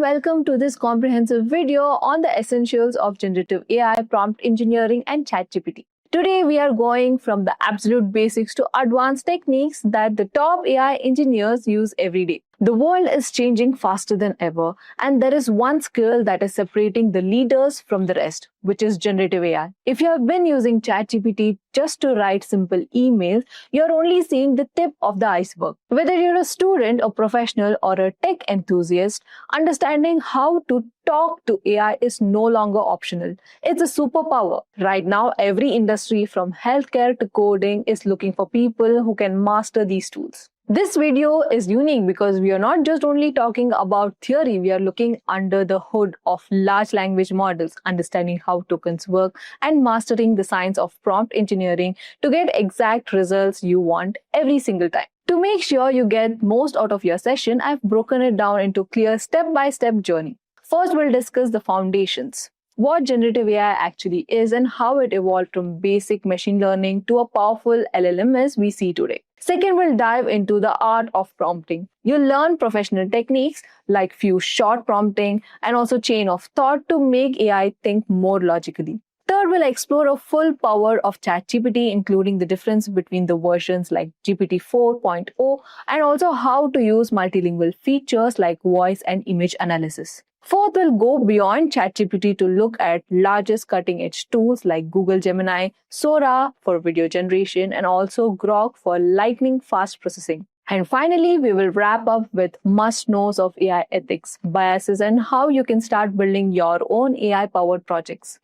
welcome to this comprehensive video on the essentials of generative AI, prompt engineering, and ChatGPT. Today, we are going from the absolute basics to advanced techniques that the top AI engineers use every day. The world is changing faster than ever, and there is one skill that is separating the leaders from the rest, which is generative AI. If you have been using ChatGPT just to write simple emails, you're only seeing the tip of the iceberg. Whether you're a student, a professional, or a tech enthusiast, understanding how to talk to AI is no longer optional. It's a superpower. Right now, every industry from healthcare to coding is looking for people who can master these tools. This video is unique because we are not just only talking about theory, we are looking under the hood of large language models, understanding how tokens work, and mastering the science of prompt engineering to get exact results you want every single time. To make sure you get most out of your session, I've broken it down into a clear step-by-step journey. First, we'll discuss the foundations, what generative AI actually is and how it evolved from basic machine learning to a powerful LLMs we see today. Second, we'll dive into the art of prompting. You'll learn professional techniques like few short prompting and also chain of thought to make AI think more logically. Third, we'll explore a full power of ChatGPT, including the difference between the versions like GPT 4.0 and also how to use multilingual features like voice and image analysis. Fourth, we'll go beyond ChatGPT to look at largest cutting-edge tools like Google Gemini, Sora for video generation, and also Grok for lightning-fast processing. And finally, we will wrap up with must-knows of AI ethics, biases, and how you can start building your own AI-powered projects.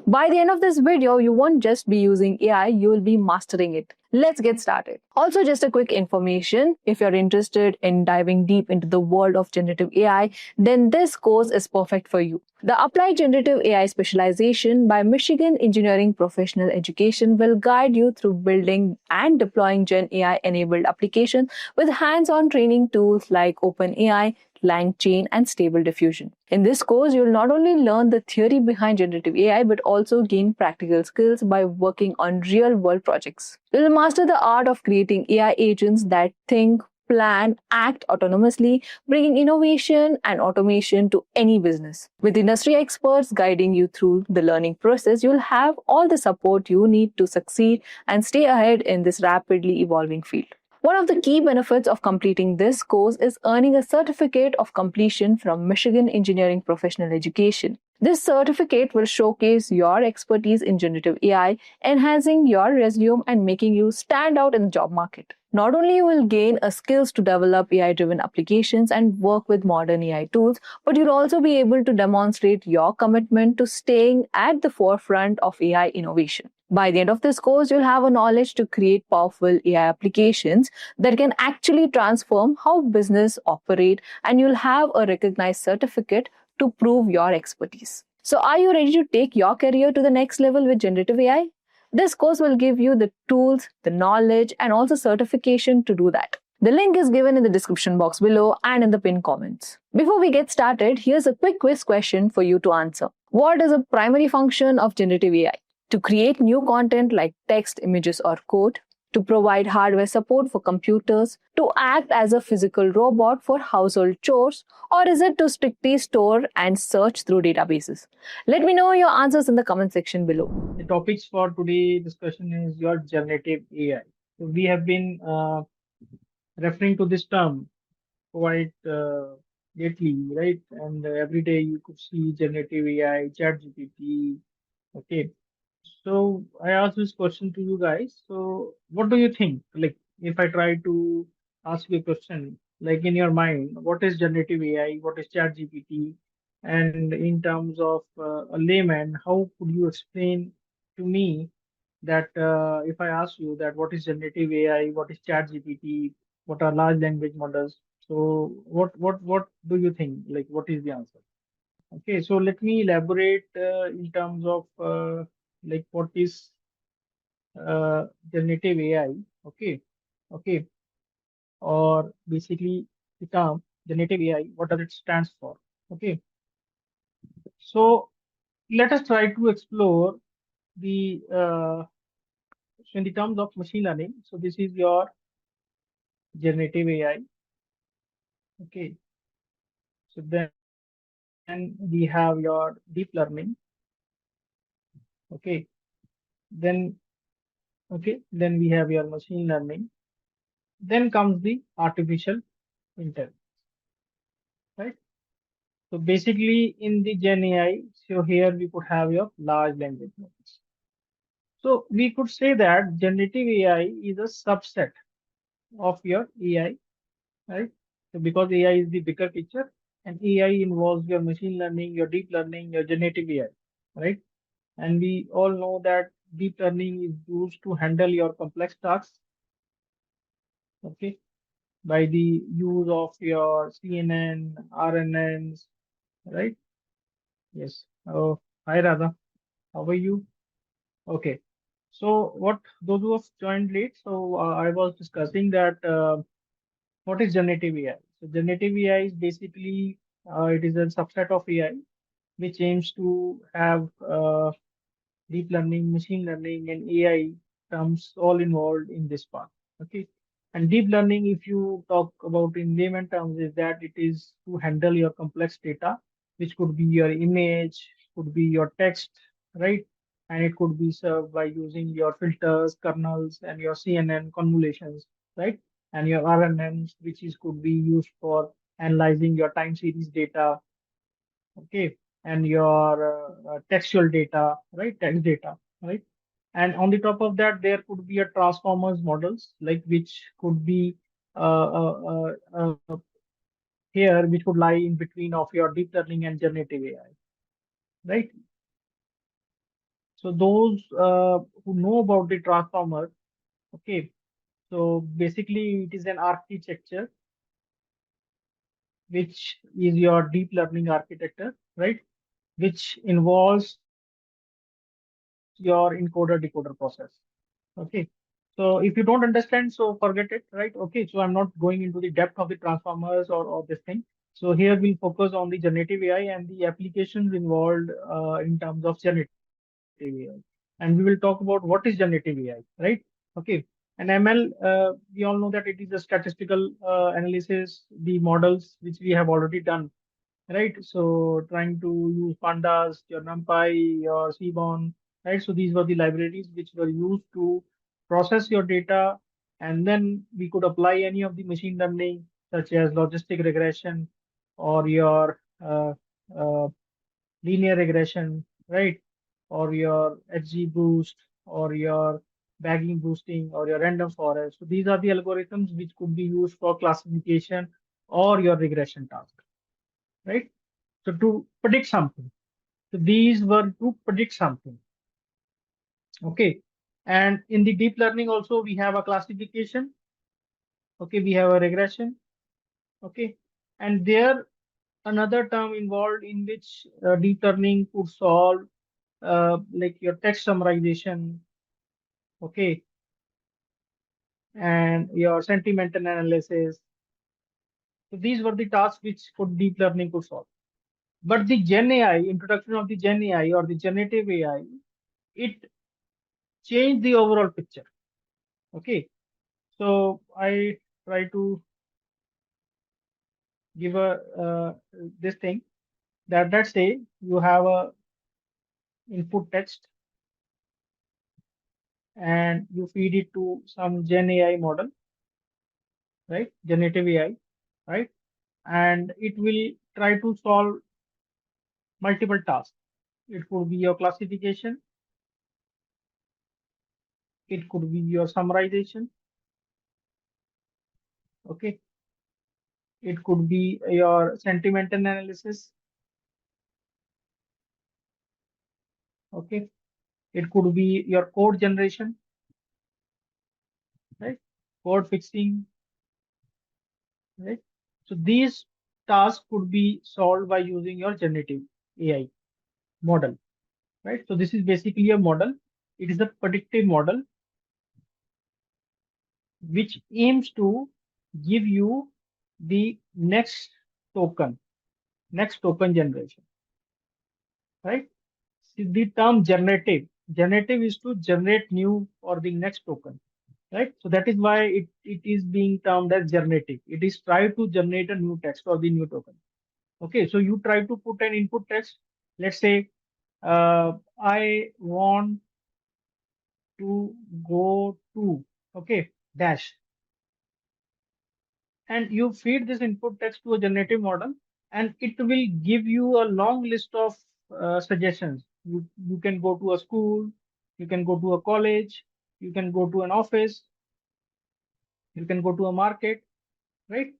By the end of this video, you won't just be using AI, you will be mastering it. Let's get started. Also, just a quick information, if you're interested in diving deep into the world of generative AI, then this course is perfect for you. The Applied Generative AI Specialization by Michigan Engineering Professional Education will guide you through building and deploying Gen AI-enabled applications with hands-on training tools like OpenAI, LangChain, and Stable Diffusion. In this course, you'll not only learn the theory behind generative AI, but also gain practical skills by working on real-world projects. You'll master the art of creating AI agents that think, plan, act autonomously, bringing innovation and automation to any business. With industry experts guiding you through the learning process, you'll have all the support you need to succeed and stay ahead in this rapidly evolving field. One of the key benefits of completing this course is earning a certificate of completion from Michigan Engineering Professional Education. This certificate will showcase your expertise in generative AI, enhancing your resume and making you stand out in the job market. Not only you will gain skills to develop AI-driven applications and work with modern AI tools, but you'll also be able to demonstrate your commitment to staying at the forefront of AI innovation. By the end of this course, you'll have a knowledge to create powerful AI applications that can actually transform how business operate, and you'll have a recognized certificate to prove your expertise. So are you ready to take your career to the next level with generative AI? This course will give you the tools, the knowledge, and also certification to do that. The link is given in the description box below and in the pinned comments. Before we get started, here's a quick quiz question for you to answer. What is a primary function of generative AI? To create new content like text, images, or code, to provide hardware support for computers, to act as a physical robot for household chores, or is it to strictly store and search through databases? Let me know your answers in the comment section below. The topics for today's discussion is your generative AI. So we have been referring to this term quite lately, right? And every day you could see generative AI, ChatGPT. Okay. So I ask this question to you guys. So what do you think? Like if I try to ask you a question, like in your mind, what is generative AI? What is ChatGPT? And in terms of a layman, how could you explain to me that if I ask you that what is generative AI, what is ChatGPT, what are large language models? So what do you think? Like what is the answer? Okay, so let me elaborate in terms of like what is generative AI. Okay, okay, or basically the term generative AI. What does it stands for? Okay, so let us try to explore the so in the terms of machine learning. So this is your generative AI. Okay, so then then we have your deep learning. Okay, then then we have your machine learning. Then comes the artificial intelligence, right? So basically in the Gen AI, so here we could have your large language models. So we could say that generative AI is a subset of your AI, right? So because AI is the bigger picture, and AI involves your machine learning, your deep learning, your generative AI, right? And we all know that deep learning is used to handle your complex tasks, okay, by the use of your CNN, RNNs, right? Yes. Oh, hi Radha. How are you? Okay. So what those who have joined late, so I was discussing that what is generative AI? So generative AI is basically it is a subset of AI which aims to have deep learning, machine learning, and AI terms all involved in this part. Okay. And deep learning, if you talk about in layman terms, is that it is to handle your complex data, which could be your image, could be your text, right? And it could be served by using your filters, kernels, and your CNN convolutions, right? And your RNNs, which is could be used for analyzing your time series data, okay, and your textual data, right, text data, right. And on the top of that, there could be a transformers models, like which could be uh, uh, uh, uh, here, which would lie in between of your deep learning and generative AI, right. So those who know about the transformer, okay, so basically it is an architecture which is your deep learning architecture, right, which involves your encoder decoder process. Okay. So if you don't understand, so forget it, right? Okay. So I'm not going into the depth of the transformers or this thing. So here we'll focus on the generative AI and the applications involved in terms of generative AI. And we will talk about what is generative AI, right? Okay. And ML, we all know that it is a statistical analysis, the models which we have already done, right? So trying to use pandas, your NumPy, your Seaborn, right? So these were the libraries which were used to process your data, and then we could apply any of the machine learning, such as logistic regression or your uh, linear regression, right? Or your XGBoost or your bagging boosting or your random forest. So these are the algorithms which could be used for classification or your regression task, right? So to predict something. So these were to predict something. Okay. And in the deep learning also we have a classification. Okay, we have a regression. Okay. And there another term involved in which deep learning could solve like your text summarization. Okay. And your sentimental analysis. So these were the tasks which could deep learning could solve. But the Gen AI, introduction of the Gen AI or the generative AI, it changed the overall picture. Okay. So I try to give a this thing that let's say you have a input text and you feed it to some Gen AI model, right? Generative AI, right? And it will try to solve multiple tasks. It could be your classification, it could be your summarization, okay? It could be your sentimental analysis, okay? It could be your code generation, right? Code fixing, right? So these tasks could be solved by using your generative AI model, right? So this is basically a model. It is a predictive model which aims to give you the token, next token generation, right? See, the term generative is to generate new or the next token, right? So that is why it is being termed as generative. It is try to generate a new text or the new token. Okay, so you try to put an input text. Let's say I want to go to, okay, dash, and you feed this input text to a generative model, and it will give you a long list of suggestions. You can go to a school, you can go to a college, you can go to an office, you can go to a market, right?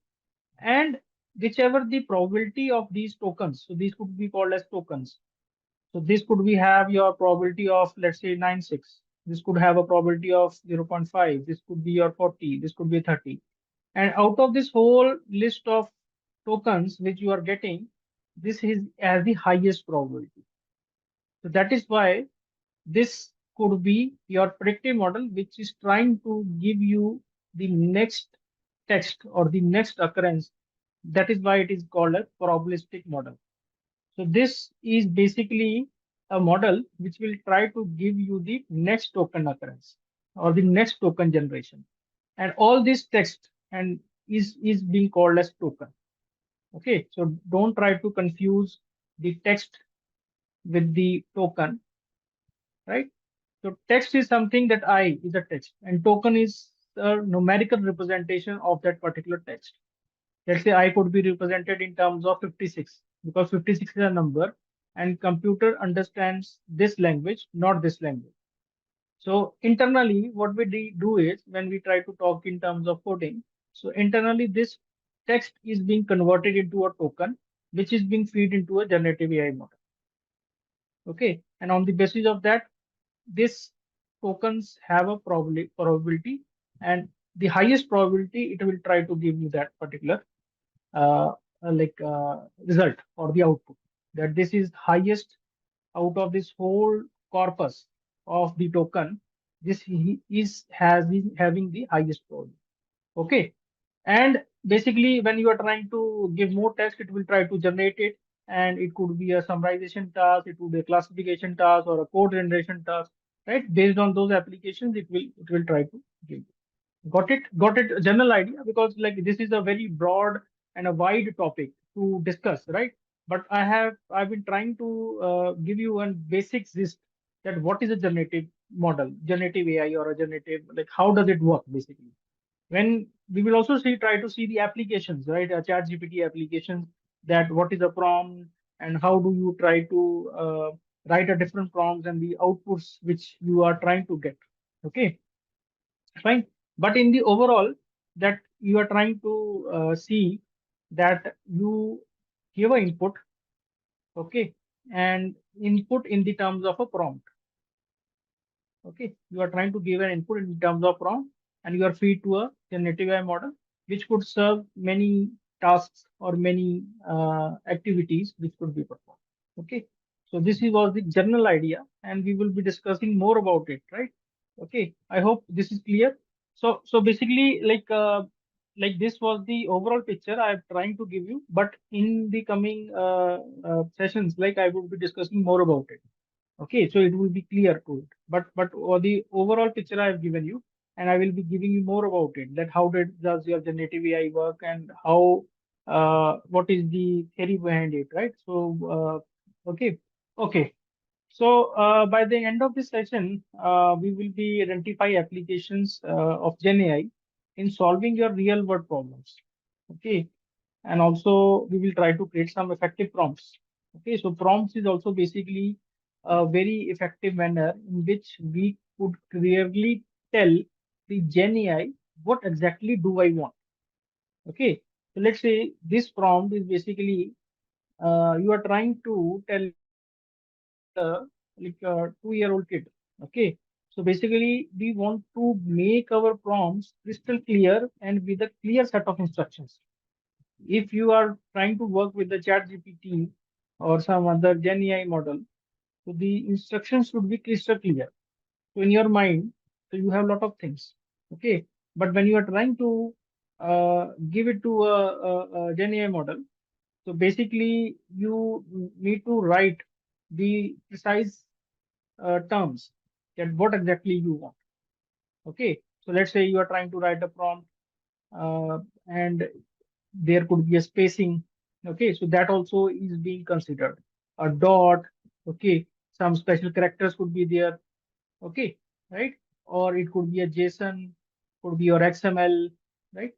And whichever the probability of these tokens, so these could be called as tokens. So this could be have your probability of, let's say, 96. This could have a probability of 0.5. This could be your 40. This could be 30. And out of this whole list of tokens which you are getting, this is as the highest probability. So that is why this could be your predictive model, which is trying to give you the next text or the next occurrence. That is why it is called a probabilistic model. So this is basically a model which will try to give you the next token occurrence or the next token generation. And all this text and is being called as token. Okay, so don't try to confuse the text with the token, right? So text is something that I is a text, and token is a numerical representation of that particular text. Let's say I could be represented in terms of 56 because 56 is a number, and computer understands this language, not this language. So internally, what we do is when we try to talk in terms of coding, so internally this text is being converted into a token, which is being fed into a generative AI model. Okay, and on the basis of that, this tokens have a probability, and the highest probability it will try to give you that particular result or the output, that this is highest out of this whole corpus of the token. This is having the highest probability. Okay, and basically when you are trying to give more text, it will try to generate it, and it could be a summarization task, it could be a classification task or a code generation task, right? Based on those applications, it will try to give. Got it, a general idea, because like this is a very broad and a wide topic to discuss, right? But I've been trying to give you a basic gist that what is a generative model, generative AI, or a generative, like how does it work basically. When we will also try to see the applications, right? Chat GPT applications, that what is a prompt and how do you try to write a different prompts and the outputs which you are trying to get. Okay, fine. But in the overall, that you are trying to see that you give an input, okay, and input in the terms of a prompt. Okay, you are trying to give an input in terms of prompt, and you are feed to a generative AI model, which could serve many tasks or many activities which could be performed. Okay, so this was the general idea, and we will be discussing more about it, right? Okay, I hope this is clear. So basically, like this was the overall picture I'm trying to give you, but in the coming sessions, like I will be discussing more about it. Okay, so it will be clear to it. But the overall picture I have given you, and I will be giving you more about it. That how does your generative AI work, and how what is the theory behind it, right? So okay. So by the end of this session, we will be identify applications of Gen AI in solving your real world problems. Okay, and also we will try to create some effective prompts. Okay, so prompts is also basically a very effective manner in which we could clearly tell the Gen AI what exactly do I want. Okay, so let's say this prompt is basically you are trying to tell like a 2-year-old kid. Okay, so basically we want to make our prompts crystal clear and with a clear set of instructions. If you are trying to work with the chat GPT or some other Gen AI model, so the instructions should be crystal clear. So in your mind, so you have a lot of things. Okay. But when you are trying to give it to a Gen AI model, so basically you need to write the precise terms that what exactly you want. Okay. So let's say you are trying to write a prompt and there could be a spacing Okay, so that also is being considered. A dot, okay, some special characters could be there, okay, right? Or it could be a JSON, could be your XML, right?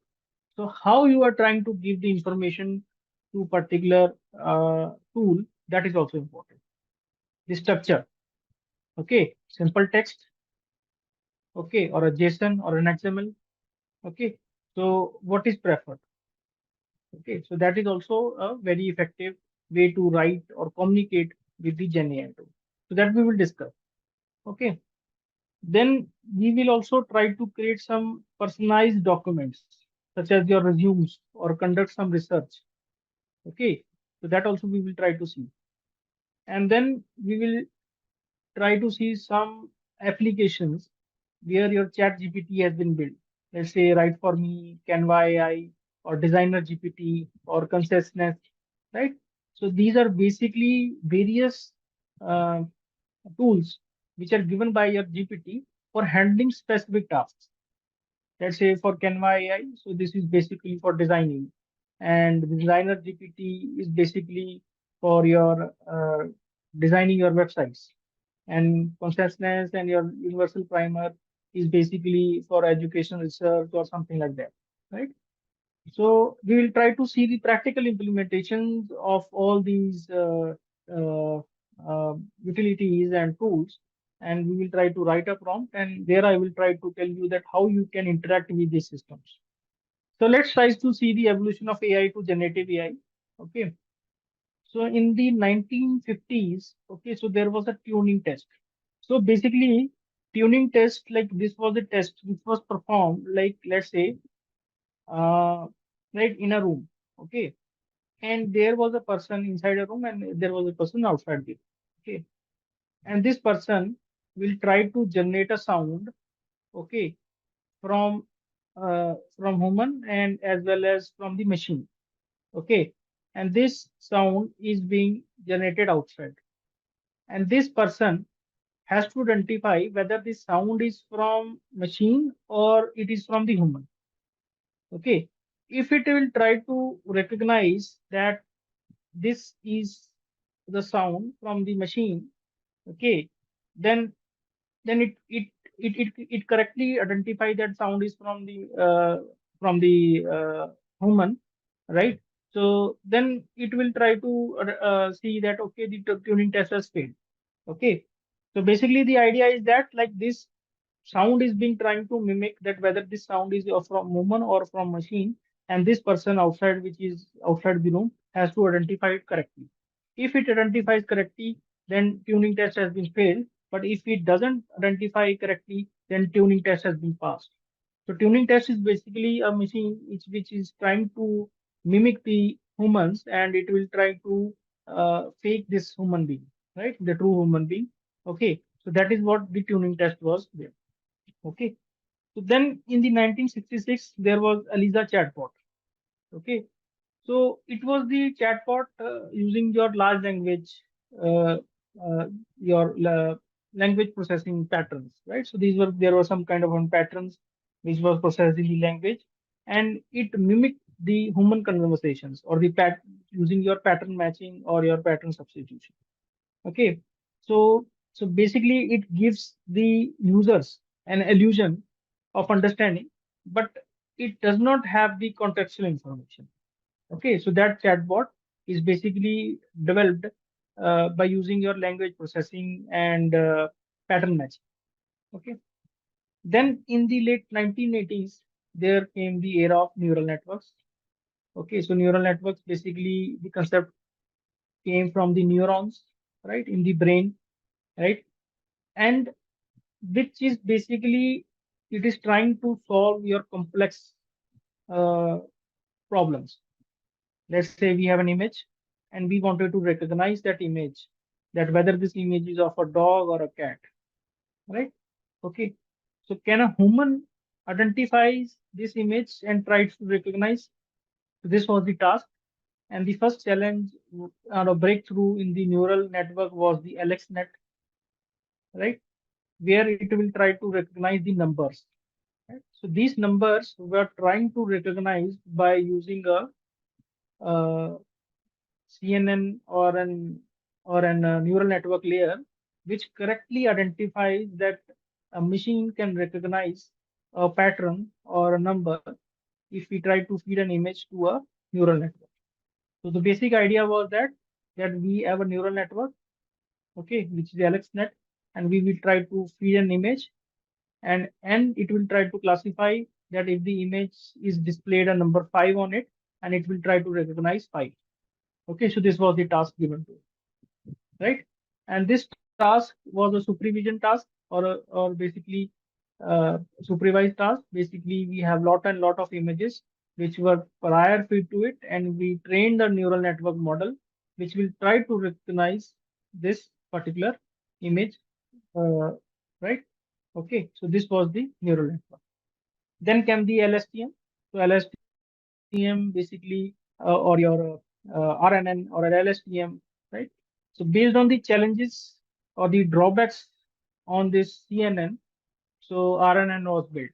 So how you are trying to give the information to particular tool, that is also important. The structure, okay, simple text, okay, or a JSON or an XML, okay. So what is preferred? Okay, so that is also a very effective way to write or communicate with the Gen AI tool. So that we will discuss. Okay, then we will also try to create some personalized documents, such as your resumes or conduct some research. Okay, so that also we will try to see, and then we will try to see some applications where your chat GPT has been built. Let's say write for me, Canva AI, or Designer GPT, or Consciousness, right? So these are basically various uh, tools which are given by your GPT for handling specific tasks. Let's say for Canva AI, so this is basically for designing, and the Designer GPT is basically for your designing your websites, and Consciousness and your Universal Primer is basically for education research or something like that, right? So we will try to see the practical implementations of all these uh, utilities and tools, and we will try to write a prompt, and there I will try to tell you that how you can interact with these systems. So let's try to see the evolution of AI to generative AI. Okay. So in the 1950s, okay, so there was a tuning test. So basically, tuning test, like this was a test which was performed, like let's say, uh, right in a room. Okay, and there was a person inside a room and there was a person outside it. Okay, and this person will try to generate a sound, okay, from from human and as well as from the machine. Okay, and this sound is being generated outside, and this person has to identify whether the sound is from machine or it is from the human. Okay, if it will try to recognize that this is the sound from the machine, okay, then it correctly identify that sound is from the human, right? So then it will try to see that okay, the tuning test has failed. Okay, so basically the idea is that like this sound is being trying to mimic that whether this sound is from human or from machine, and this person outside, which is outside the room, has to identify it correctly. If it identifies correctly, then tuning test has been failed. But if it doesn't identify correctly, then tuning test has been passed. So tuning test is basically a machine which is trying to mimic the humans, and it will try to fake this human being, right? The true human being. Okay, so that is what the tuning test was there. Okay, so then in the 1966 there was Eliza chatbot. Okay, so it was the chatbot using your large language, uh, your language processing patterns, right? So these were there were some kind of patterns which was processed in the language, and it mimicked the human conversations or the using your pattern matching or your pattern substitution. Okay, so basically it gives the users an illusion of understanding, but it does not have the contextual information. Okay, so that chatbot is basically developed by using your language processing and pattern matching. Okay, then in the late 1980s, there came the era of neural networks. Okay, so neural networks basically the concept came from the neurons, right, in the brain, right, and which is basically it is trying to solve your complex uh, problems. Let's say we have an image and we wanted to recognize that image, that whether this image is of a dog or a cat, right? Okay. So can a human identifies this image and tries to recognize? So this was the task. And the first challenge or a breakthrough in the neural network was the AlexNet, right? Where it will try to recognize the numbers. Right? So these numbers were trying to recognize by using a CNN or an neural network layer, which correctly identifies that a machine can recognize a pattern or a number if we try to feed an image to a neural network. So the basic idea was that we have a neural network, okay, which is AlexNet, and we will try to feed an image, and it will try to classify that if the image is displayed a number 5 on it, and it will try to recognize 5. Okay, so this was the task given to it, right? And this task was a supervision task, or basically supervised task. Basically, we have lot and lot of images which were prior fed to it, and we trained the neural network model which will try to recognize this particular image, uh, right? Okay, so this was the neural network. Then came the LSTM. So LSTM basically, or your RNN or an LSTM, right? So based on the challenges or the drawbacks on this CNN, so RNN was built.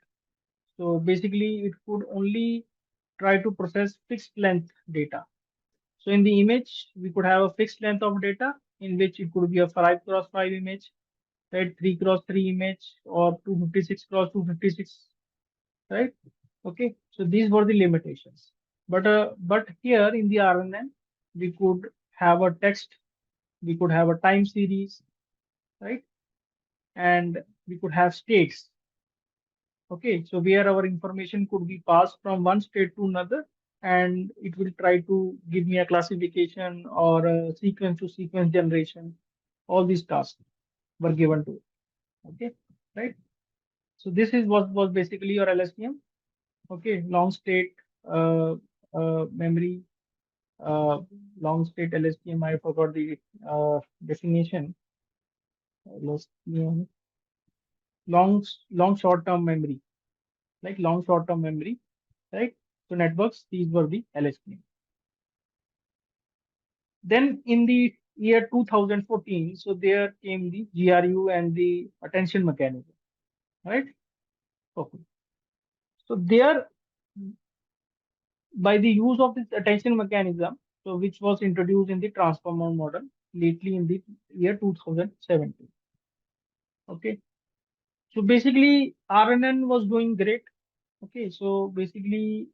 So basically, it could only try to process fixed length data. So in the image, we could have a fixed length of data in which it could be a 5 cross 5 image, right? 3 cross 3 image, or 256 cross 256, right? Okay, so these were the limitations. But here in the RNN, we could have a text, we could have a time series, right? And we could have states. Okay, so where our information could be passed from one state to another, and it will try to give me a classification or a sequence to sequence generation. All these tasks were given to it. Okay, right? So this is what was basically your LSTM. Okay, long state memory, uh, long state LSTM. I forgot the definition. LSTM, long short term memory, like long short term memory, right? So networks, these were the LSTM. Then in the year 2014, so there came the GRU and the attention mechanism, right? Okay. So there, by the use of this attention mechanism, so which was introduced in the transformer model lately in the year 2017. Okay, so basically RNN was doing great. Okay, so basically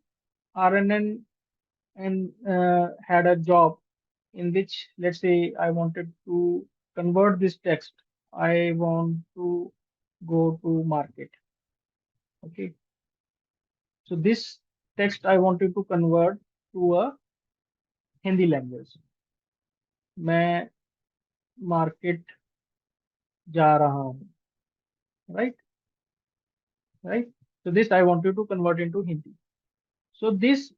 RNN and had a job in which, let's say, I wanted to convert this text. I want to go to market. Okay, so this text I wanted to convert to a Hindi language. मैं market जा रहा हूँ, right? Right. So this I wanted to convert into Hindi. So this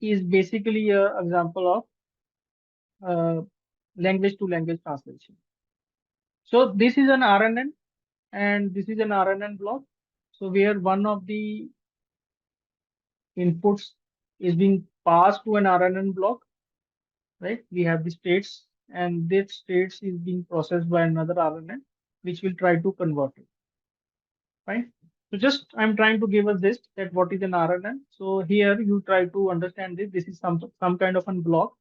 is basically a example of language to language translation. So this is an RNN, and this is an RNN block. So where one of the inputs is being passed to an RNN block, right? We have the states, and this states is being processed by another RNN, which will try to convert it. Fine. So just I'm trying to give us this, that what is an RNN. So here you try to understand this. This is some kind of a block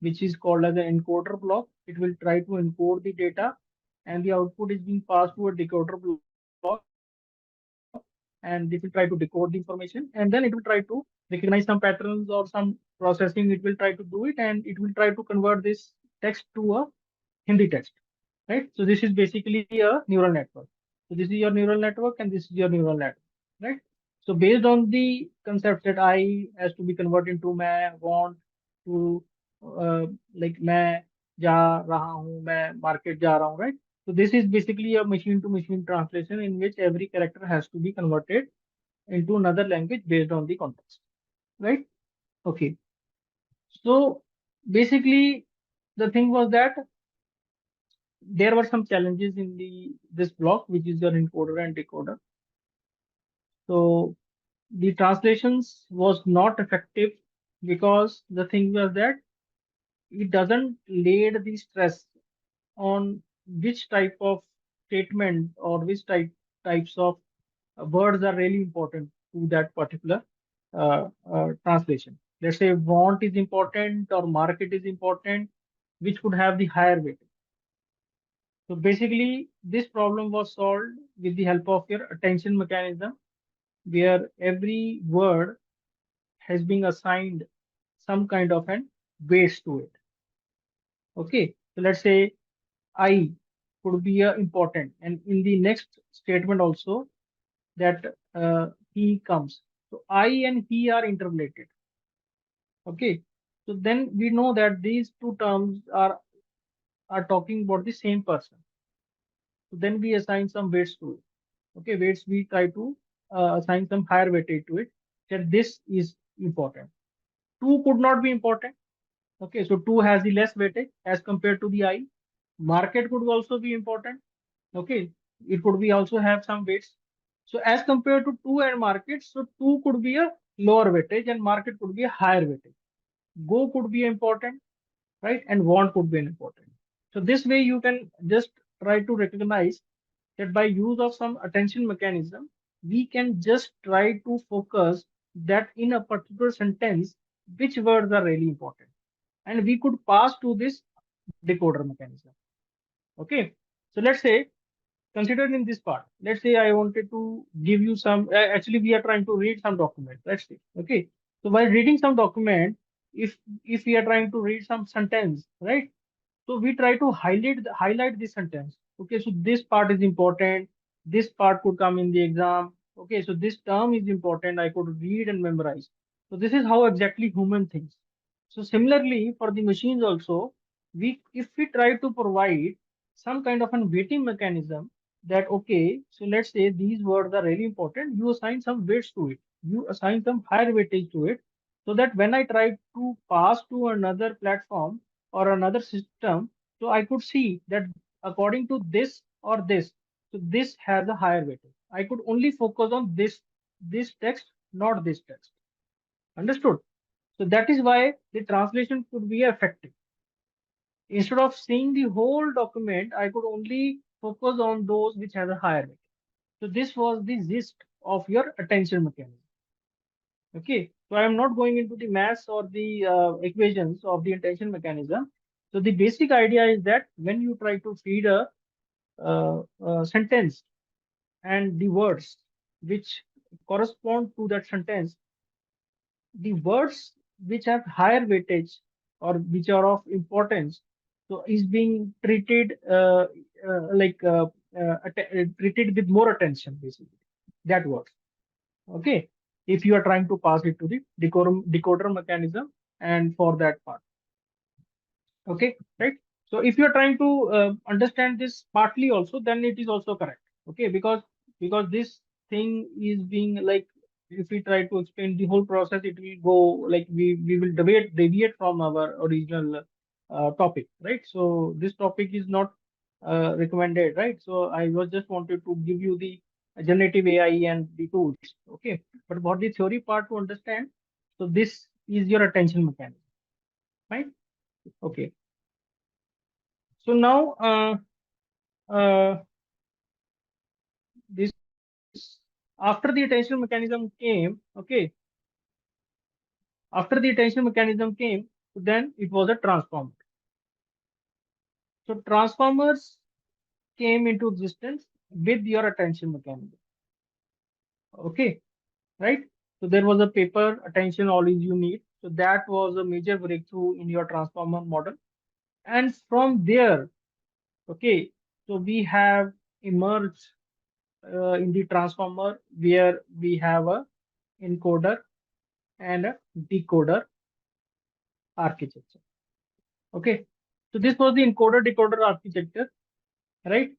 which is called as an encoder block. It will try to encode the data, and the output is being passed to a decoder block, and it will try to decode the information, and then it will try to recognize some patterns or some processing. It will try to do it, and it will try to convert this text to a Hindi text, right? So this is basically a neural network. So this is your neural network, and this is your neural network, right? So based on the concept that I has to be converted to मैं want to, like मैं जा रहा हूँ, मैं market जा रहा हूँ, right? So this is basically a machine to machine translation in which every character has to be converted into another language based on the context, right? Okay. So basically the thing was that there were some challenges in the this block, which is your encoder and decoder. So the translations was not effective because the thing was that it doesn't laid the stress on which type of statement or which types of words are really important to that particular translation. Let's say want is important or market is important, which could have the higher weight. So basically, this problem was solved with the help of your attention mechanism, where every word has been assigned some kind of an weights to it. Okay, so let's say I could be important, and in the next statement also that he comes. So I and he are interrelated. Okay, so then we know that these two terms are talking about the same person. So then we assign some weights to it. Okay, weights we try to assign some higher weightage to it. That this is important. Two could not be important. Okay, so two has the less weightage as compared to the I. Market could also be important. Okay, it could be also have some weights. So as compared to two and market, so two could be a lower weightage and market could be a higher weightage. Go could be important, right? And want could be important. So this way you can just try to recognize that by use of some attention mechanism, we can just try to focus that in a particular sentence, which words are really important. And we could pass to this decoder mechanism. Okay. So let's say, consider in this part, let's say I wanted to give you some, actually we are trying to read some document. Let's say, okay. So while reading some document, if we are trying to read some sentence, right? So we try to highlight this sentence. Okay, so this part is important. This part could come in the exam. Okay, so this term is important. I could read and memorize. So this is how exactly human thinks. So similarly for the machines also, we if we try to provide some kind of an weighting mechanism that okay, so let's say these words are really important. You assign some weights to it. You assign some higher weightage to it, so that when I try to pass to another platform or another system, so I could see that according to this or this, so this has a higher weightage. I could only focus on this text, not this text. Understood? So that is why the translation could be effective. Instead of seeing the whole document, I could only focus on those which has a higher weightage. So this was the gist of your attention mechanism. Okay, so I am not going into the maths or the equations of the attention mechanism. So the basic idea is that when you try to feed a sentence and the words which correspond to that sentence, the words which have higher weightage or which are of importance, so is being treated treated with more attention basically. That works. Okay, if you are trying to pass it to the decoder mechanism and for that part. Okay, right? So if you are trying to understand this partly also, then it is also correct. Okay, because this thing is being like, if we try to explain the whole process, it will go like we will deviate from our original topic, right? So this topic is not recommended, right? So I was just wanted to give you the generative AI and the tools. Okay, but for the theory part to understand, so this is your attention mechanism, right? Okay. So now uh, this after the attention mechanism came, okay, after the attention mechanism came, then it was a transformer. So transformers came into existence with your attention mechanism. Okay, right? So there was a paper, attention all is you need. So that was a major breakthrough in your transformer model. And from there, okay, so we have emerged in the transformer where we have a encoder and a decoder architecture. Okay, so this was the encoder decoder architecture, right?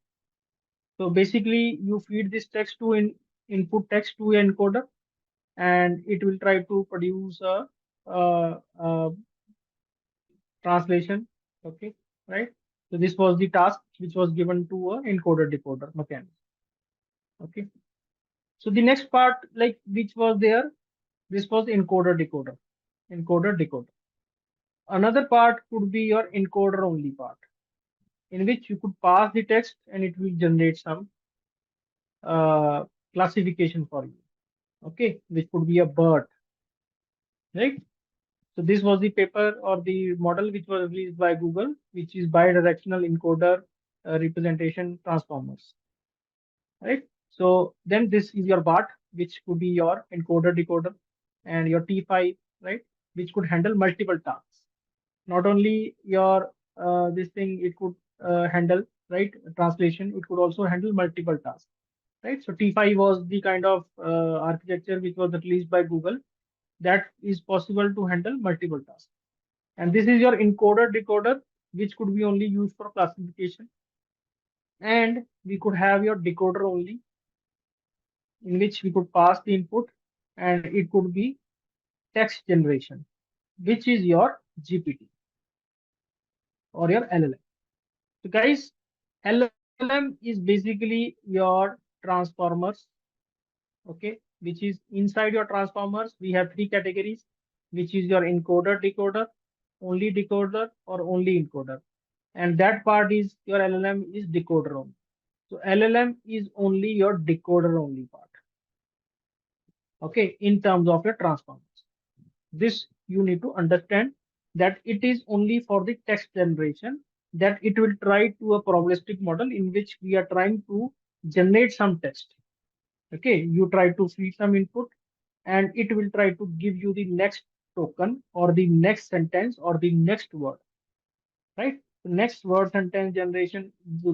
So basically, you feed this text to input text to an encoder, and it will try to produce a translation. Okay, right? So this was the task which was given to a encoder decoder mechanism. Okay, so the next part, like which was there, this was encoder decoder. Another part could be your encoder only part, in which you could pass the text and it will generate some classification for you. Okay, which could be a bird, right? So this was the paper or the model which was released by Google, which is bidirectional encoder representation transformers, right? So then this is your BART, which could be your encoder decoder, and your T5, right, which could handle multiple tasks. Not only your this thing, it could handle, right, translation. It could also handle multiple tasks, right? So T5 was the kind of architecture which was released by Google that is possible to handle multiple tasks. And this is your encoder decoder, which could be only used for classification. And we could have your decoder only, in which we could pass the input, and it could be text generation, which is your GPT or your LLM. So guys, LLM is basically your transformers, okay, which is inside your transformers. We have three categories, which is your encoder decoder, or only encoder. And that part is your LLM is decoder only. So LLM is only your decoder only part, okay, in terms of your transformers. This you need to understand that it is only for the text generation, that it will try to a probabilistic model in which we are trying to generate some text. Okay, you try to feed some input and it will try to give you the next token or the next sentence or the next word, right? The next word sentence generation,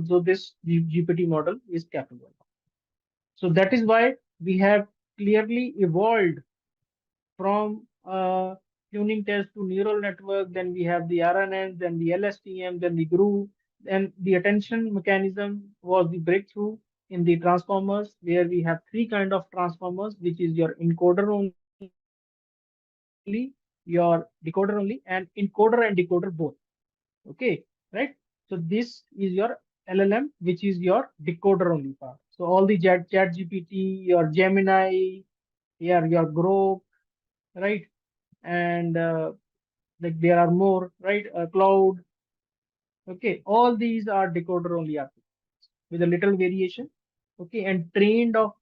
so this GPT model is capable. So that is why we have clearly evolved from tuning test to neural network. Then we have the RNNs, then the LSTM, then the GRU. And the attention mechanism was the breakthrough in the transformers, where we have three kind of transformers, which is your encoder only, your decoder only, and encoder and decoder both. Okay, right? So this is your LLM, which is your decoder only part. So all the chat GPT, your Gemini, your Grok, right? And like there are more, right? Cloud. Okay, all these are decoder only architectures with a little variation. Okay, and trained on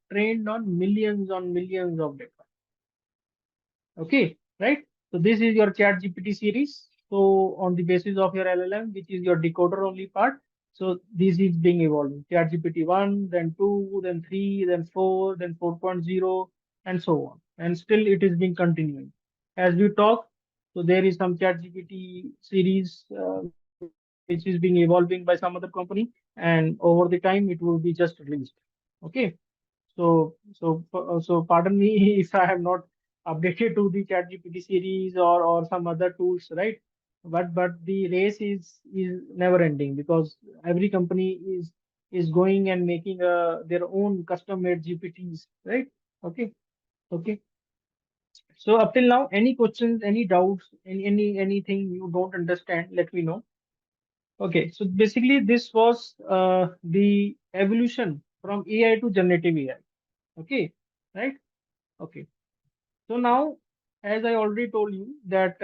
millions of data. Okay, right? So this is your chat GPT series. So on the basis of your LLM, which is your decoder only part. So this is being evolving. Chat GPT 1, then 2, then 3, then 4, then 4.0, and so on. And still it is being continuing. As we talk, so there is some chat GPT series which is being evolving by some other company, and over the time it will be just released. Okay. So pardon me if I have not updated to the ChatGPT series or some other tools, right? But the race is never ending, because every company is going and making their own custom made GPTs, right? Okay, okay. So up till now, any questions, any doubts, anything you don't understand, let me know. Okay, so basically this was the evolution from AI to generative AI. Okay, right? Okay. So now, as I already told you, that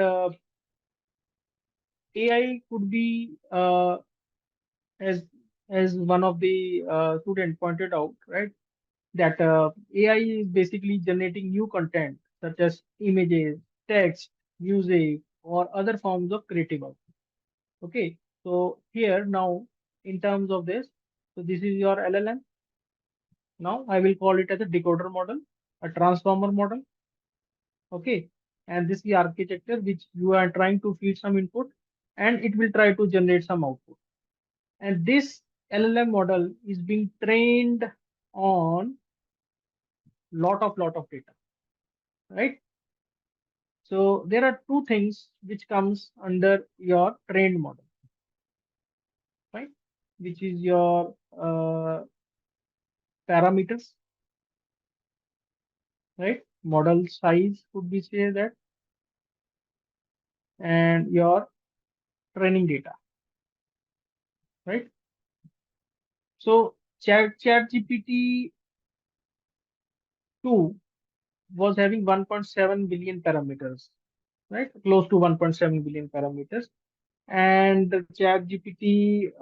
AI could be, as one of the student pointed out, right? That AI is basically generating new content such as images, text, music, or other forms of creative output. Okay. So here now, in terms of this, so this is your LLM. Now I will call it as a decoder model, a transformer model. Okay, and this is the architecture which you are trying to feed some input, and it will try to generate some output. And this LLM model is being trained on lot of data, right? So there are two things which comes under your trained model, right? Which is your parameters, right? Model size could be say that, and your training data, right? So chat GPT 2 was having 1.7 billion parameters, right? Close to 1.7 billion parameters. And the chat GPT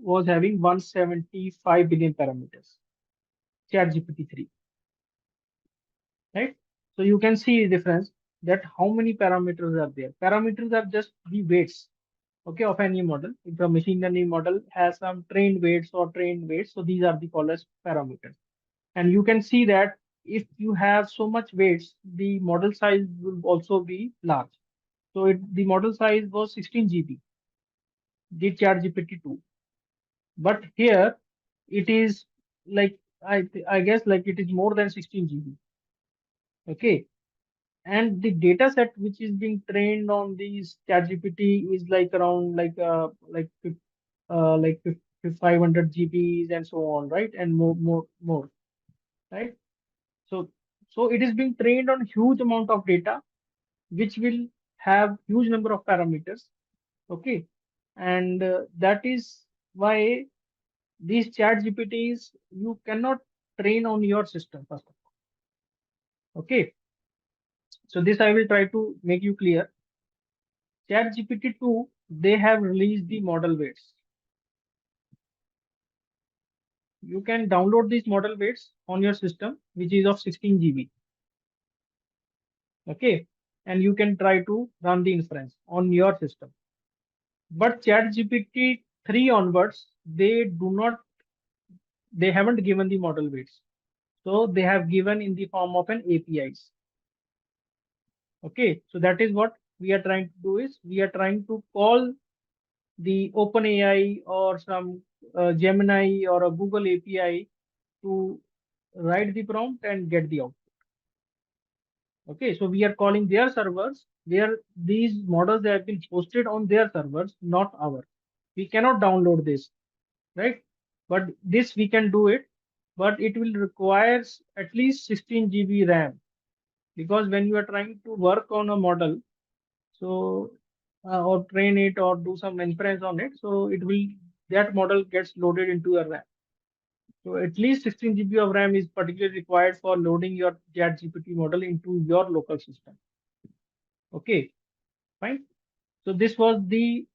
was having 175 billion parameters. Chat GPT 3, right? So you can see the difference. that how many parameters are there. Parameters are just the weights, okay, of any model. If a machine learning model has some trained weights or trained weights, so these are the called as parameters. And you can see that if you have so much weights, the model size will also be large. So the model size was 16 GB, the ChatGPT 2. But here it is like I guess like it is more than 16 GB. Okay, and the data set which is being trained on these ChatGPT is like around like 500 GBs and so on, right? And more, right? So so it is being trained on huge amount of data, which will have huge number of parameters. Okay, and that is why these ChatGPTs you cannot train on your system first of all. Okay, so this I will try to make you clear. ChatGPT 2, they have released the model weights. You can download these model weights on your system, which is of 16 GB. Okay, and you can try to run the inference on your system. But ChatGPT 3 onwards, they haven't given the model weights. So they have given in the form of an APIs. Okay, so that is what we are trying to do is we are trying to call the OpenAI or some Gemini or a Google API to write the prompt and get the output. Okay, so we are calling their servers where these models have been hosted on their servers, not our. We cannot download this, right? But this we can do it, but it will require at least 16 GB RAM because when you are trying to work on a model, so or train it or do some inference on it, so it will that model gets loaded into your RAM. So at least 16 GB of RAM is particularly required for loading your ChatGPT model into your local system. Okay, fine. So this was the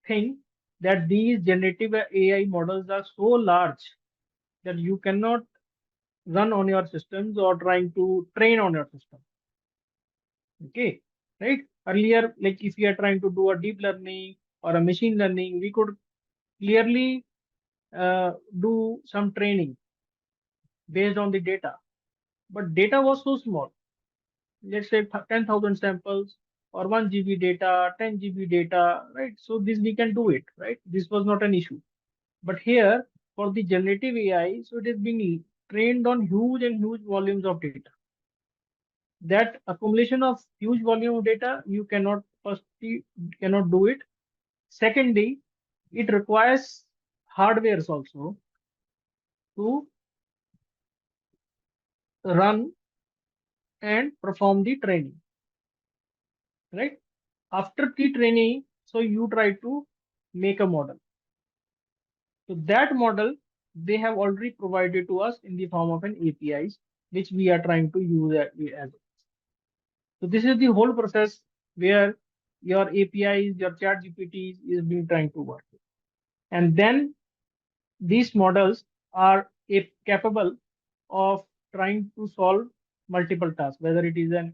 thing that these generative AI models are so large that you cannot run on your systems or trying to train on your system. Okay, right? Earlier, like if you are trying to do a deep learning or a machine learning, we could clearly do some training based on the data. But data was so small. Let's say 10,000 samples or 1 GB data, 10 GB data, right? So this we can do it, right? This was not an issue. But here for the generative AI, so it is being trained on huge and huge volumes of data. That accumulation of huge volume of data, you cannot firstly cannot do it. Secondly, it requires hardwares also to run and perform the training, right? After the training, so you try to make a model. So that model they have already provided to us in the form of an APIs, which we are trying to use as. So this is the whole process where your APIs, your chat GPTs is being trying to work. And then these models are capable of trying to solve multiple tasks, whether it is an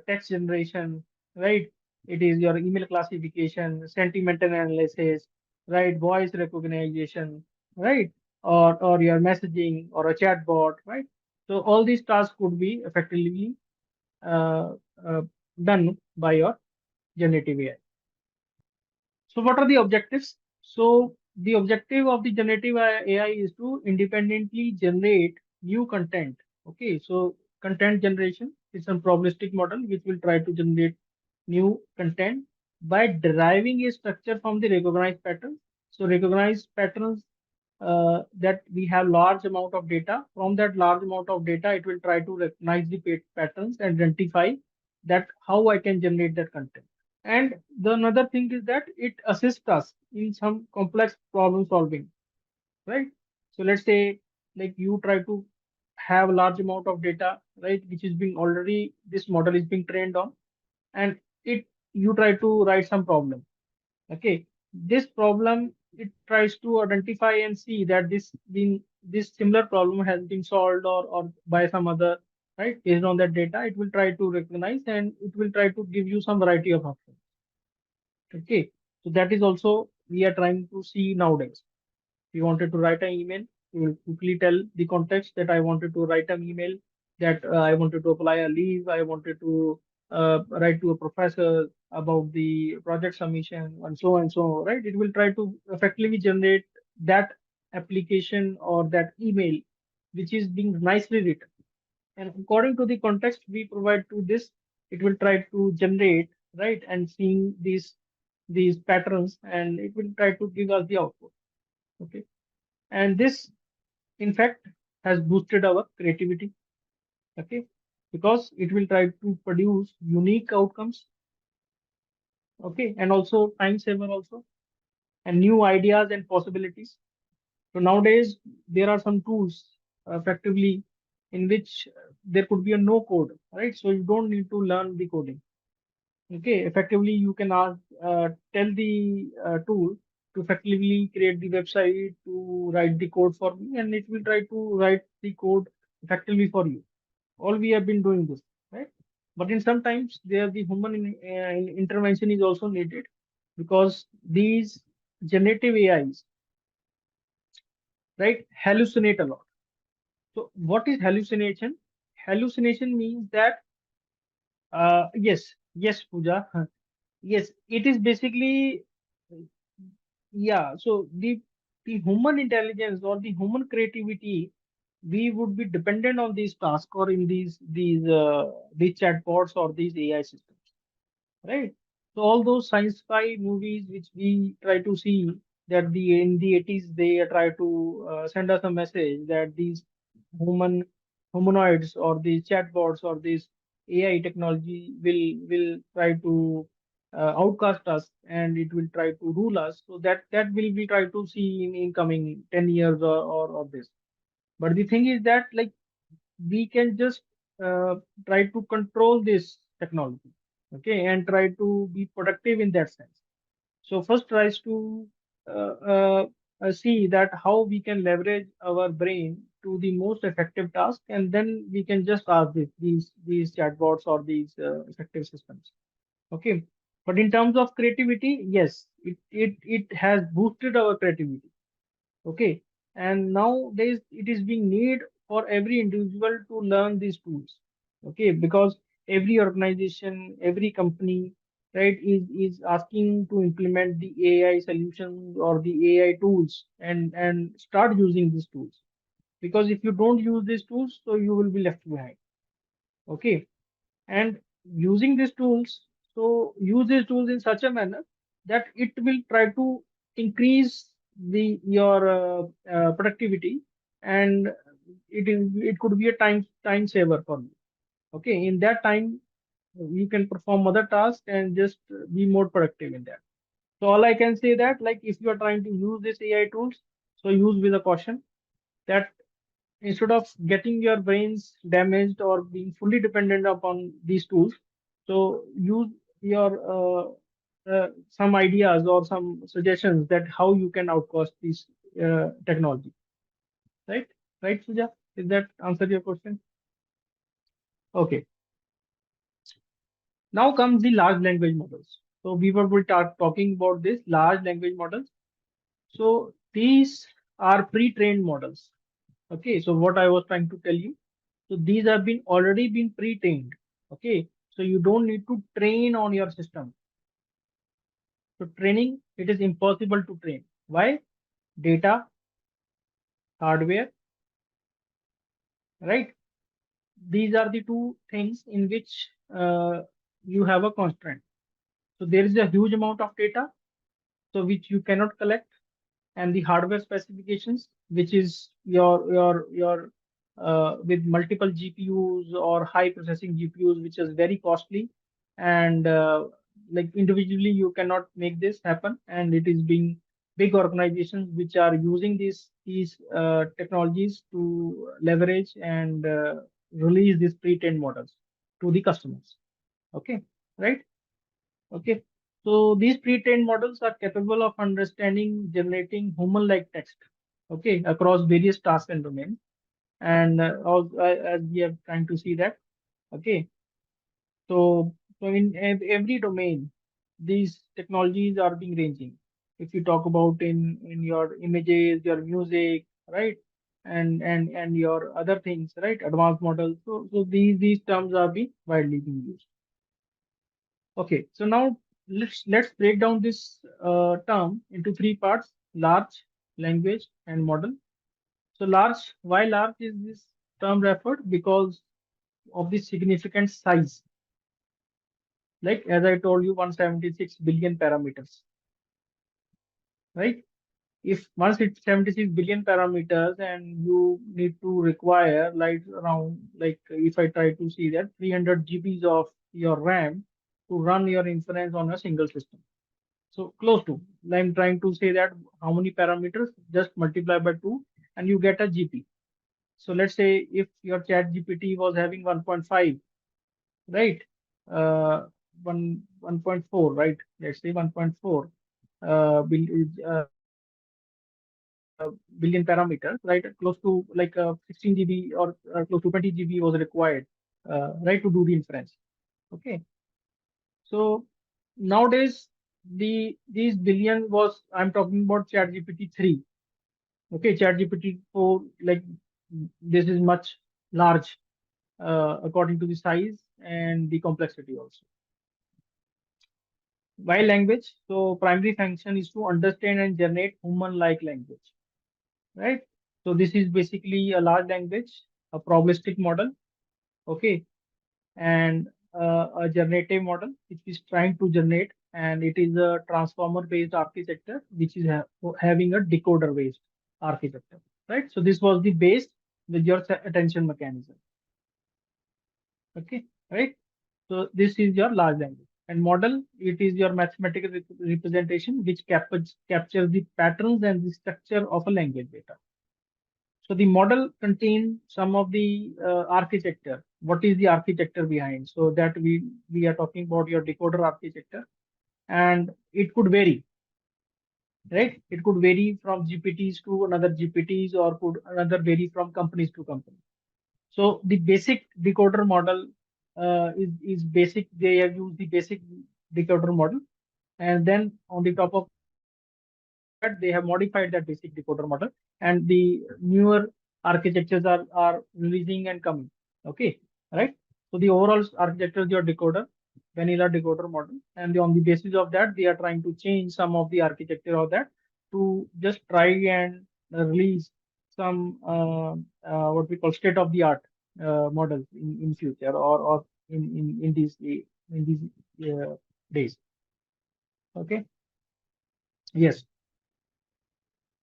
text generation, right? It is your email classification, sentimental analysis, right? Voice recognition, right? Or your messaging or a chatbot, right? So all these tasks could be effectively uh, uh, done by your generative AI. So what are the objectives? So the objective of the generative AI is to independently generate new content. Okay, so content generation is a probabilistic model which will try to generate new content by deriving a structure from the recognized patterns. So recognized patterns that we have large amount of data. From that large amount of data, it will try to recognize the patterns and identify that how I can generate that content. And the another thing is that it assists us in some complex problem solving, right? So let's say like you try to have a large amount of data, right, which is being already this model is being trained on, and it you try to write some problem. Okay, this problem it tries to identify and see that this similar problem has been solved or by some other. right? Based on that data, it will try to recognize and it will try to give you some variety of options. Okay, so that is also we are trying to see nowadays. If you wanted to write an email, you will quickly tell the context that I wanted to write an email, that I wanted to apply a leave, I wanted to write to a professor about the project submission, and so on, right? It will try to effectively generate that application or that email which is being nicely written. And according to the context we provide to this, it will try to generate, right? And seeing these patterns, and it will try to give us the output. Okay. And this, in fact, has boosted our creativity. Okay. Because it will try to produce unique outcomes. Okay. And also time saver also, and new ideas and possibilities. So nowadays there are some tools effectively in which there could be a no code, right? So you don't need to learn the coding. Okay, effectively you can ask, tell the tool to effectively create the website, to write the code for me, and it will try to write the code effectively for you. All we have been doing this, right? But in sometimes there the human intervention is also needed, because these generative AIs, right, hallucinate a lot. So what is hallucination? Hallucination means that yes, Pooja. Yes, it is basically, yeah. So the human intelligence or the human creativity, we would be dependent on these tasks or in these chatbots or these AI systems, right? So all those sci-fi movies which we try to see, that in the 80s they try to send us a message that these human humanoids or these chatbots or this AI technology will try to outcast us, and it will try to rule us. So that will be try to see in coming 10 years or this. But the thing is that, like, we can just try to control this technology, okay, and try to be productive in that sense. So first tries to uh, uh, see that how we can leverage our brain to the most effective task, and then we can just ask these chatbots or these effective systems. Okay, but in terms of creativity, yes, it has boosted our creativity. Okay, and nowadays it is being need for every individual to learn these tools. Okay, because every organization, every company, right, is asking to implement the AI solutions or the AI tools, and start using these tools. Because if you don't use these tools, so you will be left behind. Okay, and using these tools, so use these tools in such a manner that it will try to increase the your productivity, and it could be a time saver for you. Okay, in that time you can perform other tasks and just be more productive in that. So all I can say that, like, if you are trying to use this AI tools, so use with a caution, that instead of getting your brains damaged or being fully dependent upon these tools, so use your some ideas or some suggestions that how you can outcost this technology, right? Right, Suja? Did that answer your question? Okay. Now comes the large language models. So we were talking about this large language models. So these are pre-trained models. Okay, so what I was trying to tell you, so these have been already been pre-trained. Okay, so you don't need to train on your system. So training, it is impossible to train. Why? Data, hardware, right? These are the two things in which you have a constraint. So there is a huge amount of data, so which you cannot collect, and the hardware specifications, which is your with multiple GPUs or high processing GPUs, which is very costly, and like individually you cannot make this happen, and it is being big organizations which are using these technologies to leverage and release these pre-trained models to the customers. Okay, right? Okay. So these pre-trained models are capable of understanding, generating human-like text, okay, across various tasks and domains. and also, as we are trying to see that. Okay, so in every domain, these technologies are being ranging. If you talk about in your images, your music, right, and your other things, right, advanced models. So these terms are being widely being used. Okay, so now let's break down this term into three parts: large, language, and model. So large, why large is this term referred? Because of the significant size. Like as I told you, 176 billion parameters, right? If once it's 76 billion parameters and you need to require like around, like if I try to see that 300 GBs of your RAM to run your inference on a single system. So close to, I'm trying to say that how many parameters, just multiply by 2 and you get a GP. So let's say if your chat GPT was having 1.5, right? Uh, 1.4, right? Let's say 1.4 billion parameters, right? Close to like 16 GB or close to 20 GB was required, right, to do the inference. Okay. So nowadays, these billion was, I'm talking about ChatGPT 3. Okay, ChatGPT 4, like this is much large according to the size and the complexity also. Why language? So primary function is to understand and generate human-like language, right? So this is basically a large language, a probabilistic model, okay, and a generative model which is trying to generate, and it is a transformer-based architecture which is having a decoder-based architecture, right? So this was the base with your attention mechanism, okay, right? So this is your large language. And model, it is your mathematical representation which captures the patterns and the structure of a language data. So the model contains some of the architecture. What is the architecture behind? So that we are talking about your decoder architecture, and it could vary, right? It could vary from GPTs to another GPTs, or could another vary from companies to company. So the basic decoder model is basic. They have used the basic decoder model, and then on the top of that, they have modified that basic decoder model, and the newer architectures are releasing and coming. Okay, right? So the overall architecture is your decoder, vanilla decoder model, and on the basis of that, they are trying to change some of the architecture of that to just try and release some what we call state of the art models in future, or in these days. Okay. Yes.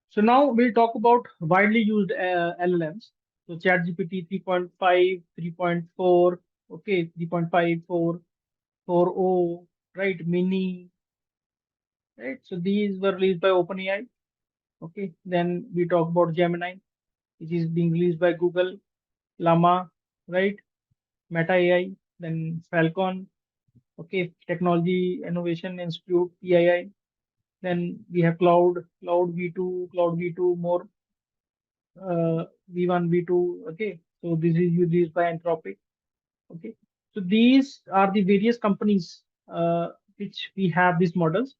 So now we'll talk about widely used LLMs. So ChatGPT 3.5, 3.4, okay, 3.5, 4.0, right, Mini, right? So these were released by OpenAI. Okay. Then we talk about Gemini, which is being released by Google, Llama, right? Meta AI, then Falcon, okay, Technology Innovation Institute, TII. Then we have Cloud V2, Cloud V2, more V1, V2. Okay, so this is used by Anthropic. Okay, so these are the various companies which we have these models,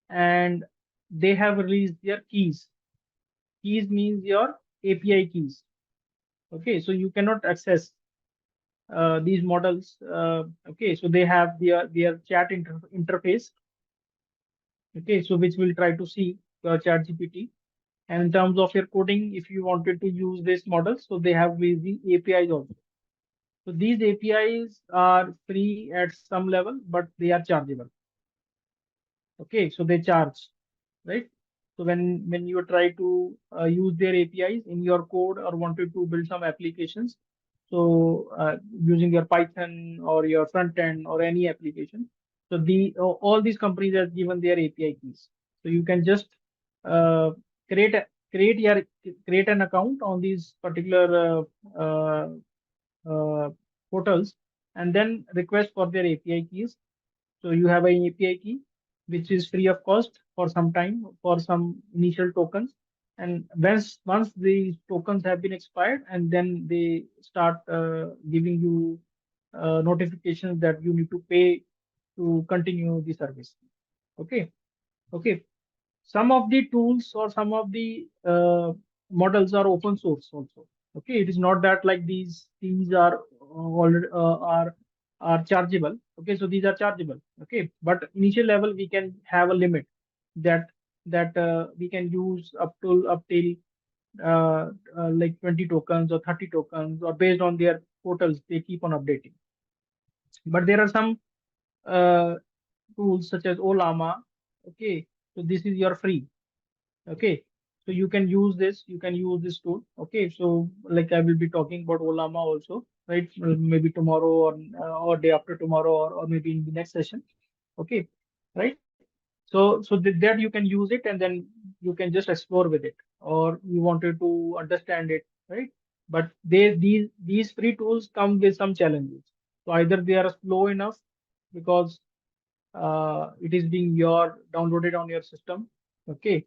and they have released their keys. Keys means your API keys. Okay, so you cannot access these models. Okay, so they have their chat interface. Okay, so which will try to see chat GPT. And in terms of your coding, if you wanted to use this model, so they have with the APIs also. So these APIs are free at some level, but they are chargeable. Okay, so they charge, right? So when you try to use their APIs in your code or wanted to build some applications, so using your Python or your front end or any application, so all these companies have given their API keys. So you can just uh, create a, create an account on these particular uh, portals, and then request for their API keys. So you have an API key which is free of cost for some time, for some initial tokens, And once these tokens have been expired, and then they start giving you notifications that you need to pay to continue the service. Okay, okay. Some of the tools or some of the models are open source also. Okay, it is not that like these are already are chargeable. Okay, so these are chargeable. Okay, but initial level we can have a limit that we can use up till like 20 tokens or 30 tokens, or based on their portals they keep on updating. But there are some uh, tools such as Olama. Okay, so this is your free. Okay, so you can use this tool. Okay, so like I will be talking about Olama also, right? Well, maybe tomorrow or day after tomorrow, or maybe in the next session. Okay, right? So that you can use it, and then you can just explore with it, or you wanted to understand it, right? But these free tools come with some challenges. So either they are slow enough because it is being your downloaded on your system. Okay,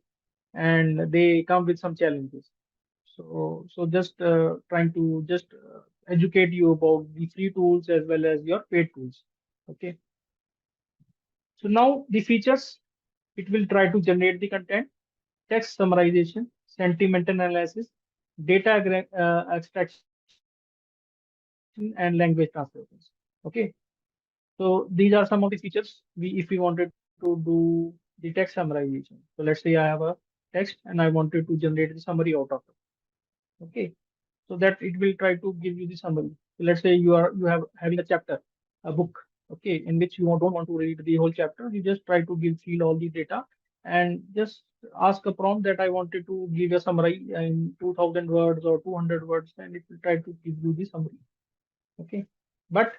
and they come with some challenges. So just trying to just educate you about the free tools as well as your paid tools. Okay, so now the features, it will try to generate the content, text summarization, sentiment analysis, data extraction, and language translations. Okay, so these are some of the features we if we wanted to do the text summarization. So let's say I have a text and I wanted to generate the summary out of it. Okay, so that it will try to give you the summary. So let's say you have having a chapter, a book, okay, in which you don't want to read the whole chapter. You just try to give fill all the data and just ask a prompt that I wanted to give a summary in 2000 words or 200 words, and it will try to give you the summary. Okay, but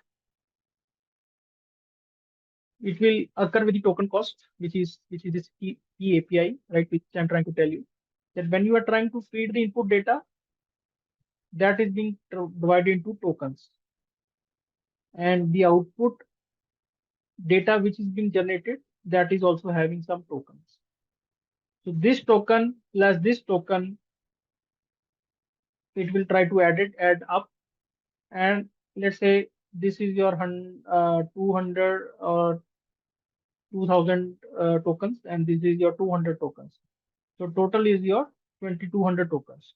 it will occur with the token cost, which is this key API, right? Which I'm trying to tell you that when you are trying to feed the input data, that is being divided into tokens, and the output data which is being generated, that is also having some tokens. So this token plus this token, it will try to add up, and let's say this is your 200 or 2000 tokens, and this is your 200 tokens. So total is your 2200 tokens.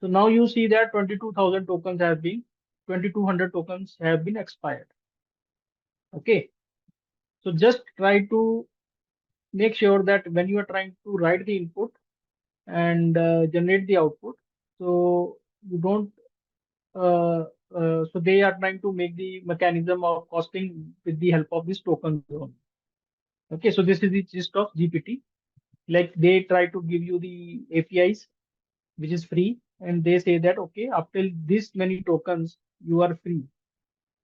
So now you see that 22,000 tokens have been 2200 tokens have been expired. Okay, so just try to make sure that when you are trying to write the input and generate the output, so you don't so they are trying to make the mechanism of costing with the help of this token zone. Okay, so this is the gist of GPT. Like they try to give you the APIs which is free, and they say that okay, up till this many tokens you are free,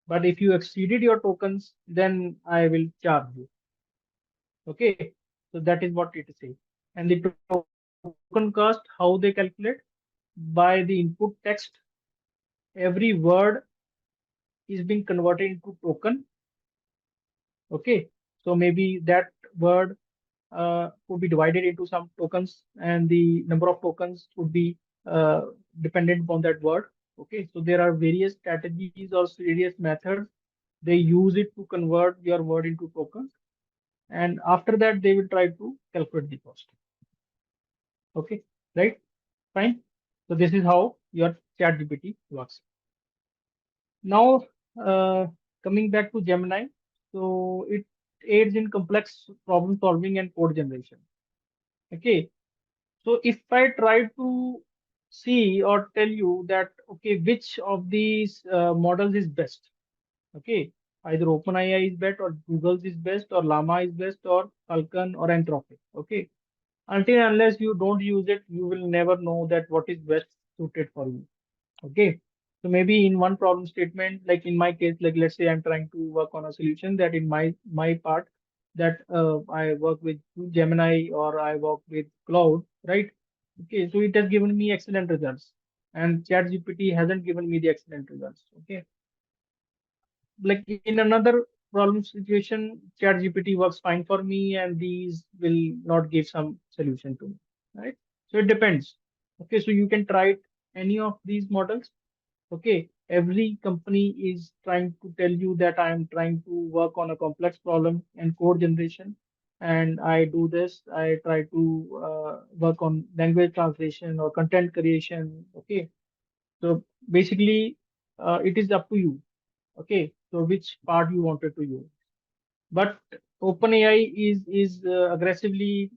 but if you exceeded your tokens, then I will charge you. Okay, so that is what it says. And the token cost, how they calculate? By the input text, every word is being converted into token. Okay, so maybe that word could be divided into some tokens, and the number of tokens would be uh, dependent upon that word. Okay, so there are various strategies or various methods they use it to convert your word into tokens, and after that they will try to calculate the cost. Okay, right? Fine. So this is how your ChatGPT works. Now, uh, coming back to Gemini, so it aids in complex problem solving and code generation. Okay, so if I try to see or tell you that, okay, which of these models is best? Okay, either OpenAI is best, or Google's is best, or Llama is best, or Falcon or Anthropic. Okay, until unless you don't use it, you will never know that what is best suited for you. Okay. So maybe in one problem statement, like in my case, like let's say I'm trying to work on a solution that in my part that I work with Gemini or I work with Cloud, right? Okay, so it has given me excellent results, and ChatGPT hasn't given me the excellent results. Okay, like in another problem situation, ChatGPT works fine for me, and these will not give some solution to me, right? So it depends. Okay, so you can try any of these models. Okay, every company is trying to tell you that I am trying to work on a complex problem and code generation, and I do this. I try to work on language translation or content creation. Okay, so basically, it is up to you. Okay, so which part you wanted to use. But OpenAI is aggressively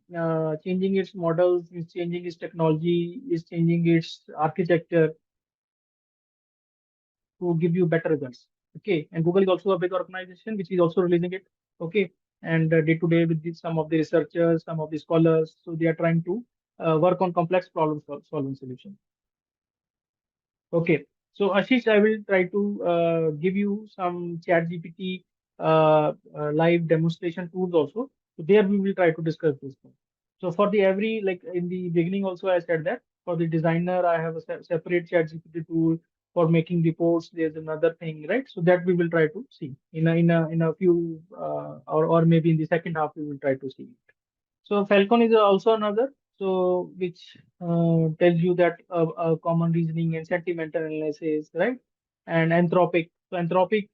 changing its models, is changing its technology, is changing its architecture to give you better results. Okay, and Google is also a big organization which is also releasing it. Okay, and day to day with some of the researchers, some of the scholars, so they are trying to work on complex solving solutions. Okay, so Ashish, I will try to give you some ChatGPT live demonstration tools also. So there we will try to discuss this one. So for the every, like in the beginning also I said that for the designer I have a separate ChatGPT tool. For making reports there's another thing, right? So that we will try to see in a few or maybe in the second half we will try to see. So Falcon is also another, so which tells you that common reasoning and sentimental analysis, right? And Anthropic. So Anthropic,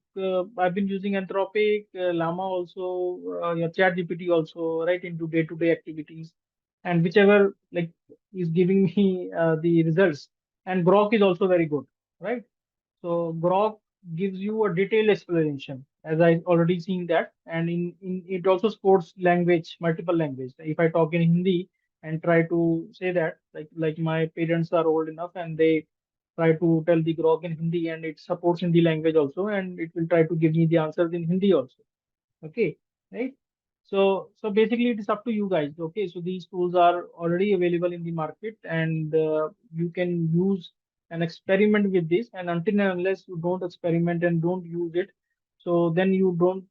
I've been using Anthropic, Llama also, your ChatGPT also, right, into day-to-day activities, and whichever like is giving me the results. And Grok is also very good, right? So Grok gives you a detailed explanation, as I already seen that, and in it also supports language, multiple language. If I talk in Hindi and try to say that, like my parents are old enough and they try to tell the Grok in Hindi, and it supports Hindi language also, and it will try to give me the answers in Hindi also. Okay, right? So basically it is up to you guys. Okay, so these tools are already available in the market, and you can use and experiment with this. And until and unless you don't experiment and don't use it, so then you don't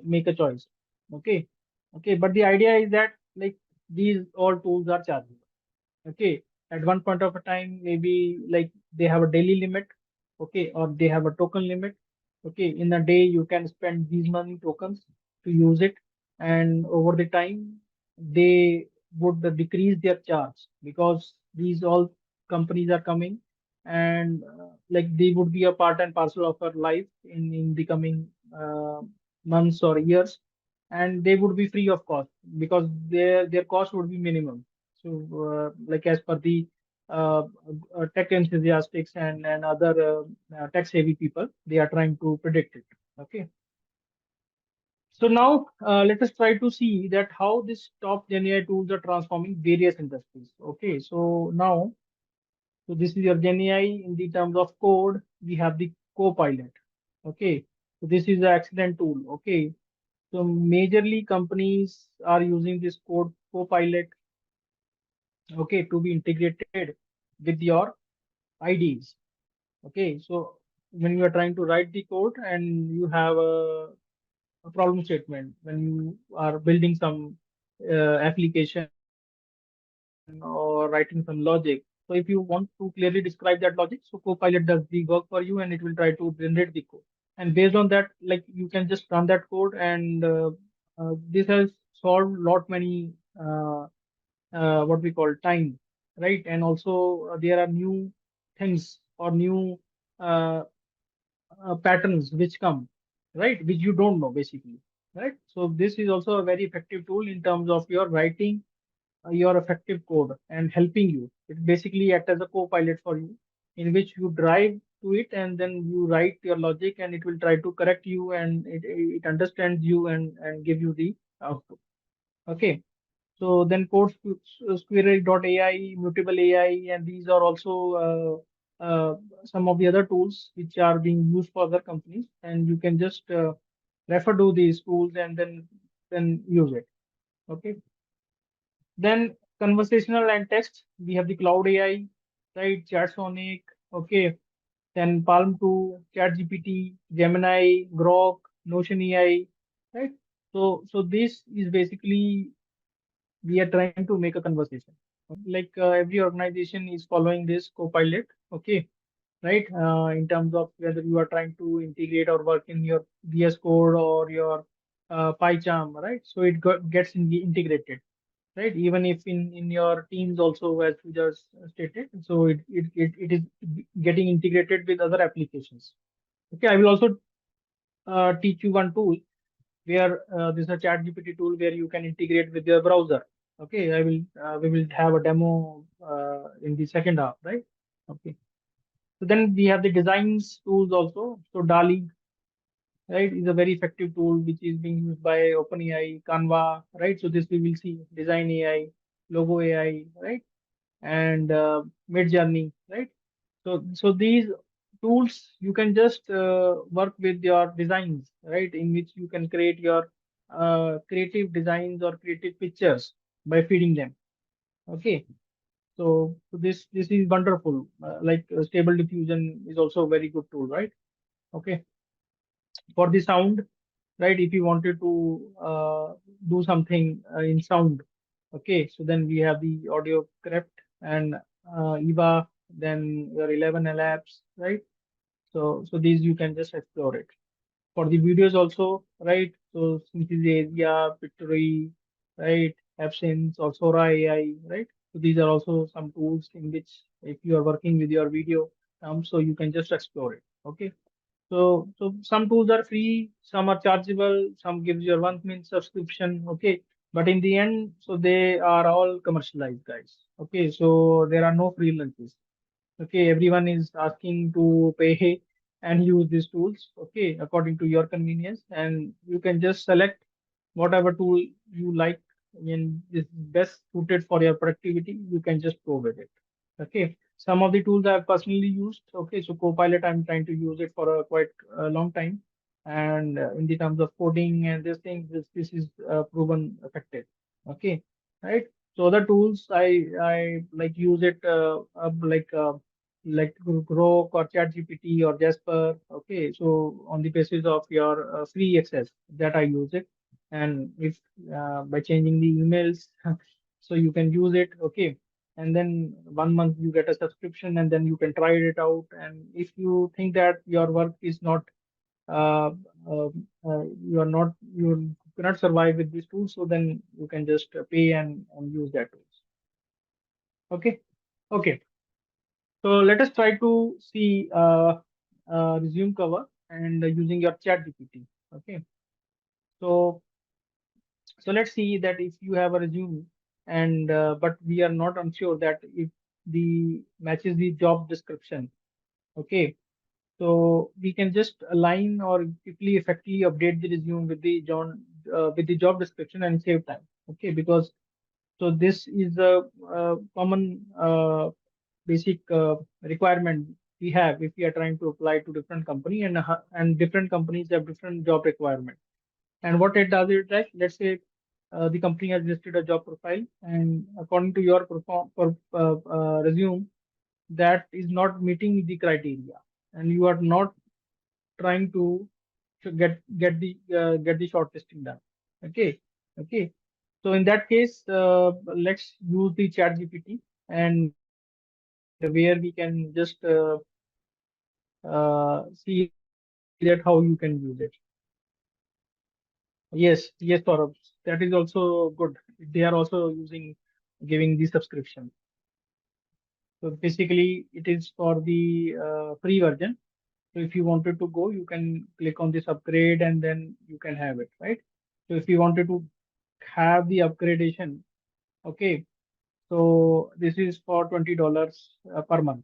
make a choice. Okay, okay. But the idea is that like these all tools are chargeable. Okay, at one point of a time, maybe like they have a daily limit. Okay, or they have a token limit. Okay, in a day you can spend these many tokens to use it, and over the time they would decrease their charge, because these all companies are coming, and like they would be a part and parcel of our life in the coming months or years, and they would be free of cost because their cost would be minimum. So, like as per the uh, tech enthusiasts and other tech savvy people, they are trying to predict it. Okay. So now let us try to see that how this top Gen AI tools are transforming various industries. Okay. So now, so this is your Gen AI in the terms of code. We have the Copilot. Okay. So this is an excellent tool. Okay. So majorly companies are using this code Copilot, okay, to be integrated with your IDs. Okay, so when you are trying to write the code and you have a problem statement, when you are building some application or writing some logic. So if you want to clearly describe that logic, so Copilot does the work for you and it will try to generate the code. And based on that, like you can just run that code, and this has solved lot many what we call time, right? And also there are new things or new uh, patterns which come, right, which you don't know basically, right? So this is also a very effective tool in terms of your writing your effective code and helping you. It basically acts as a co-pilot for you, in which you drive to it and then you write your logic, and it will try to correct you, and it understands you and give you the output. Okay. So then AI, Mutable AI, and these are also some of the other tools which are being used for other companies, and you can just refer to these tools and then use it. Okay. Then conversational and text, we have the Cloud AI, right? Chatsonic, okay. Then Palm 2, ChatGPT, Gemini, Grok, Notion AI, right? So this is basically we are trying to make a conversation. Like every organization is following this Copilot, okay, right? In terms of whether you are trying to integrate or work in your VS Code or your PyCharm, right? So it gets integrated. right? Even if in your teams also, as we just stated, so it is getting integrated with other applications. Okay, I will also teach you one tool where this is a ChatGPT tool where you can integrate with your browser. Okay, I will we will have a demo in the second half, right? Okay. So then we have the designs tools also. So DALI, right, is a very effective tool which is being used by OpenAI, Canva, right? So this we will see Design AI, Logo AI, right? And Midjourney, right? So these tools you can just work with your designs, right? In which you can create your creative designs or creative pictures by feeding them. Okay. So this is wonderful. Stable diffusion is also a very good tool, right? Okay. For the sound, right? If you wanted to do something in sound, okay. So then we have the audio crypt and EVA, then your 11 labs, right? So these you can just explore it. For the videos also, right? So Synthesia, Pictory, right? Absence or Sora AI, right? So these are also some tools in which if you are working with your video, so you can just explore it. Okay. So some tools are free, some are chargeable, some gives you a 1 month subscription. Okay. But in the end, so they are all commercialized, guys. Okay. So there are no free lunches. Okay, everyone is asking to pay and use these tools, okay, according to your convenience, and you can just select whatever tool you like and is best suited for your productivity. You can just go with it. Okay, some of the tools I've personally used. Okay, so Copilot, I'm trying to use it for a quite a long time, and in the terms of coding and this thing, this is proven effective. Okay, right. So other tools I like use it like Grok or ChatGPT or Jasper. Okay, so on the basis of your free access that I use it, and if by changing the emails, so you can use it. Okay, and then 1 month you get a subscription, and then you can try it out. And if you think that your work is not uh, you are not you cannot survive with these tools, so then you can just pay and use that tools. Okay, okay. So let us try to see resume cover and using your chat GPT. Okay. So so let's see that if you have a resume and but we are not unsure that if the matches the job description. Okay. So we can just align or quickly effectively update the resume with the job description and save time. Okay, because so this is a common basic requirement we have if we are trying to apply to different company and different companies have different job requirement. And what it does is that let's say the company has listed a job profile and according to your resume that is not meeting the criteria and you are not trying to get the shortlisting done. Okay, okay. So in that case, let's use the Chat GPT and where we can just see that how you can use it. Yes, yes, Saurabh. That is also good. They are also using giving the subscription. So basically, it is for the free version. So if you wanted to go, you can click on this upgrade and then you can have it, right? So if you wanted to have the upgradation, okay, so this is for $20 per month.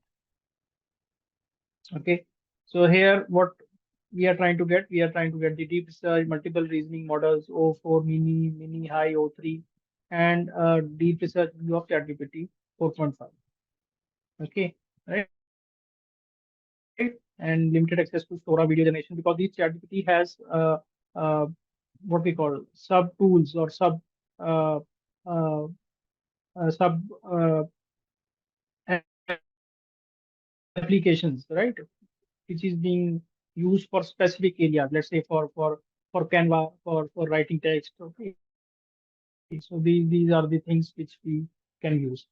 Okay. So here what we are trying to get the deep research, multiple reasoning models, O4 mini, mini high O3, and deep research view of ChatGPT 4.5. Okay, right? And limited access to Sora video generation because these ChatGPT has uh, what we call sub tools or uh, uh, sub applications, right? Which is being used for specific areas. Let's say for Canva, for writing text. Okay, so these are the things which we can use.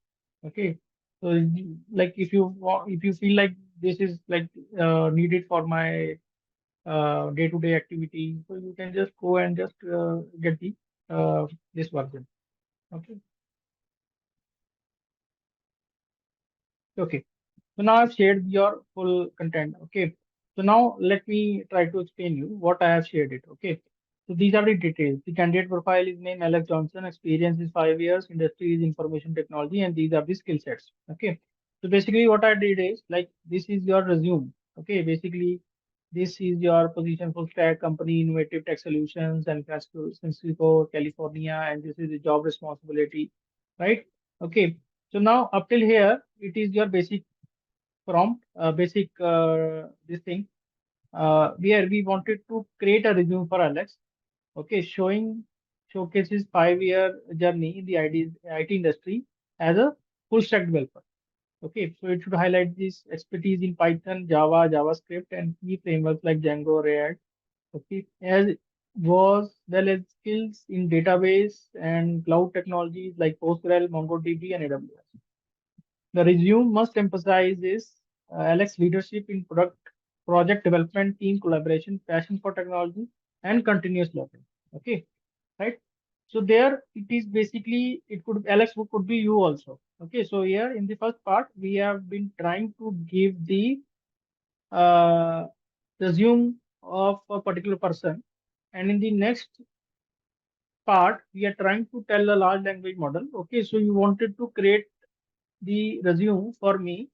Okay, so like if you feel like this is like needed for my day-to-day activity, so you can just go and just get the this version. Okay. Okay. So now I've shared your full content. Okay. So now let me try to explain you what I have shared it. Okay. So these are the details. The candidate profile is name Alex Johnson, experience is 5 years, industry is information technology, and these are the skill sets. Okay. So basically what I did is like this is your resume. Okay. Basically this is your position full stack company, innovative tech solutions, and Francisco, California, and this is the job responsibility, right? Okay. So now up till here, it is your basic prompt, basic this thing, where we wanted to create a resume for Alex. Okay, showcases 5 year journey in the IT industry as a full stack developer. Okay, so it should highlight this expertise in Python, Java, JavaScript, and key frameworks like Django, React. Okay, as was well as skills in database and cloud technologies like Postgres, MongoDB, and AWS. The resume must emphasize is Alex leadership in project development, team collaboration, passion for technology, and continuous learning. Okay, right? So there it is basically it could Alex could be you also. Okay, so here in the first part we have been trying to give the uh, resume of a particular person, and in the next part we are trying to tell a large language model. Okay, so you wanted to create the resume for me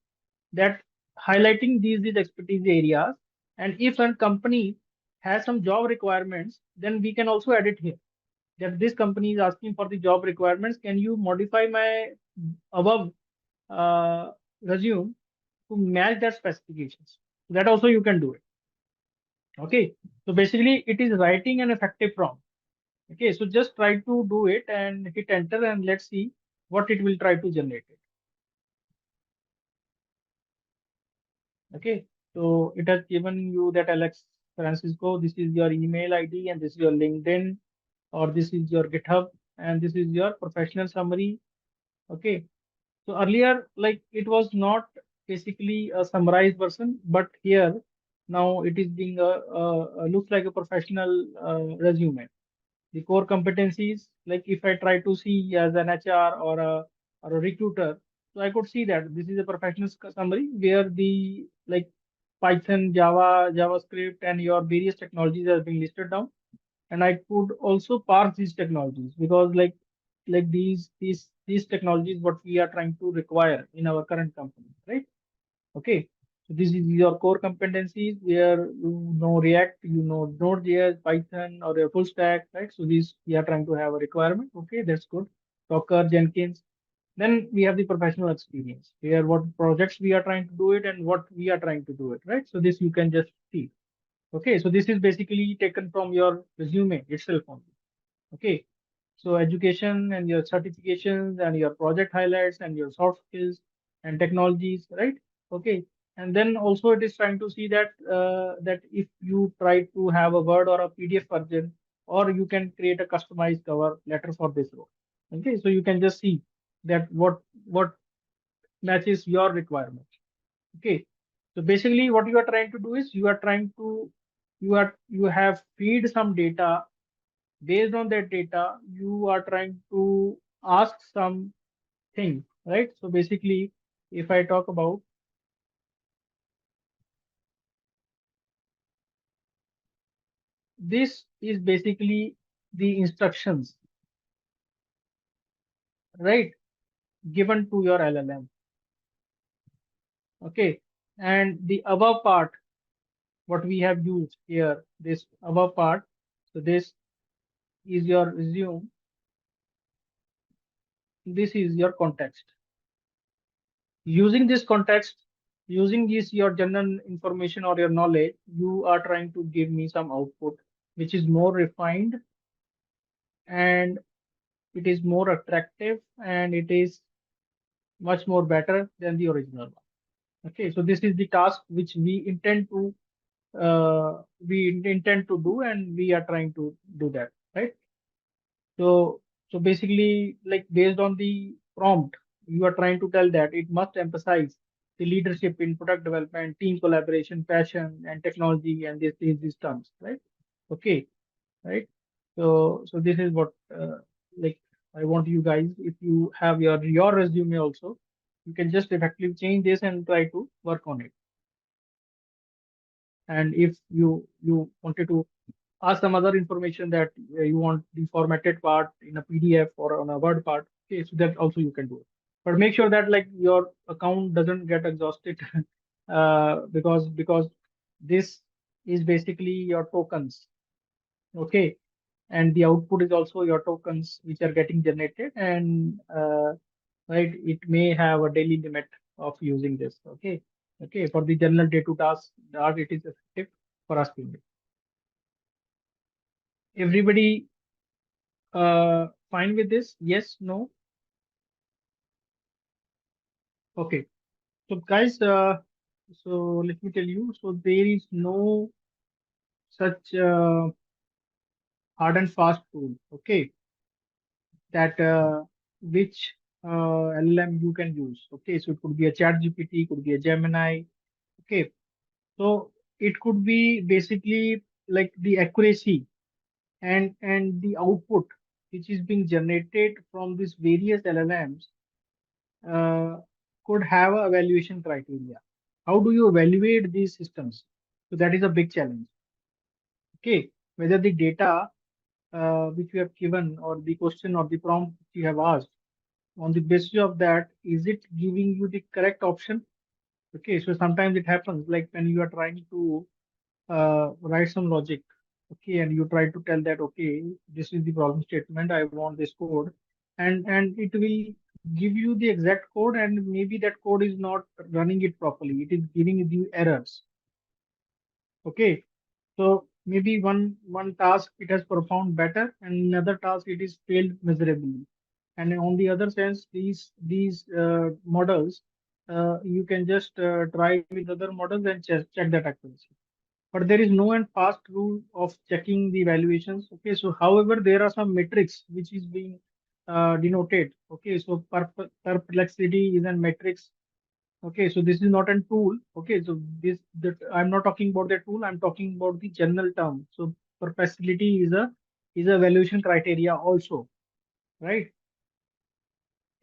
that highlighting these expertise areas, and if a company has some job requirements then we can also add it here that this company is asking for the job requirements, can you modify my above uh, resume to match that specifications. That also you can do it. Okay, so basically it is writing an effective prompt. Okay, so just try to do it and hit enter and let's see what it will try to generate it. Okay, so it has given you that Alex Francisco, this is your email ID and this is your LinkedIn or this is your GitHub and this is your professional summary. Okay, so earlier like it was not basically a summarized version, but here now it is being looks like a professional resume. The core competencies, like if I try to see as an HR or a recruiter, so I could see that this is a professional summary where the like Python, Java, JavaScript, and your various technologies are being listed down. And I could also parse these technologies because like these technologies what we are trying to require in our current company, right? Okay. So this is your core competencies where you know React, you know Node.js, Python, or a full stack, right? So these we are trying to have a requirement. Okay, that's good. Docker, Jenkins. Then we have the professional experience. Here, what projects we are trying to do it and what we are trying to do it, right? So this you can just see. Okay, so this is basically taken from your resume itself only. Okay, so education and your certifications and your project highlights and your soft skills and technologies, right? Okay, and then also it is trying to see that that if you try to have a Word or a PDF version, or you can create a customized cover letter for this role. Okay, so you can just see that what matches your requirement. Okay, so basically what you are trying to do is you are trying to you have feed some data. Based on that data you are trying to ask some thing, right? So basically if I talk about this is basically the instructions, right, given to your LLM. Okay, and the above part what we have used here, this above part, so this is your resume, this is your context. Using this context, using this your general information or your knowledge, you are trying to give me some output which is more refined and it is more attractive and it is much more better than the original one. Okay, so this is the task which we intend to do and we are trying to do that, right? So basically, like based on the prompt, you are trying to tell that it must emphasize the leadership in product development, team collaboration, passion, and technology, and these terms, right? Okay, right. So this is what like I want you guys, if you have your resume also. You can just effectively change this and try to work on it. And if you wanted to ask some other information that you want the formatted part in a PDF or on a Word part, okay, so that also you can do it. But make sure that like your account doesn't get exhausted because this is basically your tokens, okay, and the output is also your tokens which are getting generated, and right, it may have a daily limit of using this, okay. Okay, for the general day to task that it is effective for us to do. Everybody fine with this? Yes, no? Okay. So guys, so let me tell you, so there is no such hard and fast rule, okay, that which LLM you can use. Okay, so it could be a chat GPT, could be a Gemini. Okay, so it could be basically like the accuracy and the output which is being generated from these various LLMs uh, could have a evaluation criteria. How do you evaluate these systems? So that is a big challenge. Okay, whether the data which you have given or the question or the prompt you have asked, on the basis of that, is it giving you the correct option? Okay, so sometimes it happens like when you are trying to write some logic, okay, and you try to tell that, okay, this is the problem statement, I want this code, and it will give you the exact code, and maybe that code is not running it properly. It is giving you errors. Okay, so maybe one task it has performed better, and another task it is failed miserably. And on the other sense, these models, you can just try with other models and check that accuracy. But there is no and fast rule of checking the evaluations. Okay, so however, there are some metrics which is being denoted. Okay, so perplexity is a metrics. Okay, so this is not a tool. Okay, so this that I'm not talking about the tool. I'm talking about the general term. So perplexity is a evaluation criteria also, right?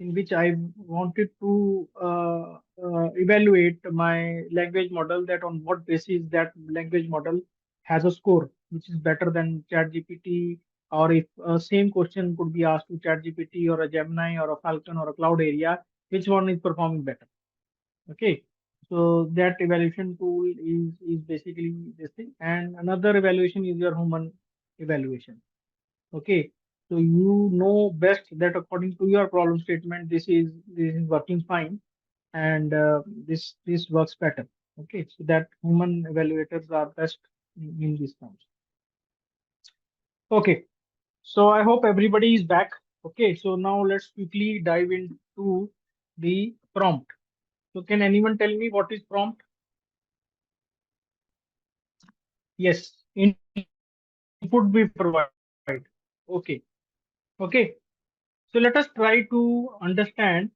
In which I wanted to evaluate my language model, that on what basis that language model has a score which is better than ChatGPT, or if same question could be asked to ChatGPT or a Gemini or a Falcon or a Cloud Area, which one is performing better? Okay, so that evaluation tool is basically this thing, and another evaluation is your human evaluation. Okay, so you know best that according to your problem statement, this is working fine, and this works better. Okay, so that human evaluators are best in these terms. Okay, so I hope everybody is back. Okay, so now let's quickly dive into the prompt. So can anyone tell me what is prompt? Yes, input we provide. Okay, okay. So let us try to understand.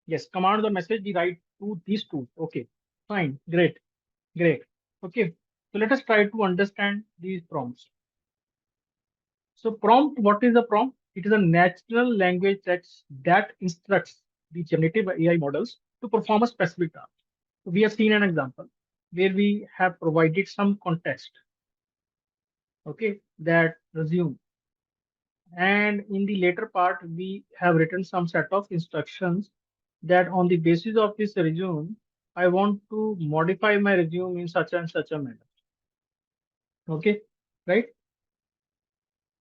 Yes, commands or message we write to these tools. Okay, fine, great, great. Okay, so let us try to understand these prompts. So prompt, what is a prompt? It is a natural language that instructs the generative AI models to perform a specific task. So we have seen an example where we have provided some context, okay, that resume. And in the later part, we have written some set of instructions that on the basis of this resume, I want to modify my resume in such and such a manner. Okay, right?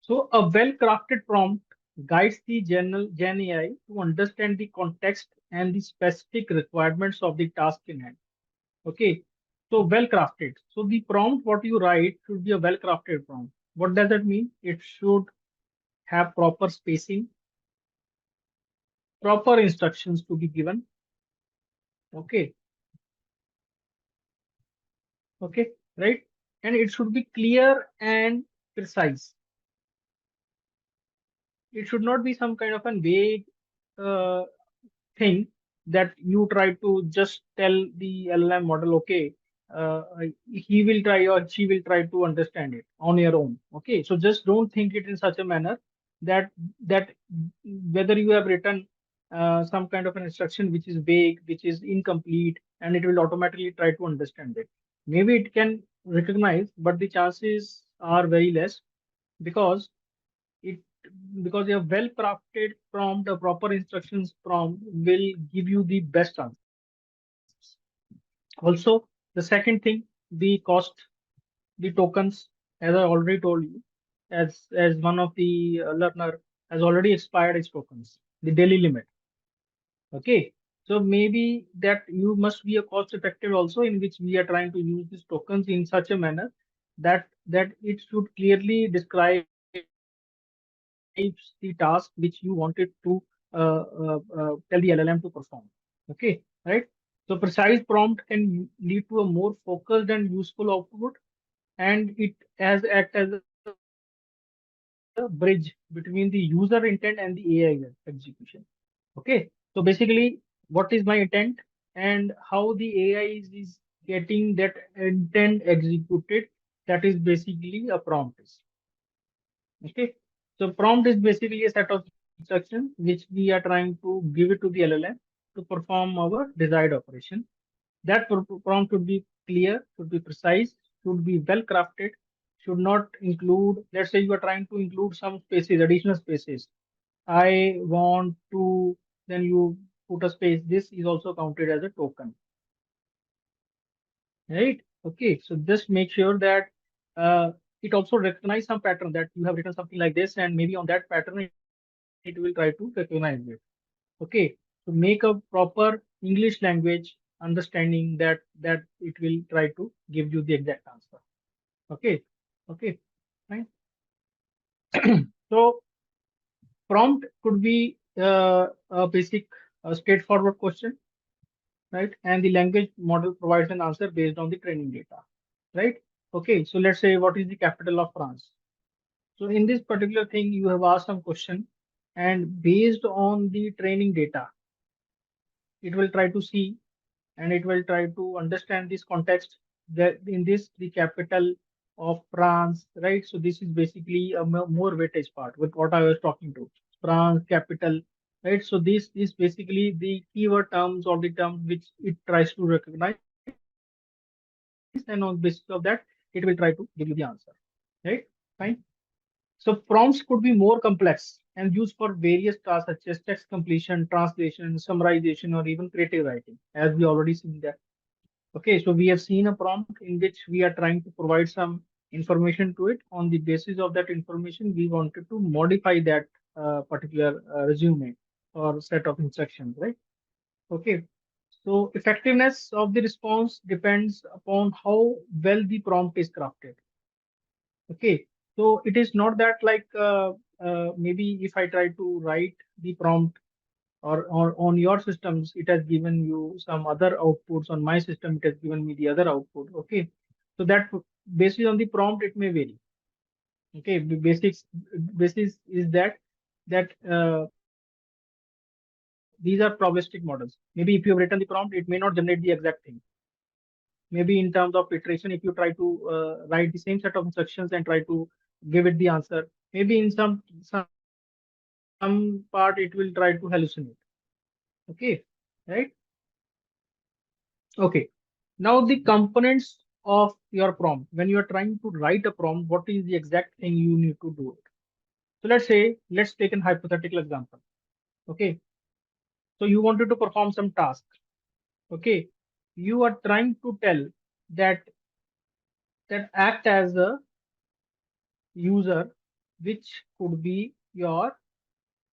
So a well-crafted prompt guides the Gen AI to understand the context and the specific requirements of the task in hand. Okay, so well-crafted. So the prompt what you write should be a well-crafted prompt. What does that mean? It should have proper spacing, proper instructions to be given. Okay, okay, right? And it should be clear and precise. It should not be some kind of a vague uh, thing that you try to just tell the LLM model, okay, uh, he will try or she will try to understand it on your own. Okay, so just don't think it in such a manner that that whether you have written. some kind of an instruction which is vague, which is incomplete, and it will automatically try to understand it. Maybe it can recognize, but the chances are very less because it because a well crafted prompt, a proper instructions prompt will give you the best answers. Also, the second thing, the cost, the tokens, as I already told you, as one of the learner has already expired its tokens, the daily limit. Okay, so maybe that you must be a cost effective also, in which we are trying to use these tokens in such a manner that it should clearly describes the task which you wanted to tell the LLM to perform. Okay, right. So precise prompt can lead to a more focused and useful output, and it has act as a bridge between the user intent and the AI execution. Okay, so basically, what is my intent and how the AI is getting that intent executed? That is basically a prompt. Okay, so prompt is basically a set of instructions which we are trying to give it to the LLM to perform our desired operation. That prompt should be clear, should be precise, should be well crafted, should not include, let's say you are trying to include some spaces, additional spaces. I want to, then you put a space. This is also counted as a token, right? Okay, so just make sure that it also recognize some pattern that you have written something like this, and maybe on that pattern it will try to recognize it. Okay, so make a proper English language understanding that it will try to give you the exact answer. Okay, okay, fine. So prompt could be a basic, straightforward question, right? And the language model provides an answer based on the training data, right? Okay, so let's say what is the capital of France? So in this particular thing, you have asked some question, and based on the training data, it will try to see and it will try to understand this context, that in this the capital of France, right? So this is basically a more weightage part with what I was talking to. France capital, right? So this is basically the keyword terms or the terms which it tries to recognize, and on basis of that, it will try to give you the answer, right? Fine. So prompts could be more complex and used for various tasks such as text completion, translation, summarization, or even creative writing, as we already seen that. Okay, so we have seen a prompt in which we are trying to provide some information to it. On the basis of that information, we wanted to modify that particular resume or set of instructions, right? Okay, so effectiveness of the response depends upon how well the prompt is crafted. Okay, so it is not that like maybe if I try to write the prompt or on your systems, it has given you some other outputs. On my system, it has given me the other output. Okay, so that based on the prompt, it may vary. Okay, the basics basis is that these are probabilistic models. Maybe if you have written the prompt, it may not generate the exact thing. Maybe in terms of iteration, if you try to write the same set of instructions and try to give it the answer, maybe in some part it will try to hallucinate. Okay, right? Okay. Now the components of your prompt. When you are trying to write a prompt, what is the exact thing you need to do it? So let's take an hypothetical example. Okay. So you wanted to perform some task. Okay. You are trying to tell that act as a user, which could be your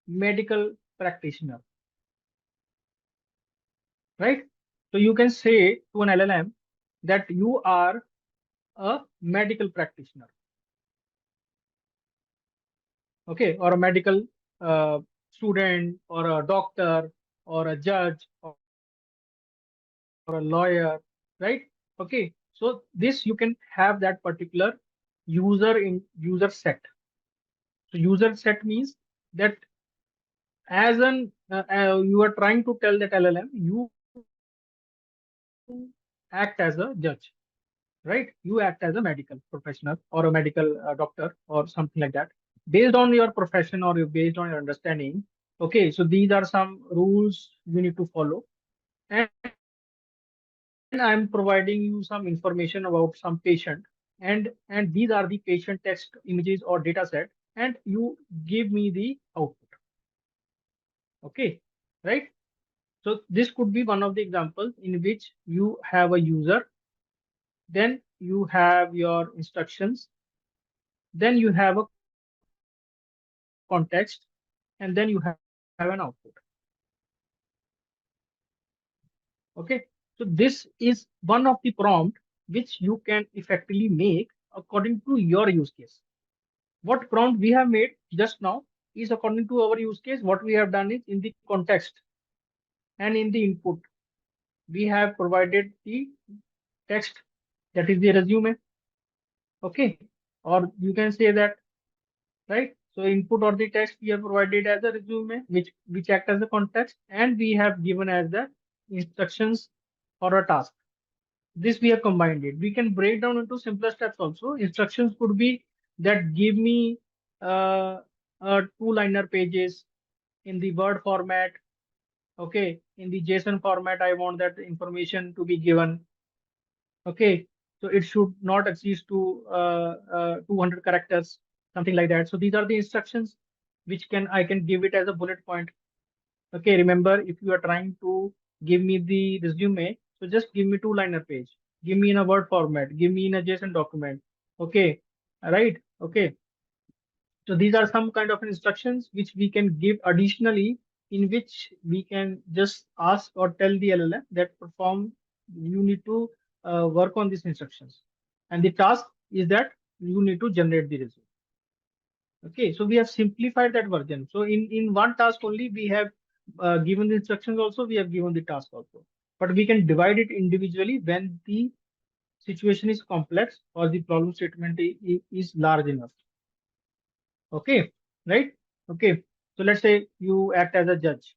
medical practitioner, right? So you can say to an LLM that you are a medical practitioner, okay, or a medical uh, student, or a doctor, or a judge, or a lawyer, right? Okay, so this you can have that particular user set. So user set means that as an you are trying to tell that LLM you act as a judge, right? You act as a medical professional or a medical doctor or something like that. Based on your profession or based on your understanding, Okay, so these are some rules you need to follow. And I'm providing you some information about some patient, and these are the patient text images or data set, and you give me the output. Okay, right? So this could be one of the examples in which you have a user, then you have your instructions, then you have a context, and then you have an output. Okay, so this is one of the prompt which you can effectively make according to your use case. What prompt we have made just now is according to our use case. What we have done is in the context and in the input, we have provided the text, that is the resume. Okay, or you can say that, right? So input or the text we have provided as a resume, which act as a context, and we have given as the instructions or a task. This we have combined it. We can break down into simpler steps also. Instructions could be that give me uh, two-liner pages in the Word format. Okay, in the JSON format, I want that information to be given. Okay, so it should not exceed to 200 characters, something like that. So these are the instructions which can I can give it as a bullet point. Okay, remember, if you are trying to give me the resume, so just give me two-liner page. Give me in a Word format. Give me in a JSON document. Okay, right? Okay. So these are some kind of instructions which we can give additionally, in which we can just ask or tell the LLM that perform. You need to work on these instructions, and the task is that you need to generate the resume. Okay, so we have simplified that version. So in one task only we have given the instructions also, we have given the task also. But we can divide it individually when the situation is complex or the problem statement is large enough. Okay, right? Okay, so let's say you act as a judge.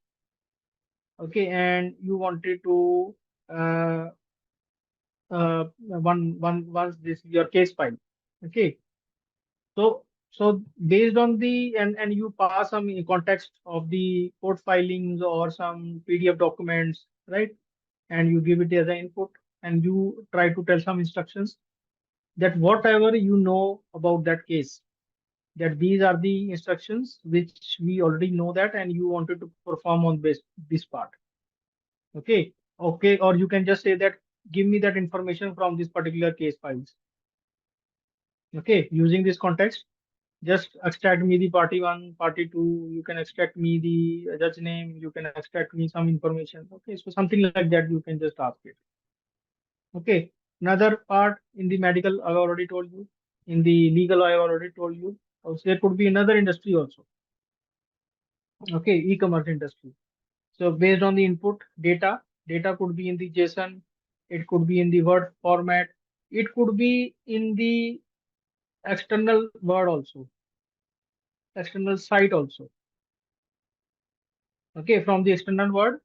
Okay, and you wanted to uh, once this your case file. Okay, so based on the and you pass some context of the court filings or some PDF documents, right? And you give it as an input, and you try to tell some instructions that whatever you know about that case, that these are the instructions which we already know that, and you wanted to perform on this part. Okay, okay, or you can just say that give me that information from this particular case files. Okay, using this context, just extract me the party one, party two. You can extract me the judge name. You can extract me some information. Okay, so something like that you can just ask it. Okay, another part in the medical I already told you. In the legal I already told you. Also, there could be another industry also. Okay, e-commerce industry. So based on the input data could be in the JSON. It could be in the Word format. It could be in the external Word also, external site also. Okay, from the external Word,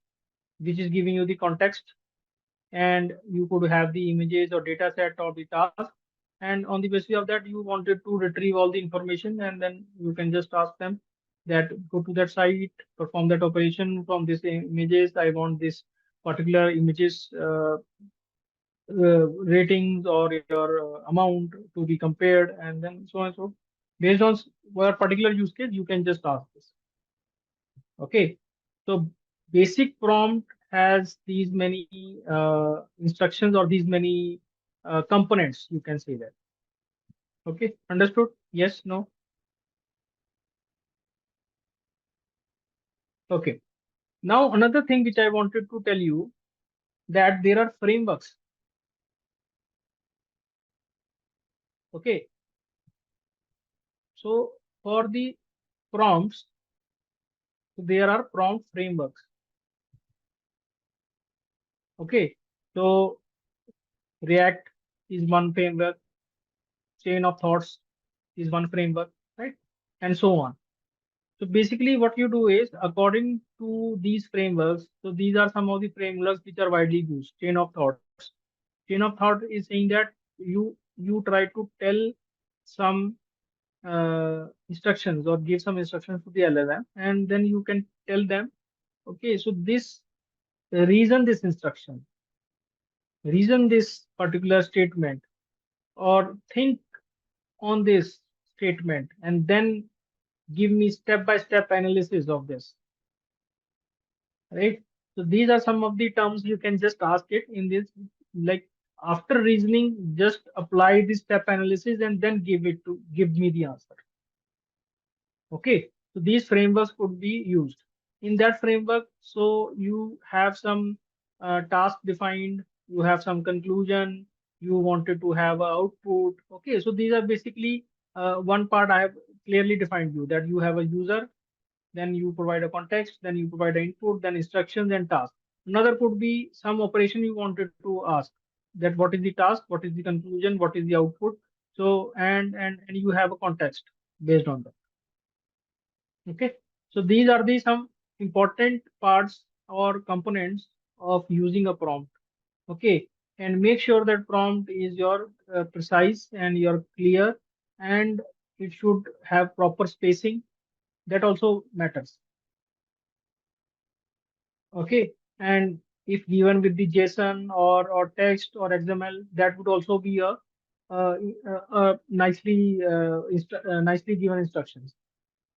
which is giving you the context, and you could have the images or data set or the task, and on the basis of that you wanted to retrieve all the information, and then you can just ask them that go to that site, perform that operation from this images. I want this particular images ratings or your amount to be compared, and then so on and so. Based on what particular use case, you can just ask this. Okay, so basic prompt has these many instructions or these many components. You can say that. Okay, understood? Yes, no? Okay. Now another thing which I wanted to tell you, that there are frameworks. Okay, so for the prompts, there are prompt frameworks. Okay, so React is one framework, chain of thoughts is one framework, right? And so on. So basically what you do is according to these frameworks, so these are some of the frameworks which are widely used. Chain of thoughts. Chain of thought is saying that you try to tell some instructions or give some instructions to the LLM, and then you can tell them, okay, so this reason this instruction, reason this particular statement, or think on this statement, and then give me step by step analysis of this, right? So these are some of the terms you can just ask it in this, like after reasoning, just apply the step analysis and then give me the answer. Okay, so these frameworks could be used in that framework. So you have some task defined, you have some conclusion, you wanted to have a output. Okay, so these are basically one part I have clearly defined you, that you have a user, then you provide a context, then you provide an input, then instructions and tasks. Another could be some operation you wanted to ask, that what is the task, what is the conclusion, what is the output. So and you have a context based on that. Okay, so these are the some important parts or components of using a prompt. Okay, and make sure that prompt is your precise and your clear, and it should have proper spacing. That also matters. Okay, and if given with the JSON or text or XML, that would also be a nicely given instructions,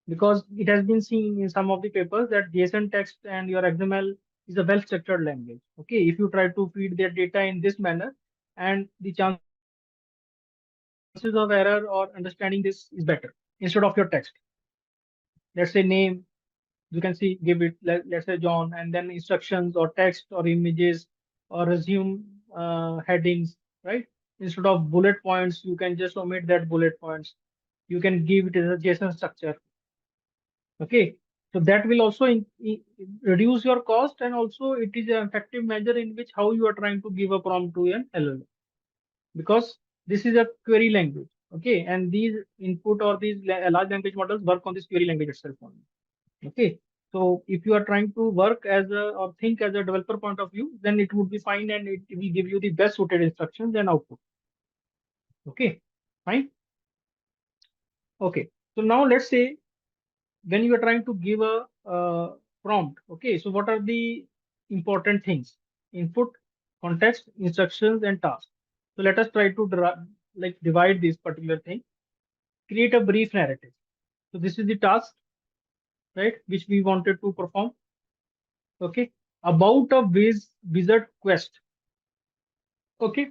because it has been seen in some of the papers that JSON text and your XML is a well-structured language. Okay, if you try to feed their data in this manner, and the chances of error or understanding this is better instead of your text. Let's say name, you can see give it, let's say John, and then instructions or text or images or resume headings, right? Instead of bullet points, you can just omit that bullet points. You can give it as a JSON structure. Okay, so that will also reduce your cost, and also it is an effective measure in which how you are trying to give a prompt to an LLM, because this is a query language. Okay, and these input or these large language models work on this query language itself only. Okay, so if you are trying to work as a or think as a developer point of view, then it would be fine and it will give you the best suited instructions and output. Okay, fine. Okay, so now let's say when you are trying to give a prompt, okay, so what are the important things? Input, context, instructions, and tasks. So let us try to like divide this particular thing. Create a brief narrative. So this is the task, right, which we wanted to perform. Okay, about a wizard quest. Okay,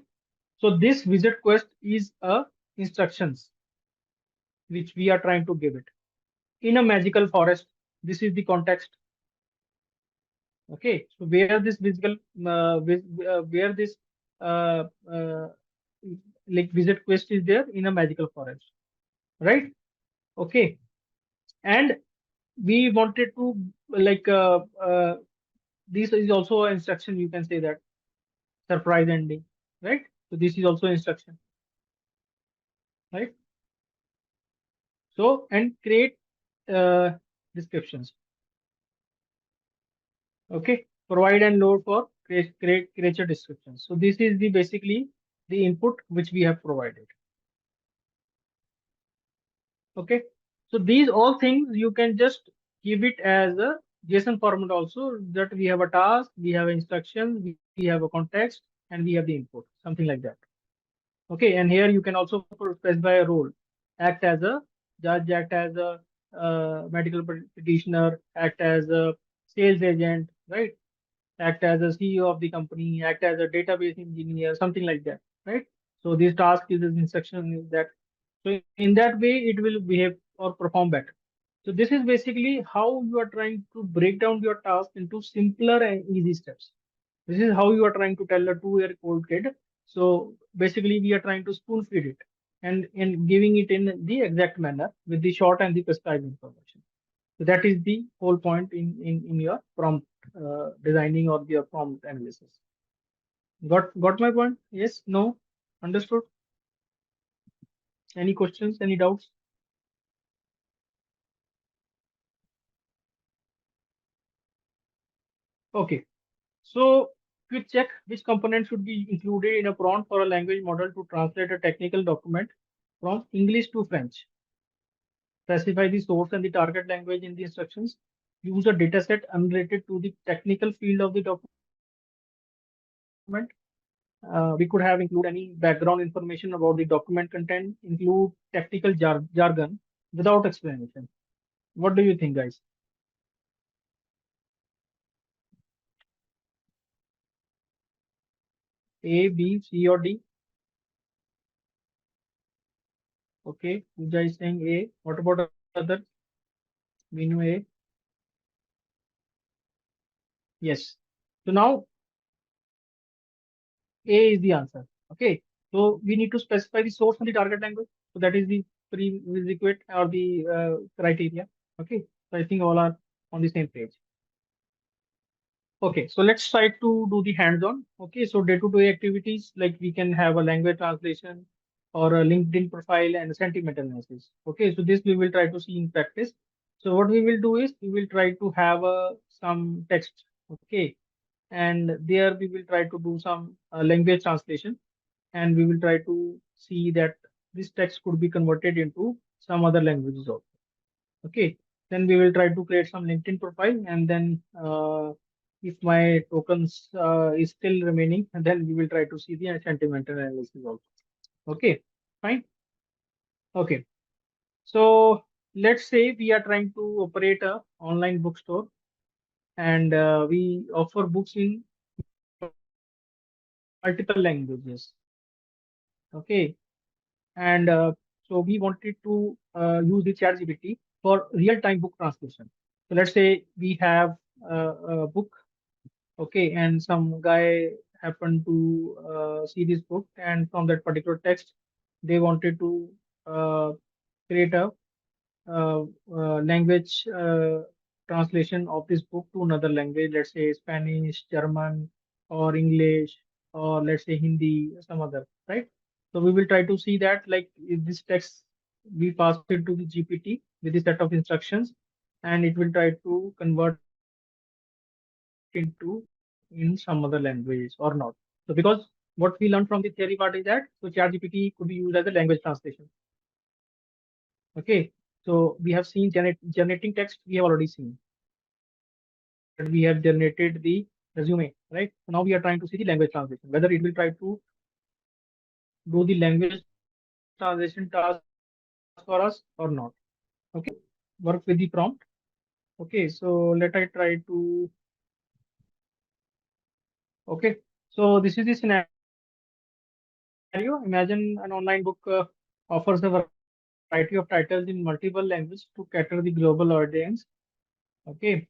so this wizard quest is a instructions which we are trying to give it in a magical forest. This is the context. Okay, so where this physical, where this uh, uh, like visit quest is there in a magical forest, right? Okay, and we wanted to like this is also an instruction. You can say that surprise ending, right? So this is also instruction, right? So and create descriptions. Okay, provide and load for create creature descriptions. So this is the basically the input which we have provided. Okay, so these all things you can just give it as a JSON format also, that we have a task, we have instructions, we have a context, and we have the input, something like that. Okay, and here you can also specify a role, act as a judge, act as a medical practitioner, act as a sales agent, right? Act as a CEO of the company, act as a database engineer, something like that, right? So this task is this instruction is that. So in that way, it will behave or perform better. So this is basically how you are trying to break down your task into simpler and easy steps. This is how you are trying to tell a 2-year-old kid. So basically, we are trying to spoon feed it and in giving it in the exact manner with the short and the precise information. So that is the whole point in your prompt designing or your prompt analysis. Got my point? Yes, no, understood? Any questions, any doubts? Okay, so quick check, which component should be included in a prompt for a language model to translate a technical document from English to French. specify the source and the target language in the instructions, use a dataset unrelated to the technical field of the document. We could have include any background information about the document content, include technical jargon without explanation. What do you think, guys? A, B, C, or D? Okay, Pooja is saying A. What about others? We know A. Yes. So now A is the answer. Okay. So we need to specify the source and the target language. So that is the prerequisite or the criteria. Okay. So I think all are on the same page. Okay, so let's try to do the hands-on. Okay, so day-to-day activities like we can have a language translation or a LinkedIn profile and a sentiment analysis. Okay, so this we will try to see in practice. So what we will do is we will try to have some text. Okay, and there we will try to do some language translation, and we will try to see that this text could be converted into some other languages also. Okay, then we will try to create some LinkedIn profile, and then if my tokens is still remaining, and then we will try to see the sentimental analysis also. Okay, fine. Okay, so let's say we are trying to operate a online bookstore, and we offer books in multiple languages. Okay, and so we wanted to use the ChatGPT for real-time book translation. So let's say we have a book, okay, and some guy happened to see this book, and from that particular text, they wanted to uh, create a language translation of this book to another language, let's say Spanish, German, or English, or let's say Hindi, some other, right? So we will try to see that, like, if this text we pass it to the GPT with a set of instructions, and it will try to convert it into in some other languages or not. So because what we learned from the theory part is that so ChatGPT could be used as a language translation. Okay, so we have seen generating text, we have already seen that we have generated the resume, right? So now we are trying to see the language translation, whether it will try to do the language translation task for us or not. Okay, so let's try to work with the prompt. Okay, so let I try to. Okay, so this is the scenario. Imagine an online book offers a variety of titles in multiple languages to cater the global audience. Okay,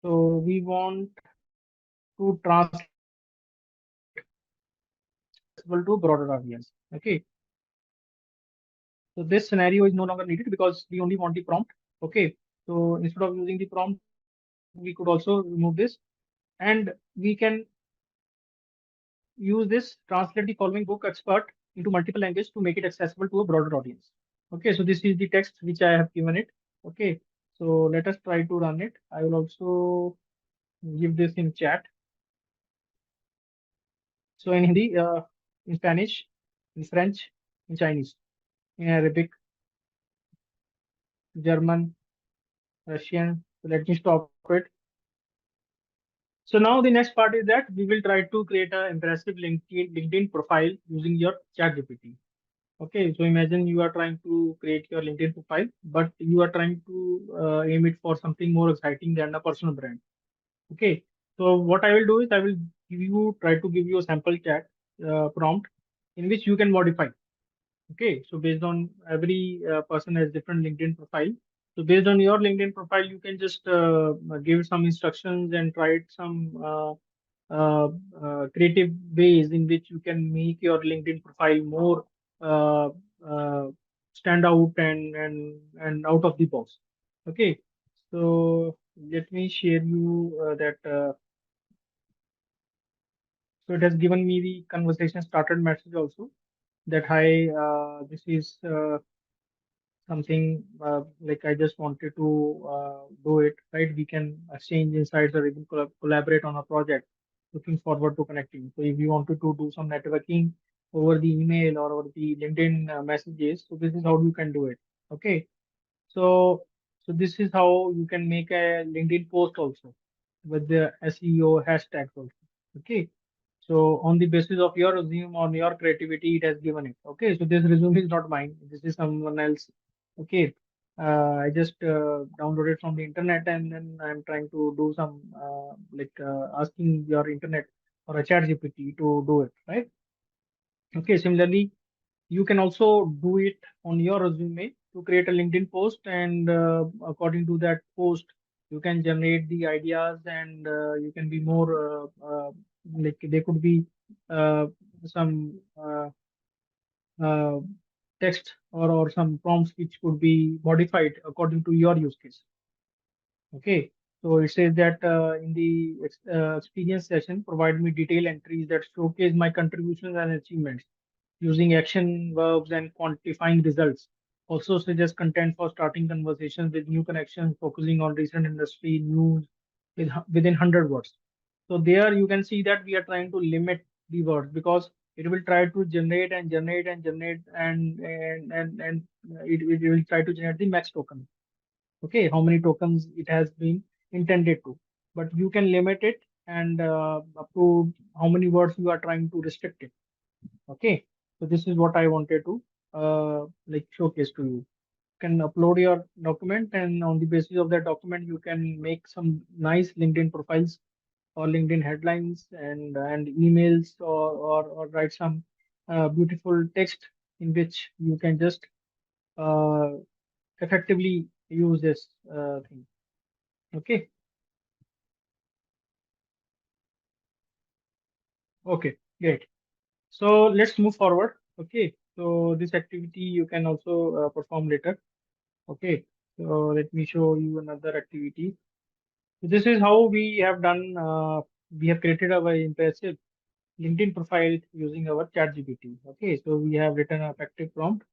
so we want to translate accessible to a broader audience. Okay, so this scenario is no longer needed because we only want the prompt. Okay, so instead of using the prompt, we could also remove this, and we can use this translate the following book expert into multiple languages to make it accessible to a broader audience. Okay, so this is the text which I have given it. Okay, so let us try to run it. I will also give this in chat. So in Hindi, in Spanish, in French, in Chinese, in Arabic, German, Russian. So let me stop it. So now the next part is that we will try to create an impressive LinkedIn profile using your ChatGPT. Okay, so imagine you are trying to create your LinkedIn profile, but you are trying to aim it for something more exciting than a personal brand. Okay, so what I will do is I will try to give you a sample chat prompt in which you can modify. Okay, so based on every person has different LinkedIn profile. So based on your LinkedIn profile, you can just give some instructions and try some uh, creative ways in which you can make your LinkedIn profile more uh, uh, stand out and out of the box. Okay, so let me share you that. So it has given me the conversation started message also that hi, this is something like I just wanted to do it, right? We can exchange insights or even collaborate on a project. Looking forward to connecting. So if you wanted to do some networking over the email or over the LinkedIn messages, so this is how you can do it. Okay. So, so this is how you can make a LinkedIn post also with the SEO hashtags also. Okay. So on the basis of your resume, on your creativity, it has given it. Okay. So this resume is not mine. This is someone else. Okay. I just downloaded from the internet and then I'm trying to do some asking your internet or a chat GPT to do it. Right. Okay. Similarly, you can also do it on your resume to create a LinkedIn post, and according to that post, you can generate the ideas, and you can be more like there could be uh, some uh, text or some prompts which could be modified according to your use case. Okay. So it says that in the experience session, provide me detailed entries that showcase my contributions and achievements using action verbs and quantifying results. Also suggest content for starting conversations with new connections, focusing on recent industry news within 100 words. So there you can see that we are trying to limit the words because it will try to generate and generate and generate and it will try to generate the max token. Okay, how many tokens it has been intended to. But you can limit it and up to how many words you are trying to restrict it. Okay, so this is what I wanted to showcase to you. You can upload your document, and on the basis of that document, you can make some nice LinkedIn profiles or LinkedIn headlines and emails or write some beautiful text in which you can just uh, effectively use this thing. Okay, okay, great. So let's move forward. Okay, so this activity you can also perform later. Okay, so let me show you another activity. So this is how we have done. We have created our impressive LinkedIn profile using our ChatGPT. Okay, so we have written an effective prompt,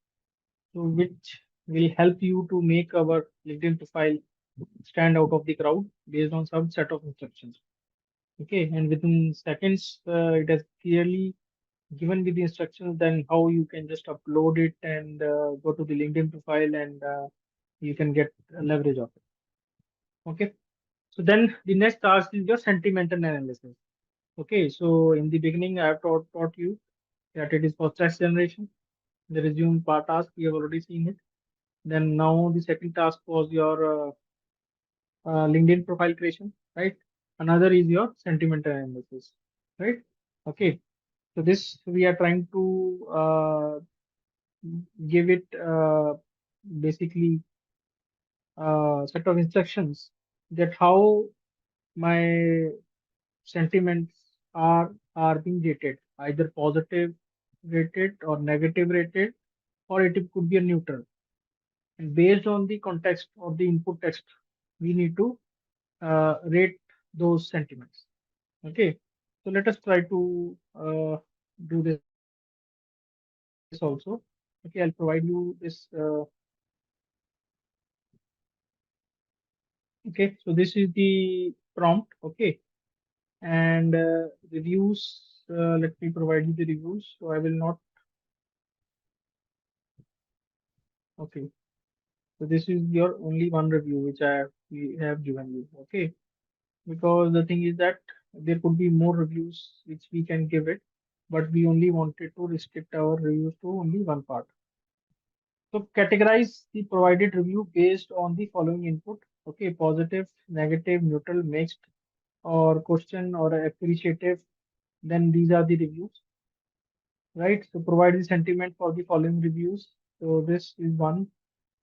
so which will help you to make our LinkedIn profile stand out of the crowd based on some set of instructions. Okay, and within seconds, it has clearly given me the instructions then how you can just upload it and go to the LinkedIn profile and you can get leverage of it. Okay. So then the next task is your sentimental analysis. Okay, so in the beginning, I have taught you that it is for text generation. The resume part task, we have already seen it. Then now the second task was your LinkedIn profile creation, right? Another is your sentimental analysis, right? Okay, so this we are trying to give it basically set of instructions that how my sentiments are being rated, either positive rated or negative rated, or it could be a neutral. And based on the context of the input text, we need to rate those sentiments. Okay, so let us try to do this also. Okay, I'll provide you this. Okay, so this is the prompt. Okay, and reviews. Let me provide you the reviews. So I will not. Okay, so this is your only one review which we have given you. Okay, because the thing is that there could be more reviews which we can give it, but we only wanted to restrict our reviews to only one part. So categorize the provided review based on the following input. Okay, positive, negative, neutral, mixed, or question or appreciative. Then these are the reviews, right? So provide the sentiment for the following reviews. So this is one.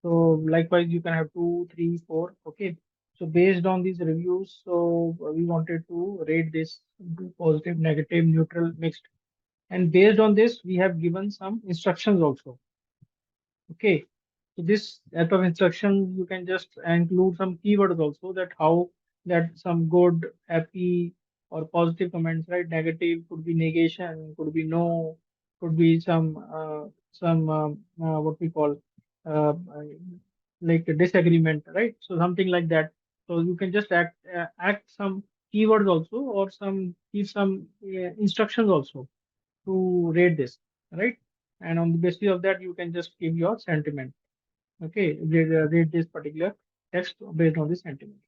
So likewise, you can have two, three, four. Okay. So based on these reviews, so we wanted to rate this into positive, negative, neutral, mixed. And based on this, we have given some instructions also. Okay. So this set of instructions, you can just include some keywords also that how that some good, happy, or positive comments, right? Negative could be negation, could be no, could be some what we call uh, uh, like a disagreement, right? So something like that. So you can just act some keywords also, or give some instructions also to rate this, right? And on the basis of that, you can just give your sentiment. Okay, read this particular text based on the sentiment.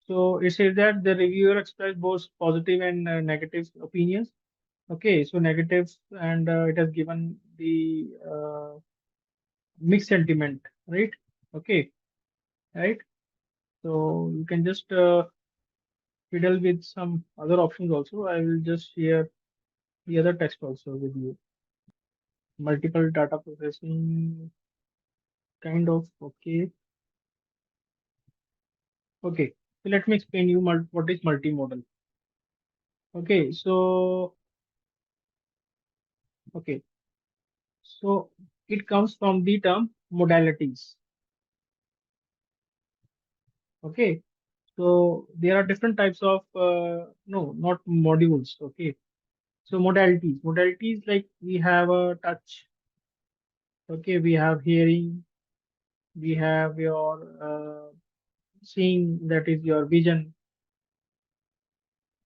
So it says that the reviewer expressed both positive and negative opinions. Okay, so negatives, and it has given the mixed sentiment, right? Okay, right. So you can just fiddle with some other options also. I will just share the other text also with you. Multiple data processing, kind of. Okay, okay. So let me explain you what is multimodal. Okay, so okay, so it comes from the term modalities. Okay, so there are different types of no, not modules. Okay, so modalities like we have a touch. Okay, we have hearing, we have your seeing, that is your vision,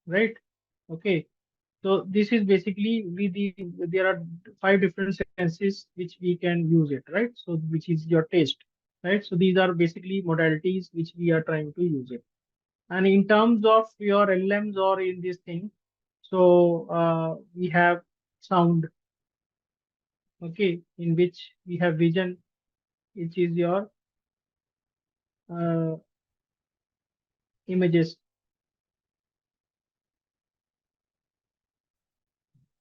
right? Okay, so this is basically there are five different senses which we can use it, right? So which is your taste, right? So these are basically modalities which we are trying to use it. And in terms of your LMs or in this thing, so we have sound, okay, in which we have vision, which is your uh, images,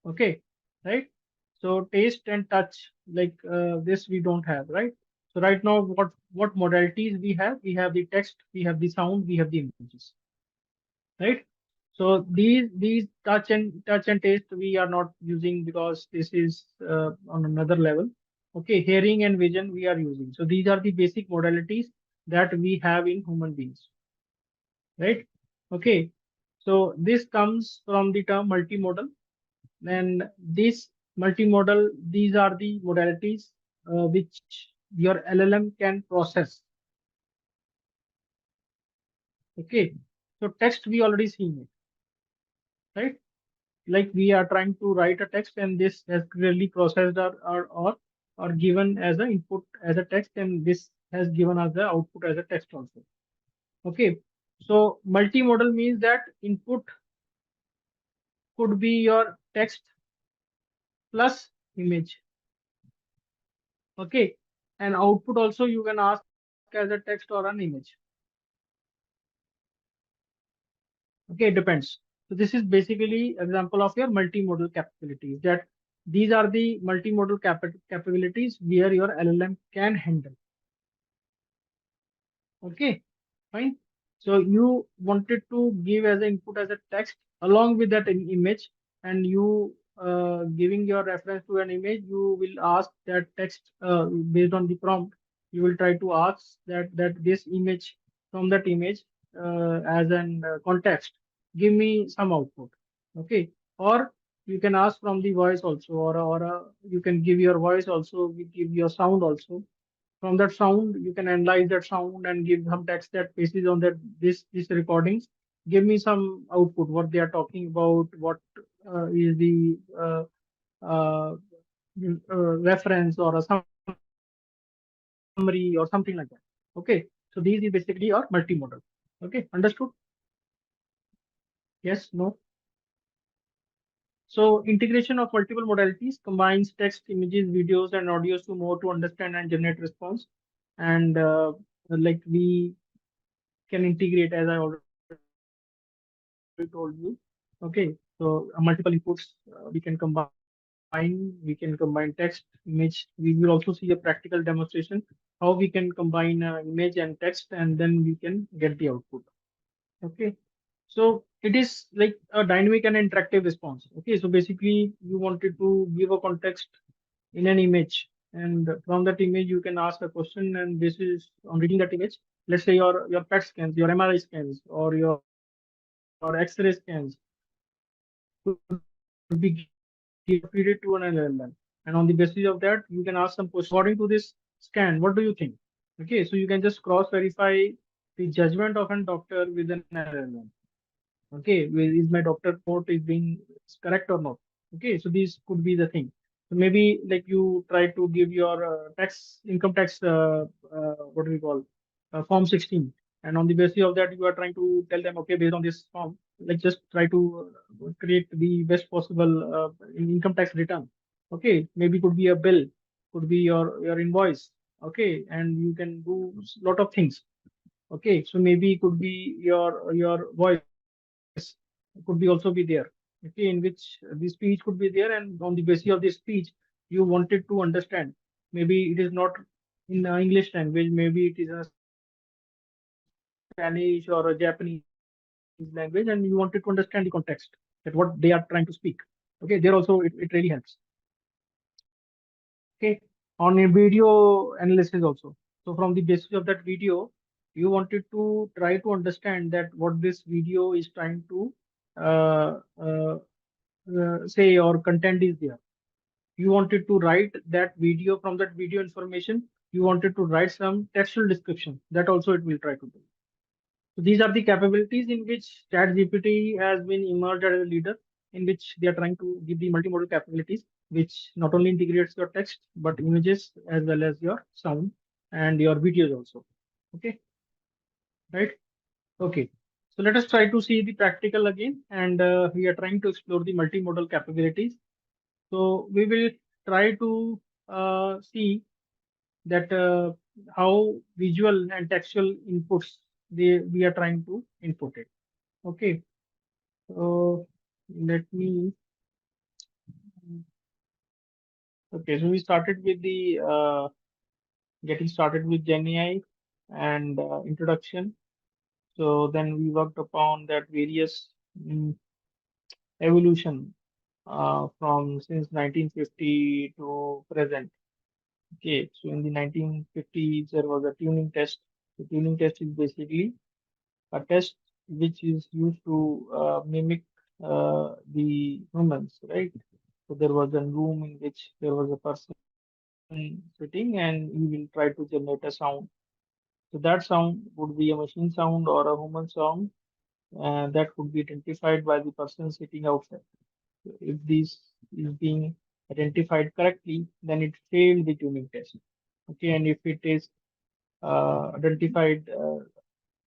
okay, right? So taste and touch, like this we don't have, right? So right now, what modalities we have? We have the text, we have the sound, we have the images, right? So these touch and taste we are not using because this is on another level. Okay, hearing and vision we are using. So these are the basic modalities that we have in human beings, right? Okay, so this comes from the term multimodal. And this multimodal, these are the modalities which your LLM can process. Okay, so text we already seen it, right? Like we are trying to write a text, and this has clearly processed or given as an input as a text, and this has given us the output as a text also. Okay, so multimodal means that input could be your text plus image. Okay, and output also you can ask as a text or an image. Okay, it depends. So this is basically example of your multimodal capabilities, that these are the multimodal capabilities where your LLM can handle. Okay, fine. So you wanted to give as an input as a text along with that image, and you giving your reference to an image, you will ask that text based on the prompt. You will try to ask that this image, from that image as an context, give me some output. Okay, or you can ask from the voice also, or you can give your voice also, give your sound also. From that sound you can analyze that sound and give some text that basis on that this recordings, give me some output, what they are talking about, what is the uh, reference or a summary or something like that. Okay, so these is basically your multimodal. Okay, understood? Yes, no? So integration of multiple modalities combines text, images, videos, and audios to more to understand and generate response. And like we can integrate, as I already told you. Okay, so multiple inputs we can combine text, image. We will also see a practical demonstration how we can combine image and text, and then we can get the output. Okay, so it is like a dynamic and interactive response. Okay, so basically you wanted to give a context in an image, and from that image you can ask a question, and this is on reading that image. Let's say your PET scans, your MRI scans, or your X-ray scans could be given as an input, and you can just feed it to an LLM. And on the basis of that, you can ask some questions. According to this scan, what do you think? Okay, so you can just cross-verify the judgment of a doctor with an LLM. Okay, is my doctor report is being correct or not? Okay, so these could be the thing. So maybe like you try to give your income tax, what do we call, form 16, and on the basis of that, you are trying to tell them, okay, based on this form, like just try to create the best possible income tax return. Okay, maybe could be a bill, could be your invoice. Okay, and you can do lot of things. Okay, so maybe it could be your voice could be also be there. Okay, in which the speech could be there, and on the basis of this speech, you wanted to understand. Maybe it is not in English language, maybe it is a Spanish or a Japanese language, and you wanted to understand the context, that what they are trying to speak. Okay, there also it really helps. Okay, on a video analysis also. So from the basis of that video, you wanted to try to understand that what this video is trying to uh, uh, say or content is there. You wanted to write that video, from that video information. You wanted to write some textual description. That also it will try to do. So these are the capabilities in which ChatGPT has been emerged as a leader, in which they are trying to give the multimodal capabilities, which not only integrates your text but images as well as your sound and your videos also. Okay, right? Okay. So let us try to see the practical again, and we are trying to explore the multimodal capabilities. So we will try to see that how visual and textual inputs we are trying to input it. Okay. So let me. Okay, so we started with the getting started with Gen AI and introduction. So then we worked upon that various evolution from since 1950 to present. Okay, so in the 1950s there was a tuning test. The tuning test is basically a test which is used to mimic the humans, right? So there was a room in which there was a person sitting, and he will try to generate a sound. So that sound would be a machine sound or a human sound, that would be identified by the person sitting outside. So if this is being identified correctly, then it failed the tuning test. Okay, and if it is identified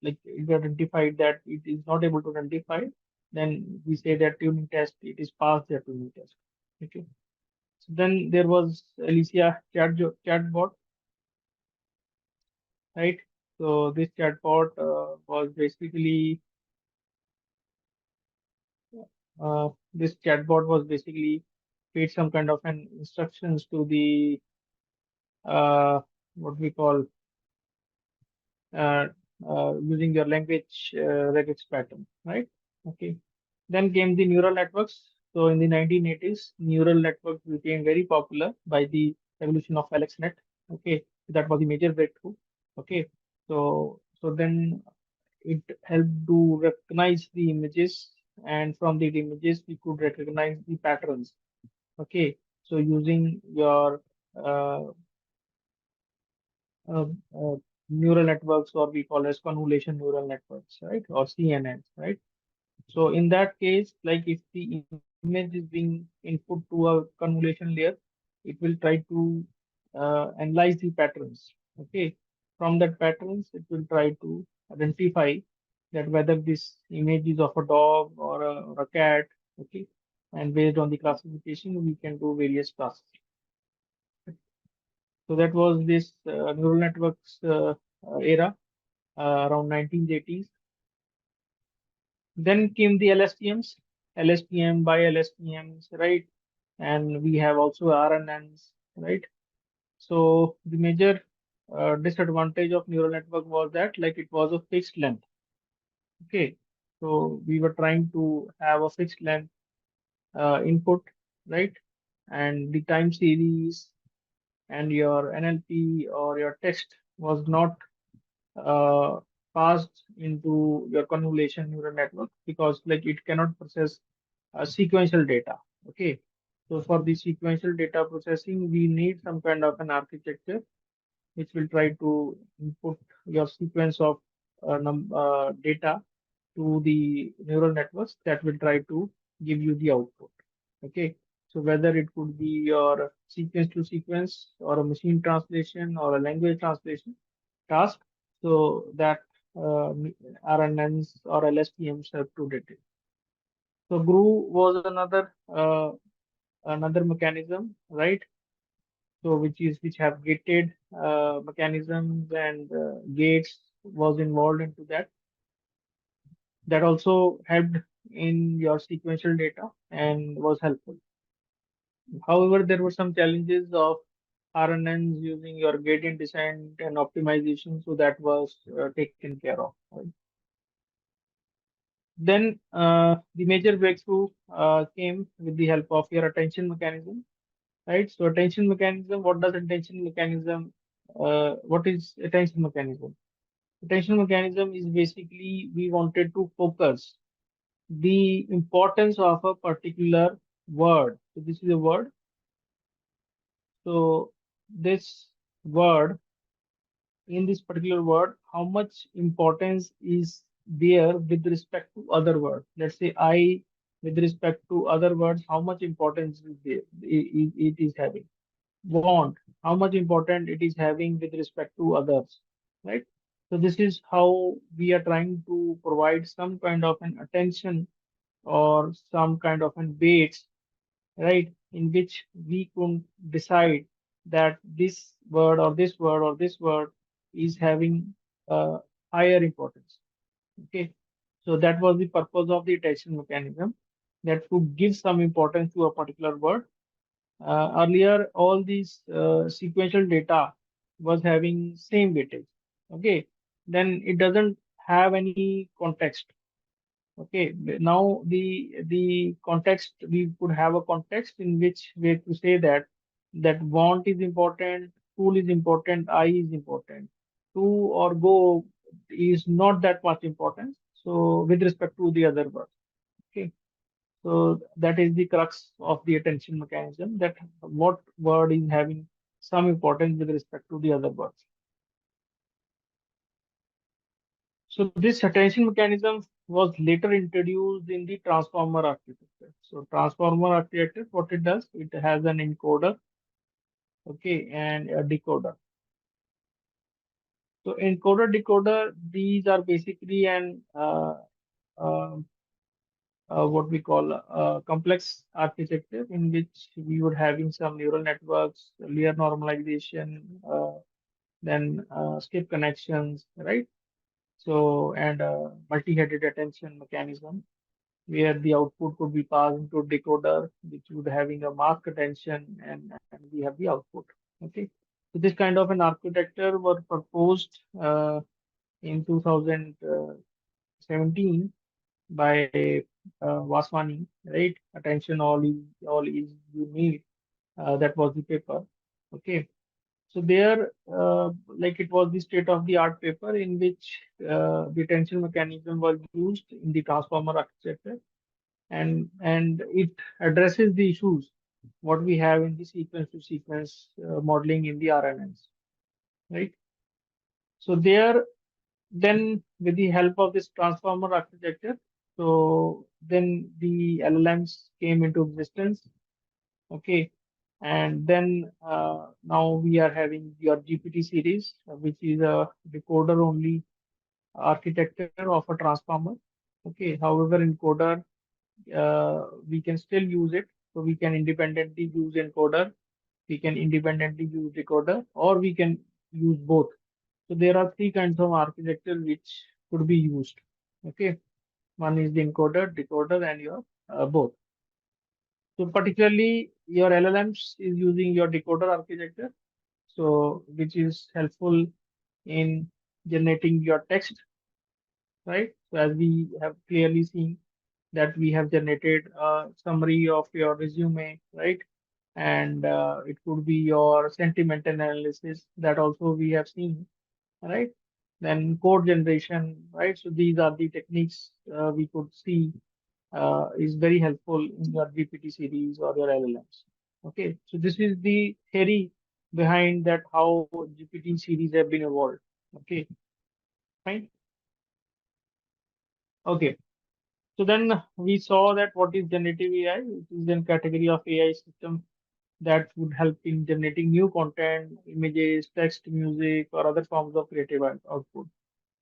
like if identified that it is not able to identify, then we say that tuning test it is passed the tuning test. Okay. So then there was Alicia chatbot, right? So this chatbot was basically this chatbot was basically feed some kind of an instructions to the what we call uh, using your language regex pattern, right? Okay. Then came the neural networks. So in the 1980s, neural networks became very popular by the evolution of AlexNet. Okay, that was the major breakthrough. Okay, so then it helped to recognize the images, and from the images we could recognize the patterns. Okay, so using your uh, uh, uh, neural networks, or we call as convolution neural networks, right, or CNNs, right? So in that case, like if the image is being input to a convolution layer, it will try to analyze the patterns. Okay, from that patterns, it will try to identify that whether this image is of a dog or a cat. Okay, and based on the classification, we can do various classes. So that was this neural networks era around 1980s. Then came the LSTMs, LSTM by LSTMs, right? And we have also RNNs, right? So the major disadvantage of neural network was that like it was a fixed length. Okay, so we were trying to have a fixed length input, right? And the time series and your NLP or your text was not uh, passed into your convolution neural network, because like it cannot process sequential data. Okay, so for the sequential data processing, we need some kind of an architecture which will try to input your sequence of data to the neural networks that will try to give you the output. Okay, So whether it could be your sequence to sequence or a machine translation or a language translation task, so that RNNs or LSTMs have to detect. So GRU was another mechanism, right? So which have gated mechanisms and gates was involved into that. That also helped in your sequential data and was helpful. However, there were some challenges of RNNs using your gradient descent and optimization, so that was taken care of. Right? Then the major breakthrough came with the help of your attention mechanism, right? So attention mechanism, what does attention mechanism, what is attention mechanism? Attention mechanism is basically we wanted to focus the importance of a particular word. So this is a word. So this word, in this particular word, how much importance is there with respect to other words? Let's say I, with respect to other words, how much importance is there, it is having? Want, how much important it is having with respect to others, right? So this is how we are trying to provide some kind of an attention or some kind of an weights, right, in which we could decide that this word or this word or this word is having higher importance. Okay, so that was the purpose of the attention mechanism, that to give some importance to a particular word. Earlier, all these sequential data was having same weightage. Okay, then it doesn't have any context. Okay, now the context, we could have a context in which we have to say that want is important, tool is important, I is important, to or go is not that much important. So with respect to the other word, okay. So that is the crux of the attention mechanism, that what word is having some importance with respect to the other words. So this attention mechanism was later introduced in the transformer architecture. So transformer architecture, what it does, it has an encoder, okay, and a decoder. So encoder, decoder, these are basically an uh, what we call complex architecture, in which we would having some neural networks, layer normalization, then skip connections, right? So and multi-headed attention mechanism, where the output could be passed into a decoder, which would having a mask attention, and we have the output. Okay. So this kind of an architecture was proposed in 2017 by Vaswani, right? Attention, all is you need. That was the paper. Okay. So there, like it was the state-of-the-art paper in which the attention mechanism was used in the transformer architecture, and it addresses the issues what we have in the sequence to sequence modeling in the RNNs, right? So there, then with the help of this transformer architecture, so then the LLMs came into existence, okay, and then now we are having your GPT series, which is a decoder only architecture of a transformer. Okay, however, encoder we can still use it. So we can independently use encoder, we can independently use decoder, or we can use both. So there are three kinds of architecture which could be used. Okay, one is the encoder, decoder, and your both. So particularly your LLMs is using your decoder architecture, so which is helpful in generating your text, right? So as we have clearly seen that we have generated a summary of your resume, right? And it could be your sentiment analysis, that also we have seen, right? Then code generation, right? So these are the techniques we could see is very helpful in your GPT series or your LLMs. Okay, so this is the theory behind that how GPT series have been evolved. Okay, fine. Okay, So then we saw that what is generative AI? It is a category of AI system that would help in generating new content, images, text, music, or other forms of creative output.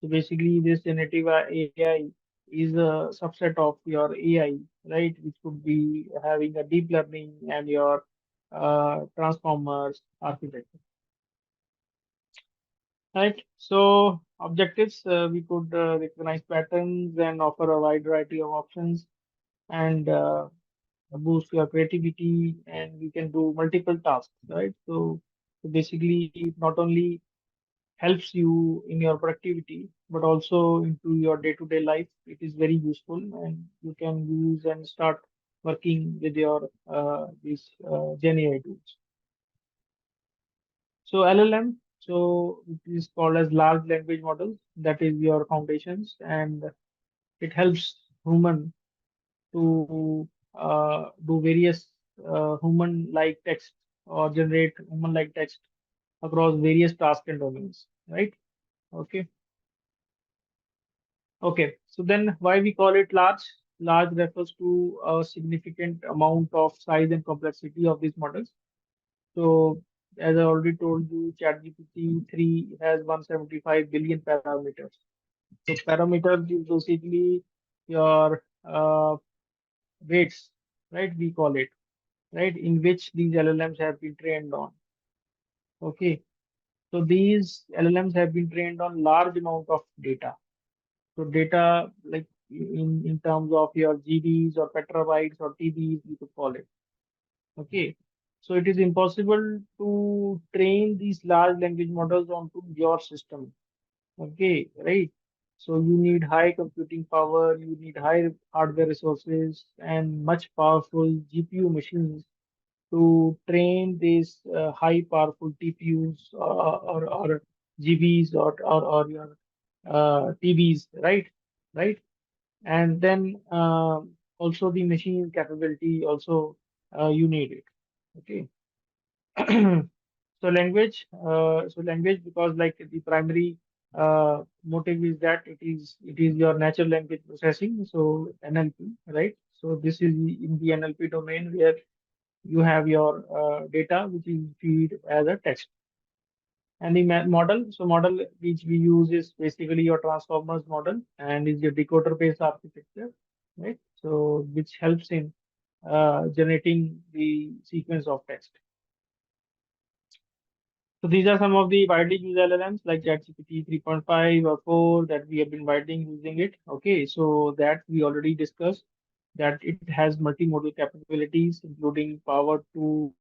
So basically, this generative AI is a subset of your AI, right? Which could be having a deep learning and your transformers architecture, right? So objectives, we could recognize patterns and offer a wide variety of options and boost your creativity, and we can do multiple tasks, right? So basically, it not only helps you in your productivity, but also into your day-to-day life. It is very useful, and you can use and start working with your these Gen AI tools. So LLM, so it is called as large language models. That is your foundations, and it helps human to do various human-like text or generate human-like text across various tasks and domains, right? Okay. Okay. So then why we call it large? Large refers to a significant amount of size and complexity of these models. So as I already told you, ChatGPT 3 has 175 billion parameters. So parameters is basically your weights, right? We call it, right? In which these LLMs have been trained on. Okay. So these LLMs have been trained on large amount of data. So data like in terms of your GBs or petabytes or TBs, you could call it. Okay. So it is impossible to train these large language models onto your system. Okay, right? So you need high computing power, you need high hardware resources and much powerful GPU machines to train these high powerful TPUs or GBs or your TBs, right? Right? And then also the machine capability also you need it. Okay. So language because like the primary motive is that it is your natural language processing, so NLP, right? So this is in the NLP domain where you have your data which is feed as a text. And the model, so model which we use is basically your transformers model and is your decoder based architecture, right? So which helps in generating the sequence of text. So these are some of the widely used LLMs like ChatGPT 3.5 or 4 that we have been widely using it. Okay, so that we already discussed that it has multimodal capabilities, including power to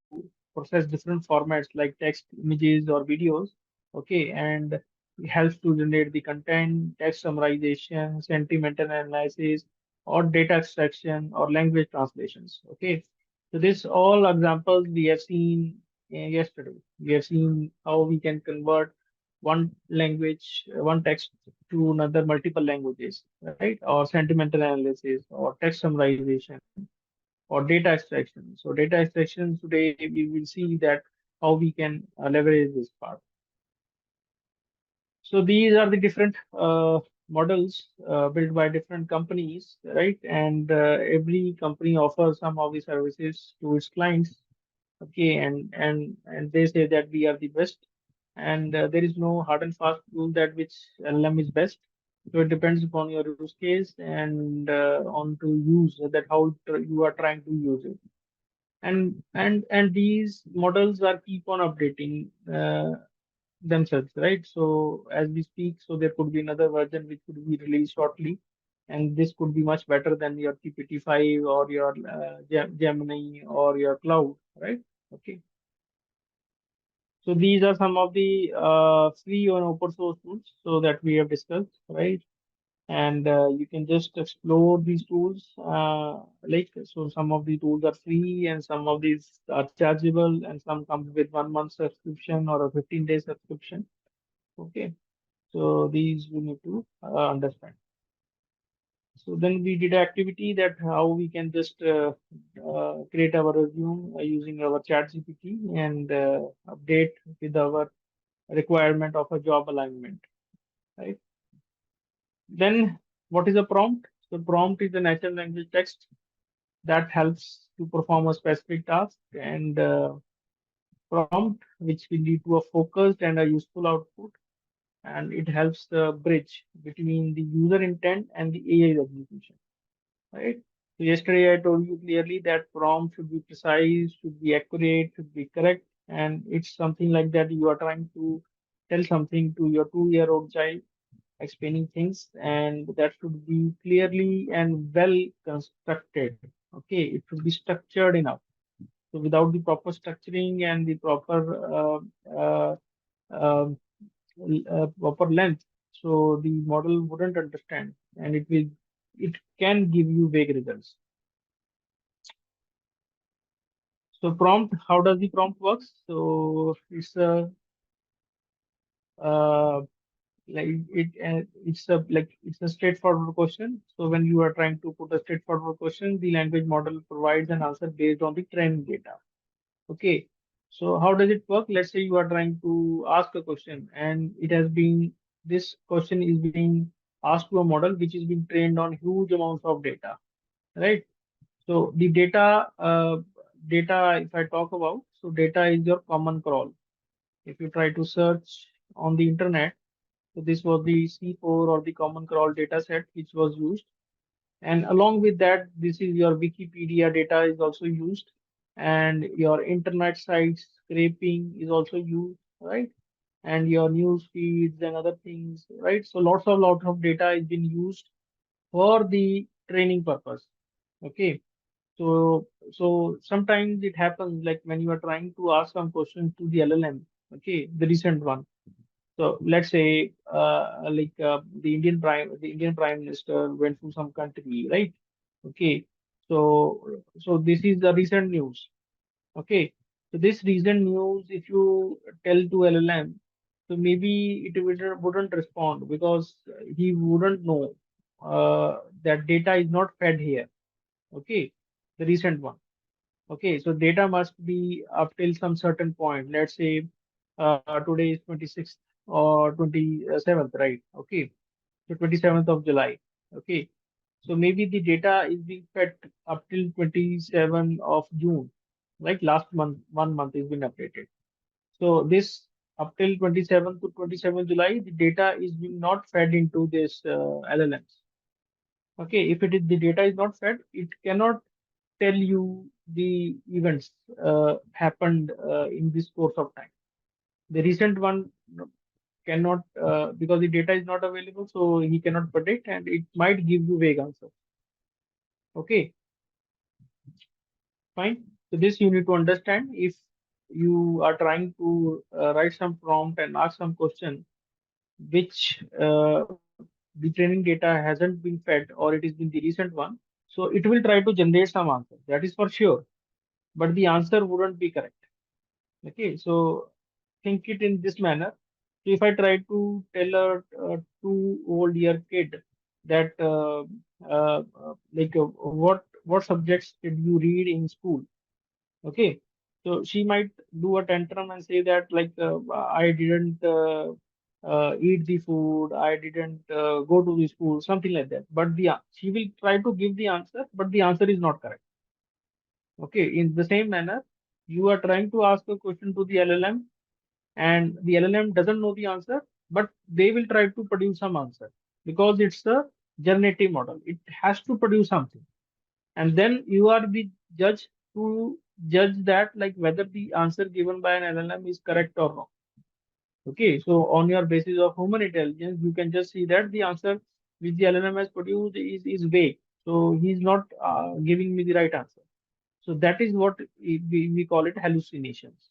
process different formats like text, images, or videos. Okay, and it helps to generate the content, text summarization, sentiment analysis, or data extraction or language translations. Okay, so this all examples we have seen yesterday. We have seen how we can convert one language, one text to another multiple languages, right? Or sentimental analysis, or text summarization, or data extraction. So data extraction today we will see that how we can leverage this part. So these are the different models built by different companies, right? And every company offers some of the services to its clients. Okay, and they say that we are the best, and there is no hard and fast rule that which LLM is best. So it depends upon your use case and on to use that how you are trying to use it. And these models are keep on updating themselves, right? So as we speak, so there could be another version which could be released shortly, and this could be much better than your GPT-5 or your Gemini or your Cloud, right? Okay. So these are some of the free or open source tools so that we have discussed, right? And you can just explore these tools. Like so, some of the tools are free, and some of these are chargeable, and some come with 1 month subscription or a 15-day subscription. Okay, so these we need to understand. So then we did activity that how we can just create our resume using our chat GPT and update with our requirement of a job alignment, right? Then what is a prompt? So prompt is a natural language text that helps to perform a specific task, and prompt which will lead to a focused and a useful output, and it helps the bridge between the user intent and the AI execution, right? So yesterday I told you clearly that prompt should be precise, should be accurate, should be correct, and it's something like that you are trying to tell something to your 2-year-old child, explaining things, and that should be clearly and well constructed. Okay, it should be structured enough. So without the proper structuring and the uh, um, proper length, so the model wouldn't understand, and it can give you vague results. So prompt, how does the prompt works? So it's a uh, it's a straightforward question. So when you are trying to put a straightforward question, the language model provides an answer based on the training data. Okay. So how does it work? Let's say you are trying to ask a question, and this question is being asked to a model which is being trained on huge amounts of data, right? So the data, if I talk about, so data is your common crawl. If you try to search on the internet, so this was the C4 or the common crawl data set which was used. And along with that, this is your Wikipedia data is also used, and your internet sites scraping is also used, right? And your news feeds and other things, right? So lots of data is being used for the training purpose. Okay. So sometimes it happens like when you are trying to ask some questions to the LLM, okay, the recent one. So let's say the Indian Prime Minister went to some country, right? Okay. So this is the recent news. Okay. So this recent news, if you tell to LLM, so maybe wouldn't respond because he wouldn't know that data is not fed here. Okay. The recent one. Okay, so data must be up till some certain point. Let's say today is 26th or 27th, right? Okay, so 27th of July. Okay, so maybe the data is being fed up till 27th of June, like last month, 1 month is been updated. So this up till 27th to 27th July, the data is being not fed into this LLMs. Okay, if it is the data is not fed, it cannot tell you the events happened in this course of time. The recent one cannot because the data is not available, so he cannot predict, and it might give you vague answer. Okay, fine. So this you need to understand if you are trying to write some prompt and ask some question which the training data hasn't been fed or it has been the recent one. So it will try to generate some answer. That is for sure, but the answer wouldn't be correct. Okay, so think it in this manner. So if I try to tell a 2 old year kid that what subjects did you read in school? Okay, so she might do a tantrum and say that I didn't eat the food, I didn't go to the school, something like that. But she will try to give the answer, but the answer is not correct. Okay, in the same manner, you are trying to ask a question to the LLM, and the LLM doesn't know the answer, but they will try to produce some answer because it's a generative model. It has to produce something, and then you are the judge to judge that like whether the answer given by an LLM is correct or wrong. Okay, so on your basis of human intelligence, you can just see that the answer which the LLM has produced is vague. So he's not giving me the right answer. So that is what we call it hallucinations,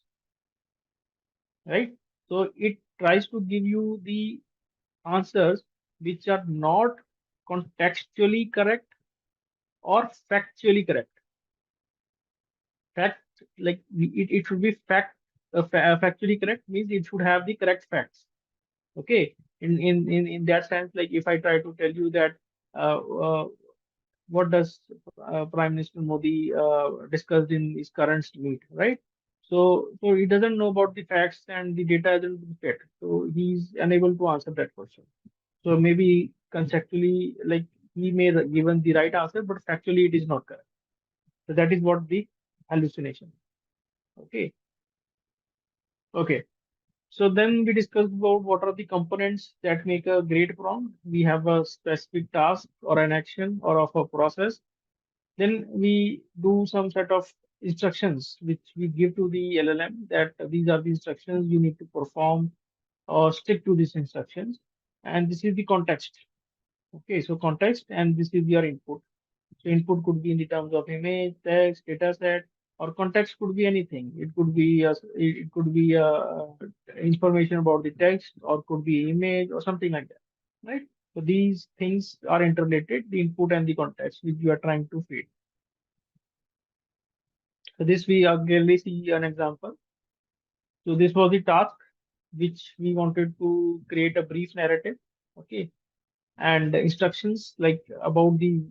right? So it tries to give you the answers which are not contextually correct or factually correct. Fact, it should be factually correct means it should have the correct facts. Okay, in that sense, like if I try to tell you that uh, uh, what does Prime Minister Modi discussed in his current meet, right? So he doesn't know about the facts and the data hasn't been fit. So he's unable to answer that question. So maybe conceptually, like he may given the right answer, but factually it is not correct. So that is what the hallucination. Okay. Okay. So then we discussed about what are the components that make a great prompt. We have a specific task or an action or of a process. Then we do some set of instructions which we give to the LLM that these are the instructions you need to perform or stick to these instructions. And this is the context. Okay, so context and this is your input. So input could be in the terms of image, text, data set, or context could be anything. It could be information about the text, or could be image, or something like that, right? So these things are interrelated, the input and the context which you are trying to feed. So this we clearly see an example. So this was the task which we wanted to create a brief narrative. Okay, and instructions like about the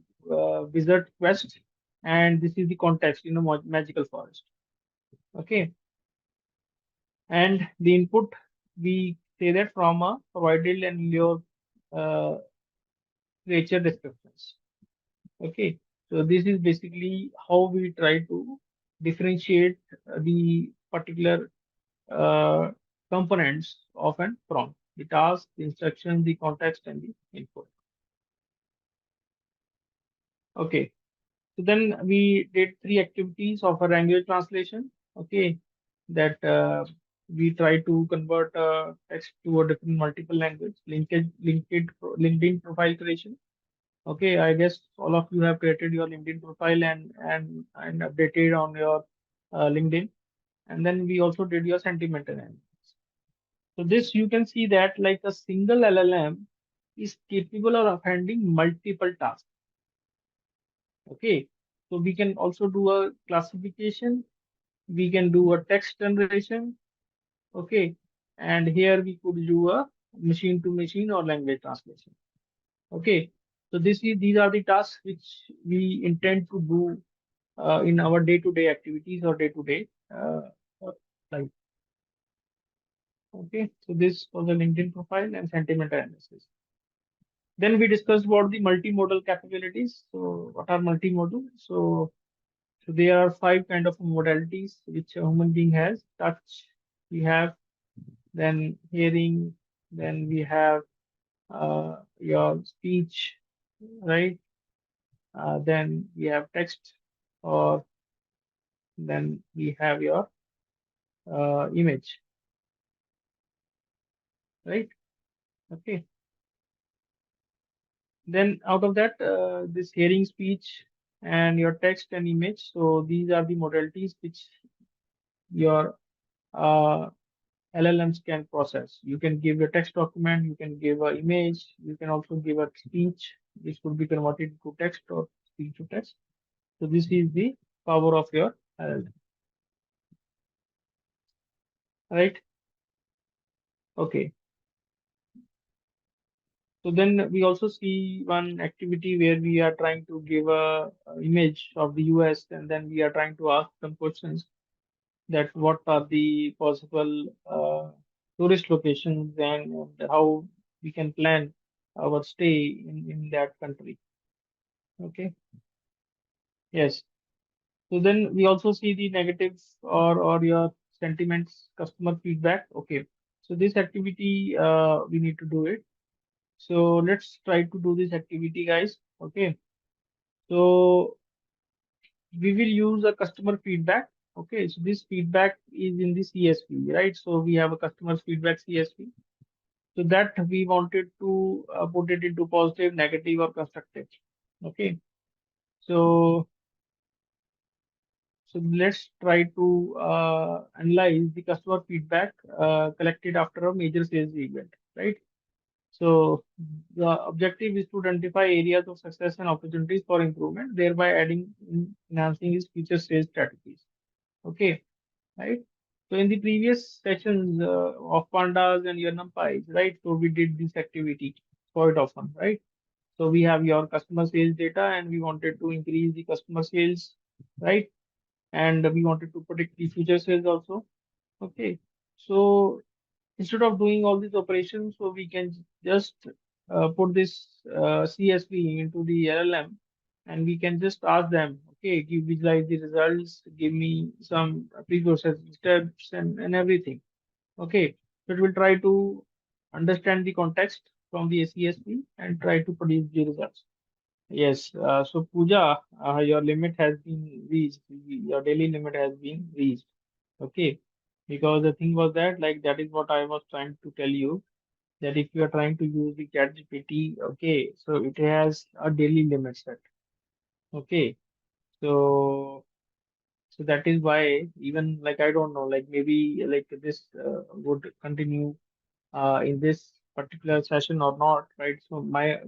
wizard quest, and this is the context in a magical forest. Okay, and the input we say that from a provided and your uh, creature descriptions. Okay, so this is basically how we try to differentiate the particular uh, components of an prompt: the task, the instruction, the context, and the input. Okay. So then we did three activities of a language translation. Okay, that we try to convert text to a different multiple language. LinkedIn profile creation. Okay, I guess all of you have created your LinkedIn profile and updated on your LinkedIn. And then we also did your sentiment analysis. So this you can see that like a single LLM is capable of handling multiple tasks. Okay, so we can also do a classification, we can do a text generation, okay, and here we could do a machine to machine or language translation. Okay, so these are the tasks which we intend to do in our day-to-day activities or day-to-day life. Okay, so this was a LinkedIn profile and sentiment analysis. Then we discussed about the multimodal capabilities. So what are multimodal? So there are five kind of modalities which a human being has. Touch, we have, then hearing, then we have your speech, right? Then we have text, or then we have your image, right? Okay. Then out of that, this hearing, speech, and your text and image. So these are the modalities which your LLMs can process. You can give a text document, you can give an image, you can also give a speech, which could be converted to text or speech to text. So this is the power of your LLM, right? Okay. So then we also see one activity where we are trying to give a image of the US, and then we are trying to ask some questions that what are the possible tourist locations and how we can plan our stay in that country. Okay. Yes. So then we also see the negative or your sentiments, customer feedback. Okay. So this activity, we need to do it. So let's try to do this activity, guys. Okay. So we will use a customer feedback. Okay. So this feedback is in the CSV, right? So we have a customer feedback CSV. So that we wanted to put it into positive, negative, or constructive. Okay. So So let's try to analyze the customer feedback collected after a major sales event, right? So the objective is to identify areas of success and opportunities for improvement, thereby enhancing his future sales strategies. Okay, right? So in the previous sessions of pandas and your numpys, right? So we did this activity quite often, right? So we have your customer sales data, and we wanted to increase the customer sales, right? And we wanted to predict the future sales also. Okay, so instead of doing all these operations, so we can just put this CSV into the LLM, and we can just ask them, okay, give visualize the results, give me some pre-processing steps and everything. Okay, so it will try to understand the context from the CSV and try to produce the results. Yes, so Pooja, your limit has been reached. Your daily limit has been reached. Okay, because the thing was that, like, that is what I was trying to tell you, that if you are trying to use the ChatGPT, okay, so it has a daily limit set. Okay, so that is why, even like, I don't know, like maybe like this would continue in this particular session or not, right? So my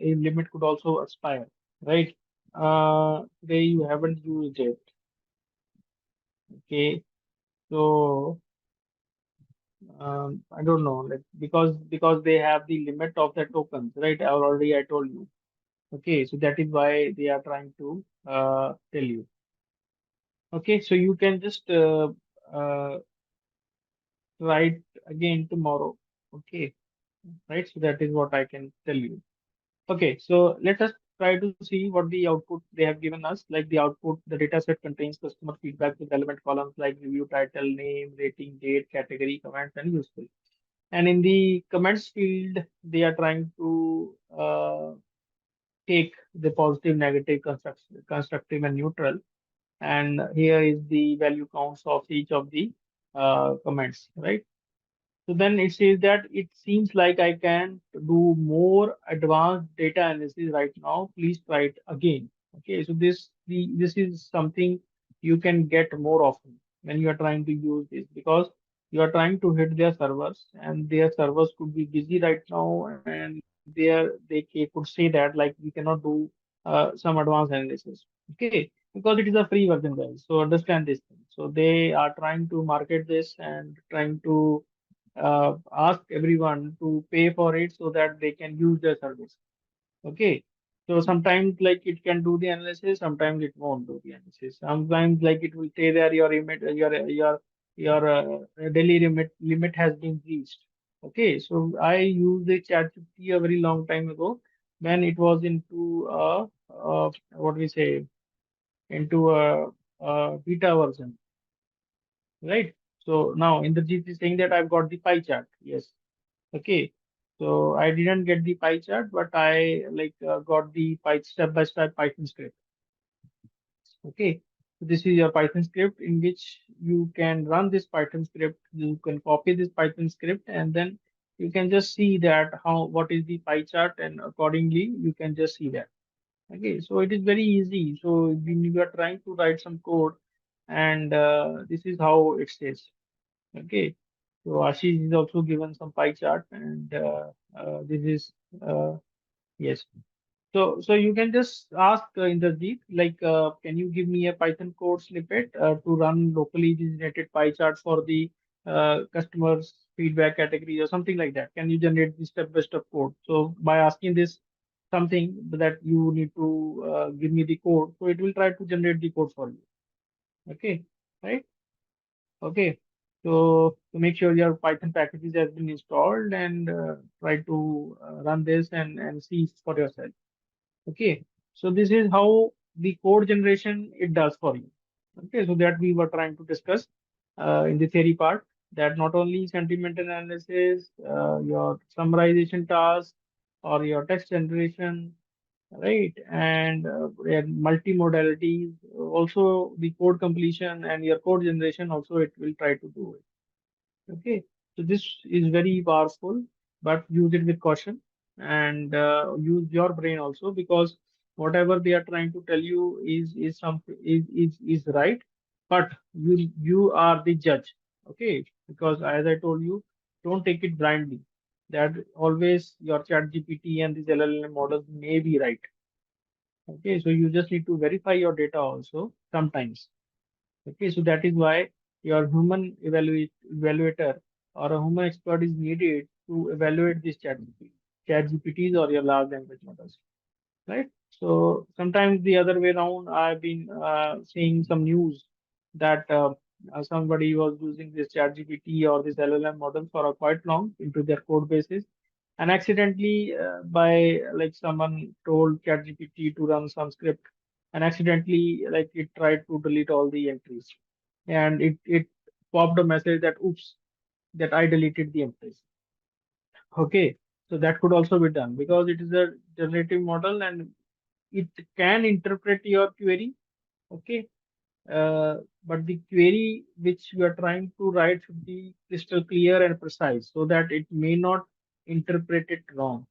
limit could also expire, right? Today you haven't used it. Okay, so I don't know, like, because they have the limit of the tokens, right? I told you. Okay, so that is why they are trying to tell you. Okay, so you can just write again tomorrow. Okay, right? So that is what I can tell you. Okay, so let us try to see what the output they have given us. Like the output, the data set contains customer feedback with relevant columns like review title, name, rating, date, category, comments, and useful. And in the comments field, they are trying to take the positive, negative, constructive, and neutral. And here is the value counts of each of the comments, right? So then it says that it seems like I can do more advanced data analysis right now. Please try it again. Okay, so this is something you can get more often when you are trying to use this, because you are trying to hit their servers and their servers could be busy right now, and they could say that, like, we cannot do some advanced analysis. Okay, because it is a free version, guys. So understand this thing. So they are trying to market this and trying to ask everyone to pay for it so that they can use their service. Okay. So sometimes like it can do the analysis, sometimes it won't do the analysis. Sometimes like it will say that your limit, your daily limit has been reached. Okay. So I used the ChatGPT a very long time ago when it was into what we say, into a beta version, right? So now Indrajit is saying that I've got the pie chart. Yes. Okay. So I didn't get the pie chart, but I got the pie step-by-step Python script. Okay. So this is your Python script in which you can run this Python script. You can copy this Python script and then you can just see that what is the pie chart, and accordingly you can just see that. Okay. So it is very easy. So when you are trying to write some code, and this is how it says. Okay. So Ashish is also given some pie chart, and this is yes. So you can just ask Indrajit, like, can you give me a Python code snippet to run locally generated pie chart for the customers feedback category or something like that? Can you generate the step-by-step code? So by asking this something that you need to give me the code, so it will try to generate the code for you. Okay, right? Okay, so to make sure your Python packages has been installed, and try to run this and see for yourself. Okay, so this is how the code generation it does for you. Okay, so that we were trying to discuss in the theory part, that not only sentiment analysis, your summarization task, or your text generation, right, and multimodalities, also the code completion and your code generation also it will try to do it. Okay, so this is very powerful, but use it with caution, and use your brain also, because whatever they are trying to tell you is something is right, but you are the judge. Okay, because as I told you, don't take it blindly. That always your chat GPT and these LLM models may be right. Okay, so you just need to verify your data also sometimes. Okay, so that is why your human evaluator or a human expert is needed to evaluate these chat GPTs or your large language models, right? So sometimes the other way around, I've been seeing some news that somebody was using this chat GPT or this LLM model for a quite long into their code bases, and accidentally by like someone told ChatGPT to run some script, and accidentally like it tried to delete all the entries, and it popped a message that oops, that I deleted the entries. Okay, so that could also be done because it is a generative model and it can interpret your query. Okay, but the query which you are trying to write should be crystal clear and precise so that it may not interpret it wrong.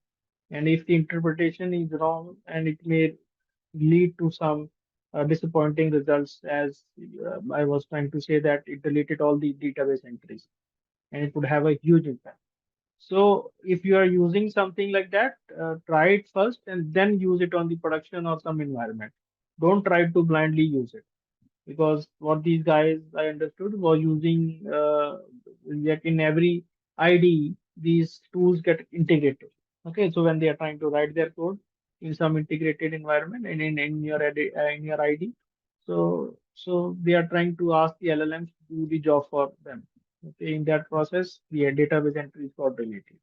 And if the interpretation is wrong, and it may lead to some disappointing results, as I was trying to say that it deleted all the database entries, and it would have a huge impact. So if you are using something like that, try it first and then use it on the production or some environment. Don't try to blindly use it, because what these guys I understood were using like in every ID, these tools get integrated. Okay, so when they are trying to write their code in some integrated environment and in your ID, so they are trying to ask the LLMs to do the job for them. Okay, in that process, the database entries got deleted.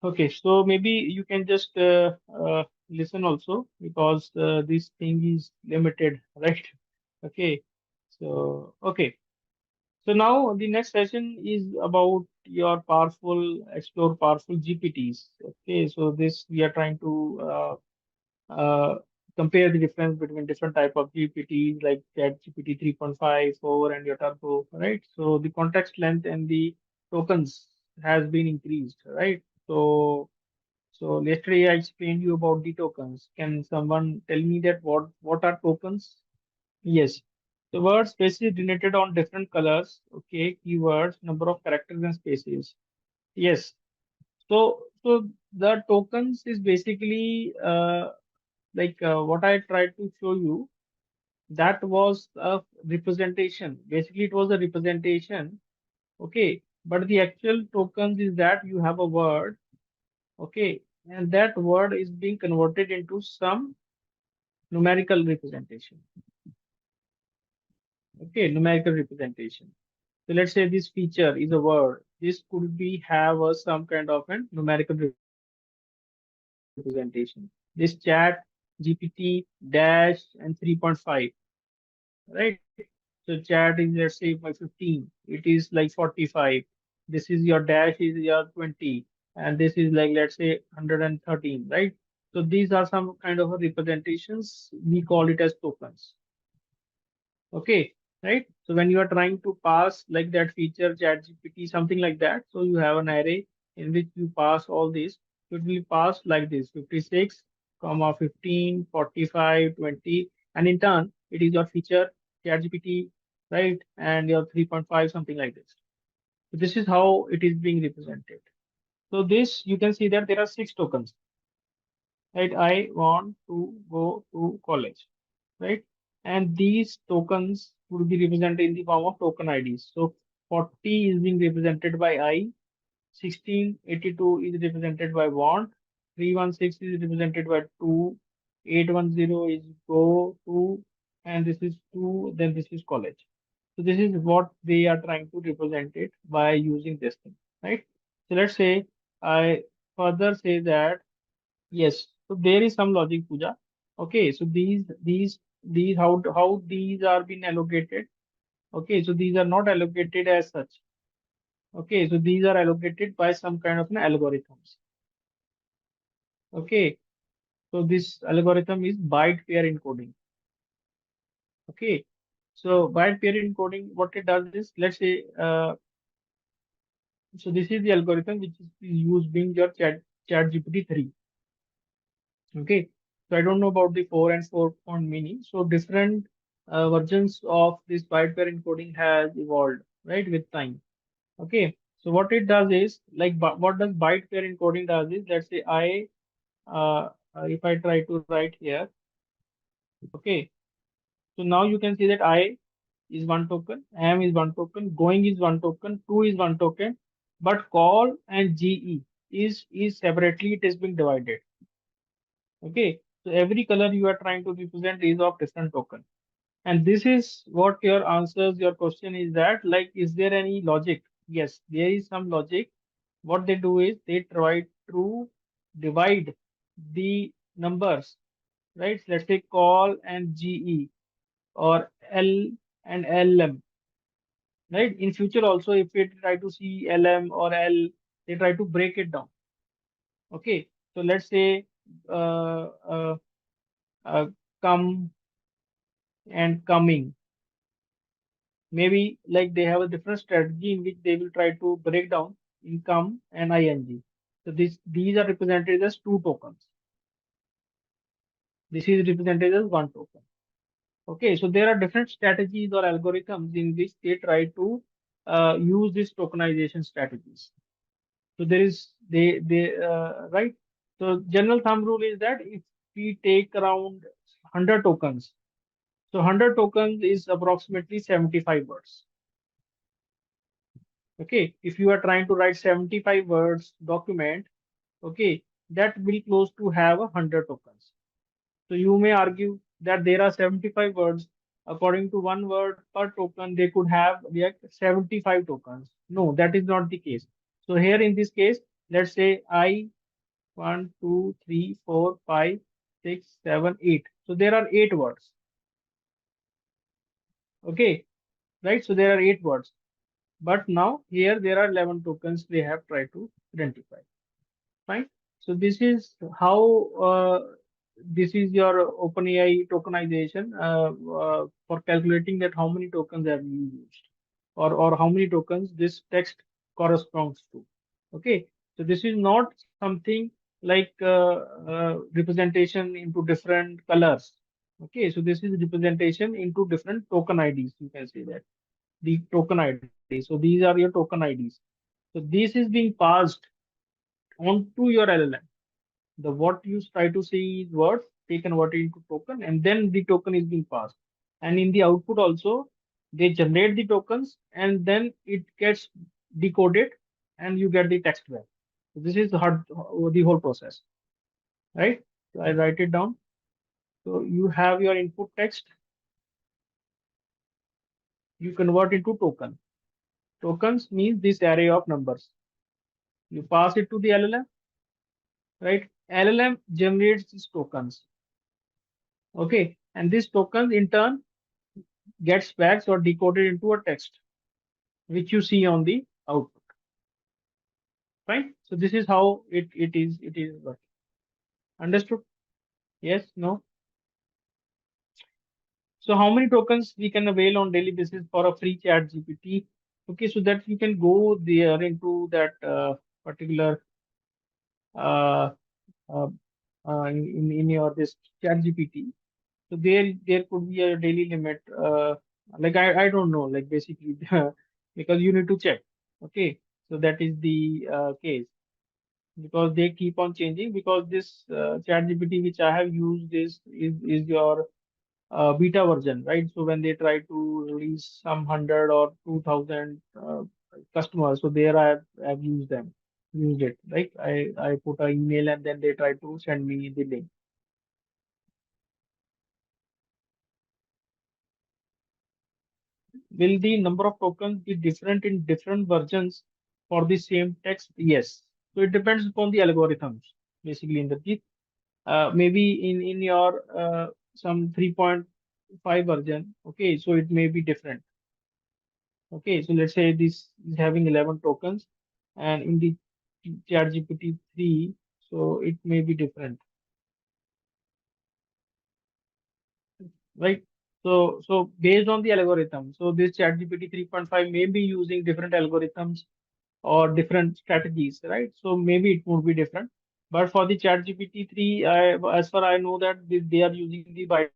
Okay, so maybe you can just listen also, because this thing is limited, right? Okay, okay. So now the next session is about your explore powerful GPTs. Okay, so this we are trying to uh, compare the difference between different type of GPTs like ChatGPT 3.5, 4, and your Turbo, right? So the context length and the tokens has been increased, right? So yesterday I explained you about the tokens. Can someone tell me that what are tokens? Yes. The word spaces denoted on different colors. Okay, keywords, number of characters and spaces. Yes. So the tokens is basically what I tried to show you. That was a representation. Basically, it was a representation. Okay, but the actual tokens is that you have a word. Okay, and that word is being converted into some numerical representation. Okay, numerical representation. So let's say this feature is a word. This could be have some kind of a numerical representation. This chat GPT dash and 3.5, right? So chat is, let's say, by 15. It is like 45. This is your dash is your 20, and this is like, let's say, 113, right? So these are some kind of representations. We call it as tokens. Okay, right? So when you are trying to pass like that feature, chat GPT, something like that, so you have an array in which you pass all these. So it will pass like this: 56, comma 15, 45, 20, and in turn, it is your feature, chat GPT, right? And your 3.5, something like this. So this is how it is being represented. So this, you can see that there are 6 tokens, right? I want to go to college, right? And these tokens would be represented in the form of token IDs. So 40 is being represented by I, 1682 is represented by want, 316 is represented by to, 810 is go to, and this is to, then this is college. So this is what they are trying to represent it by using this thing, right? So let's say I further say that yes, so there is some logic, Puja. Okay, so these how these are being allocated. Okay, so these are not allocated as such. Okay, so these are allocated by some kind of an algorithms. Okay, so this algorithm is byte pair encoding. Okay, so byte pair encoding, what it does is, let's say, so this is the algorithm which is used being your chat GPT 3. Okay, so I don't know about the 4 and 4 point mini. So different versions of this byte pair encoding has evolved, right, with time. Okay, so what it does is, like, what does byte pair encoding does is, let's say if I try to write here, okay, so now you can see that I is one token, am is one token, going is one token, to is one token, but call and GE is separately, it is being divided. Okay, so every color you are trying to represent is of different token. And this is what your answers your question is that, like, is there any logic? Yes, there is some logic. What they do is they try true divide the numbers, right? Let's say call and GE or L and LM, right? In future also, if we try to see LM or L, they try to break it down. Okay, so let's say uh, uh, uh, come and coming. Maybe like they have a different strategy in which they will try to break down income and ing. So these are represented as two tokens. This is represented as one token. Okay, so there are different strategies or algorithms in which they try to use these tokenization strategies. So there is they right. So general thumb rule is that if we take around 100 tokens, so 100 tokens is approximately 75 words. Okay, if you are trying to write 75 words document, okay, that will close to have 100 tokens. So you may argue that there are 75 words. According to one word per token, they could have like 75 tokens. No, that is not the case. So here in this case, let's say I 1, 2, 3, 4, 5, 6, 7, 8. So there are 8 words. Okay, right? So there are 8 words. But now here there are 11 tokens they have tried to identify. Fine. So this is how this is your OpenAI tokenization for calculating that how many tokens have you used or how many tokens this text corresponds to. Okay. So this is not something like representation into different colors. Okay. So this is representation into different token IDs. You can say that the token ID. So these are your token IDs. So this is being passed onto your LLM. The what you try to see is words, they convert it into token, and then the token is being passed. And in the output also, they generate the tokens, and then it gets decoded, and you get the text back. So this is the whole process, right? So I write it down. So you have your input text, you convert into token. Tokens means this array of numbers. You pass it to the LLM, right? LLM generates these tokens. Okay, and these tokens in turn gets back or decoded into a text which you see on the output. Fine. So this is how it is working. Understood? Yes, no. So how many tokens we can avail on daily basis for a free chat GPT? Okay, so that you can go there into that particular uh, uh, in your this chat GPT. So there could be a daily limit. Like I don't know, like basically because you need to check. Okay, so that is the case because they keep on changing because this chat GPT which I have used is your beta version, right? So when they try to release some 100 or 2000 customers, so there I've used it. Like I put an email and then they try to send me the link. Will the number of tokens be different in different versions for the same text? Yes. So it depends upon the algorithms, basically in the maybe in your some 3.5 version. Okay, so it may be different. Okay, so let's say this is having 11 tokens, and in the ChatGPT 3, so it may be different, right? So based on the algorithm, so this ChatGPT 3.5 may be using different algorithms or different strategies, right? So maybe it would be different. But for the ChatGPT 3, as far I know that they are using the byte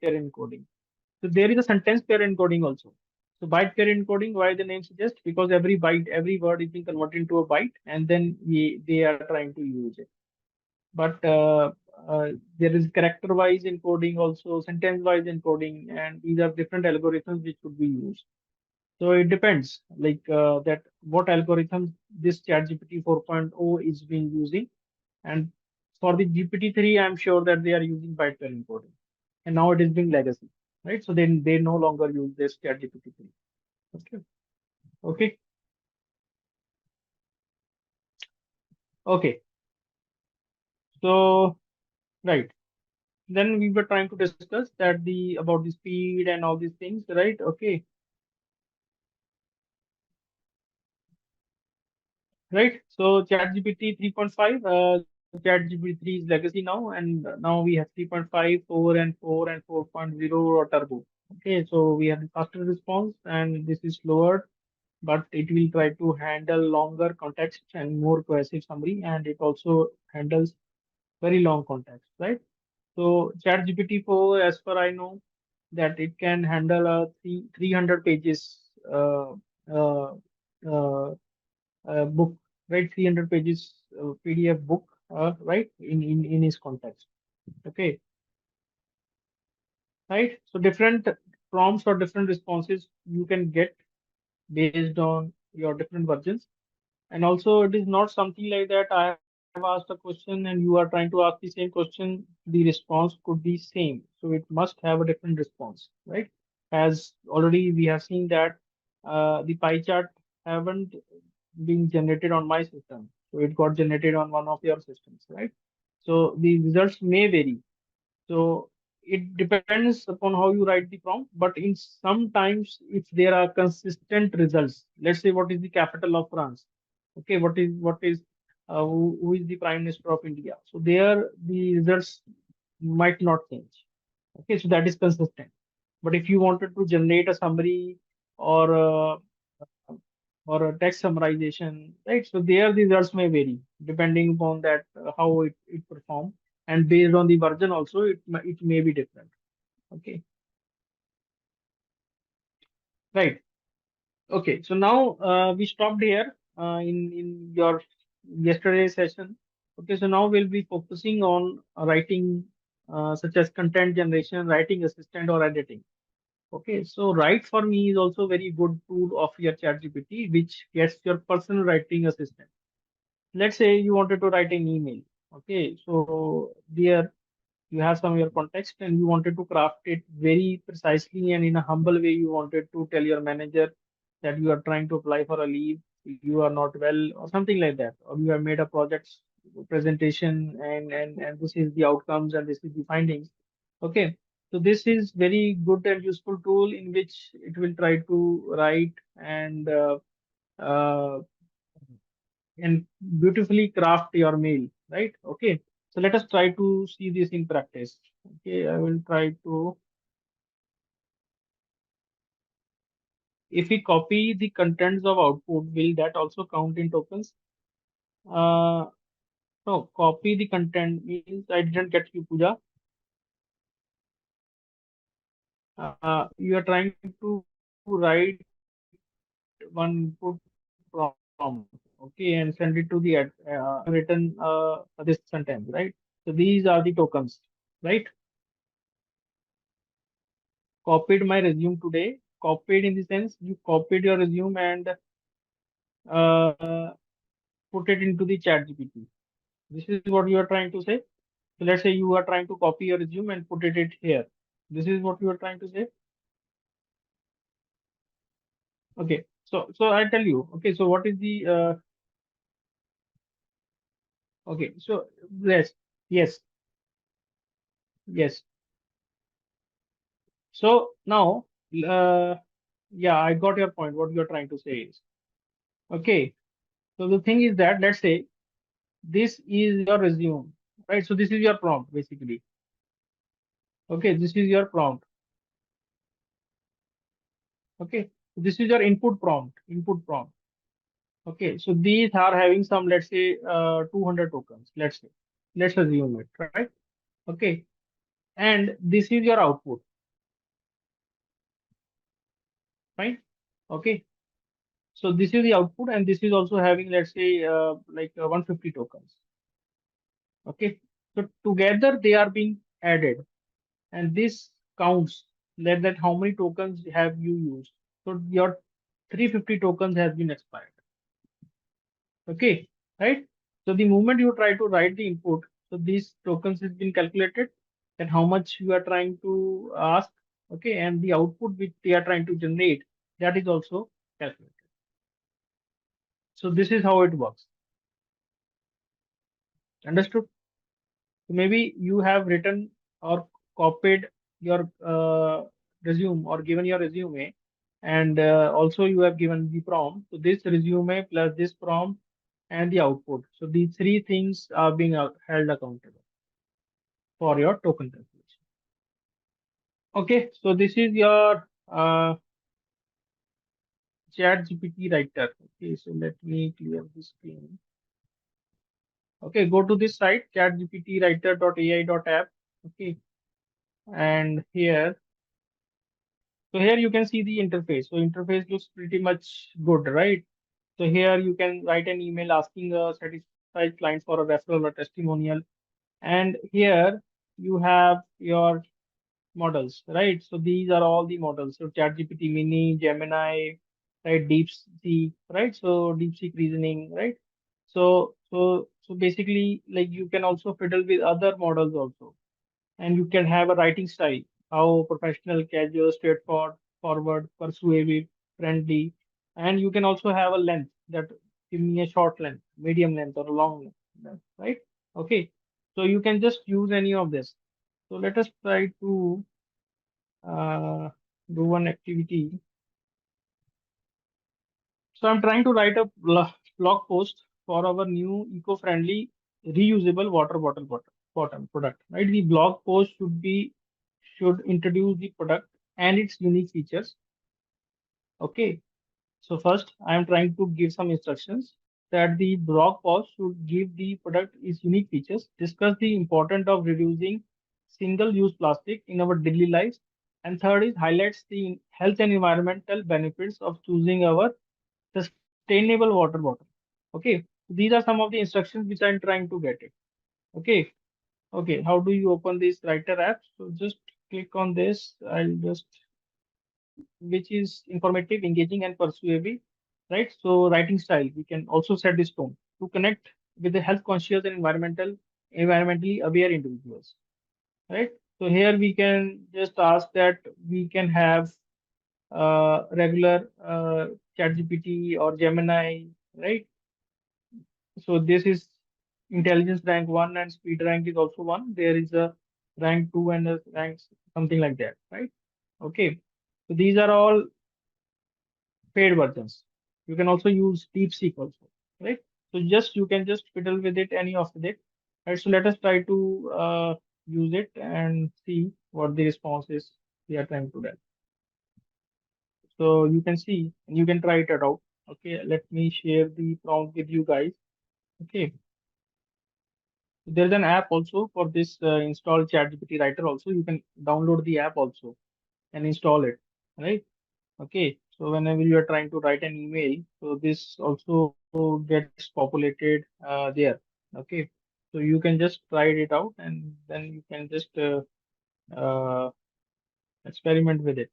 pair encoding. So there is a sentence pair encoding also. So byte pair encoding, why the name suggests? Because every byte, every word is being converted into a byte, and then they are trying to use it. But there is character-wise encoding also, sentence-wise encoding, and these are different algorithms which could be used. So it depends, like that what algorithm this ChatGPT 4.0 is being using, and for the GPT-3, I'm sure that they are using byte pair encoding, and now it is being legacy, right? So then they no longer use this ChatGPT-3. Okay, okay, okay. So right. Then we were trying to discuss that the about the speed and all these things, right? Okay, right. So ChatGPT 3.5, ChatGPT 3 is legacy now, and now we have 3.5, 4, and 4 and 4.0 or turbo. Okay, so we have the faster response, and this is slower, but it will try to handle longer context and more cohesive summary, and it also handles very long context, right? So ChatGPT 4, as far I know, that it can handle a 300 pages uh, uh, uh, book, right? 300 pages PDF book, right? In its context. Okay, right? So different prompts or different responses you can get based on your different versions. And also, it is not something like that. I have asked a question and you are trying to ask the same question. The response could be same. So it must have a different response, right? As already we have seen that the pie chart haven't been generated on my system. So it got generated on one of your systems, right? So the results may vary. So it depends upon how you write the prompt, but in sometimes if there are consistent results, let's say what is the capital of France? Okay, what is who is the Prime Minister of India? So there the results might not change. Okay, so that is consistent. But if you wanted to generate a summary or or a text summarization, right? So there the results may vary depending upon that how it performs, and based on the version also it may be different. Okay, right. Okay, so now we stopped here in your yesterday's session. Okay, so now we'll be focusing on writing such as content generation, writing assistant, or editing. Okay, so Write for Me is also very good tool of your ChatGPT, which gets your personal writing assistant. Let's say you wanted to write an email. Okay, so there you have some of your context and you wanted to craft it very precisely and in a humble way. You wanted to tell your manager that you are trying to apply for a leave, you are not well, or something like that, or you have made a project presentation and this is the outcomes and this is the findings. Okay, so this is very good and useful tool in which it will try to write uh, and beautifully craft your mail, right? Okay, so let us try to see this in practice. Okay, I will try to, if we copy the contents of output, will that also count in tokens? Uh, no, copy the content means I didn't get you, Pooja. You are trying to write one input prompt, okay, and send it to the written this sentence, right? So these are the tokens, right? Copied my resume today. Copied in the sense you copied your resume and uh, put it into the chat GPT. This is what you are trying to say. So let's say you are trying to copy your resume and put it here. This is what you are trying to say. Okay. So I tell you. Okay. So what is the okay. So yes, yes, yes. So now yeah, I got your point. What you are trying to say is okay. So the thing is that let's say this is your resume, right? So this is your prompt basically. Okay, this is your prompt. Okay, this is your input prompt. Input prompt. Okay, so these are having some, let's say, 200 tokens. Let's assume it, right? Okay, and this is your output, right? Okay, so this is the output, and this is also having, let's say, 150 tokens. Okay, so together they are being added, and this counts that how many tokens have you used. So your 350 tokens has been expired. Okay, right? So the moment you try to write the input, so these tokens has been calculated and how much you are trying to ask, okay, and the output which they are trying to generate, that is also calculated. So this is how it works. Understood? Maybe you have written or copied your resume or given your resume, and also you have given the prompt. So this resume plus this prompt and the output. So these three things are being held accountable for your token calculation. Okay, so this is your chat GPT writer. Okay, so let me clear the screen. Okay, go to this site chatgptwriter.ai.app. Okay, and here, so here you can see the interface. So interface looks pretty much good, right? So here you can write an email asking a satisfied client for a referral or testimonial. And here you have your models, right? So these are all the models. So ChatGPT Mini, Gemini, right? DeepSeek, right? So DeepSeek reasoning, right? So basically, like you can also fiddle with other models also, and you can have a writing style, how professional, casual, forward, persuasive, friendly, and you can also have a length that give me a short length, medium length, or a long length, right? Okay, so you can just use any of this. So let us try to uh, do one activity. So I'm trying to write a blog post for our new eco-friendly reusable water bottle product. Right, the blog post should introduce the product and its unique features. Okay, so first I am trying to give some instructions that the blog post should give the product its unique features, discuss the importance of reducing single-use plastic in our daily lives, and third is highlights the health and environmental benefits of choosing our sustainable water bottle. Okay, these are some of the instructions which I'm trying to get it. Okay, okay, how do you open this writer app? So just click on this. I'll just which is informative, engaging, and persuasive, right? So writing style, we can also set this tone to connect with the health conscious and environmentally aware individuals, right? So here we can just ask that we can have regular ChatGPT or Gemini, right? So this is intelligence rank one and speed rank is also one. There is a rank two and a rank something like that, right? Okay. So these are all paid versions. You can also use DeepSeek also, right? So just you can just fiddle with it, any of it. Right. So let us try to use it and see what the response is we are trying to get. So you can see and you can try it out. Okay, let me share the prompt with you guys. Okay, there's an app also for this install ChatGPT writer also. You can download the app also and install it, right? Okay, so whenever you are trying to write an email, so this also gets populated there. Okay, so you can just try it out and then you can just uh, experiment with it.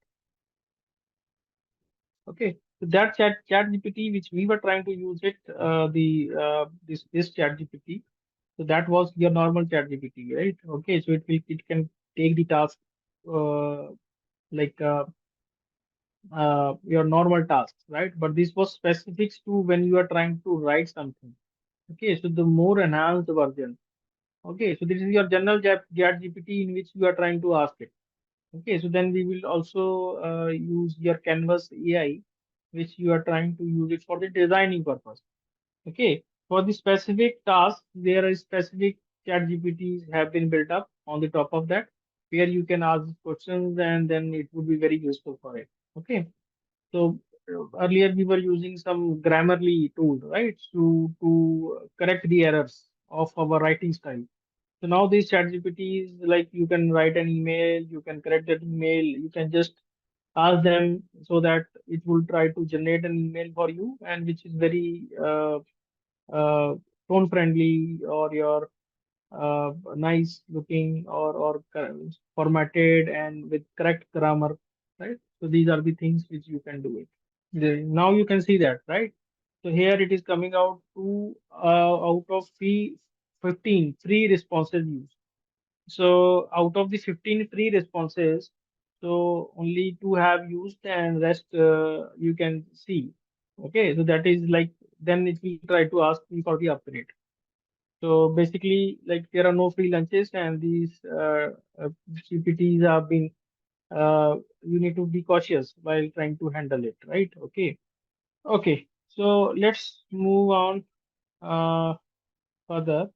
Okay, so that chat GPT which we were trying to use it, the this chat GPT. So that was your normal chat GPT, right? Okay, so it can take the task uh, like your normal tasks, right? But this was specific to when you are trying to write something. Okay, so the more enhanced version. Okay, so this is your general chat GPT in which you are trying to ask it. Okay, so then we will also use your Canvas AI, which you are trying to use it for the designing purpose. Okay, for the specific task, there are specific chat GPTs have been built up on the top of that, where you can ask questions and then it would be very useful for it. Okay, so earlier we were using some Grammarly tool, right, to correct the errors of our writing style. So now these chat GPTs, like you can write an email, you can correct that email, you can just ask them so that it will try to generate an email for you, and which is very uh, tone friendly or your nice looking or formatted and with correct grammar, right? So these are the things which you can do it. Now you can see that, right? So here it is coming out to out of the 15 free responses used. So out of the 15 free responses, so only two have used and rest you can see. Okay, so that is like then it will try to ask me for the upgrade. So basically, like there are no free lunches, and these GPTs have been. You need to be cautious while trying to handle it, right? Okay. Okay. So let's move on further.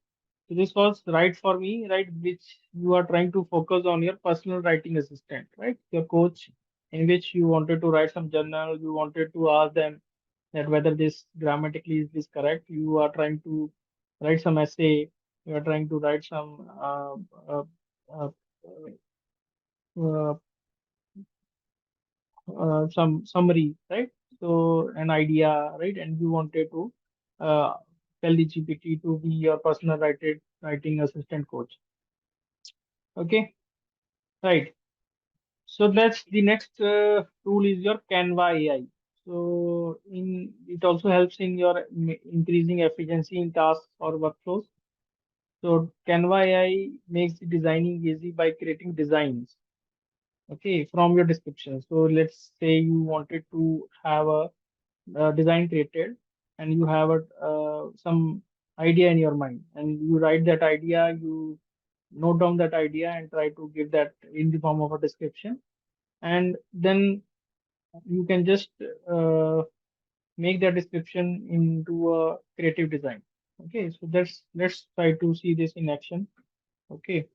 So this was right for me, right? Which you are trying to focus on your personal writing assistant, right? Your coach, in which you wanted to write some journal, you wanted to ask them that whether this grammatically is this correct. You are trying to write some essay. You are trying to write some uh, uh, some summary, right? So an idea, right? And you wanted to uh, tell the GPT to be your personal writing assistant coach. Okay, right. So that's the next tool is your Canva AI. So in it also helps in your increasing efficiency in tasks or workflows. So Canva AI makes the designing easy by creating designs. Okay, from your description. So let's say you wanted to have a design created, and you have a some idea in your mind, and you write that idea, you note down that idea and try to give that in the form of a description, and then you can just uh, make that description into a creative design. Okay, so let's try to see this in action. Okay,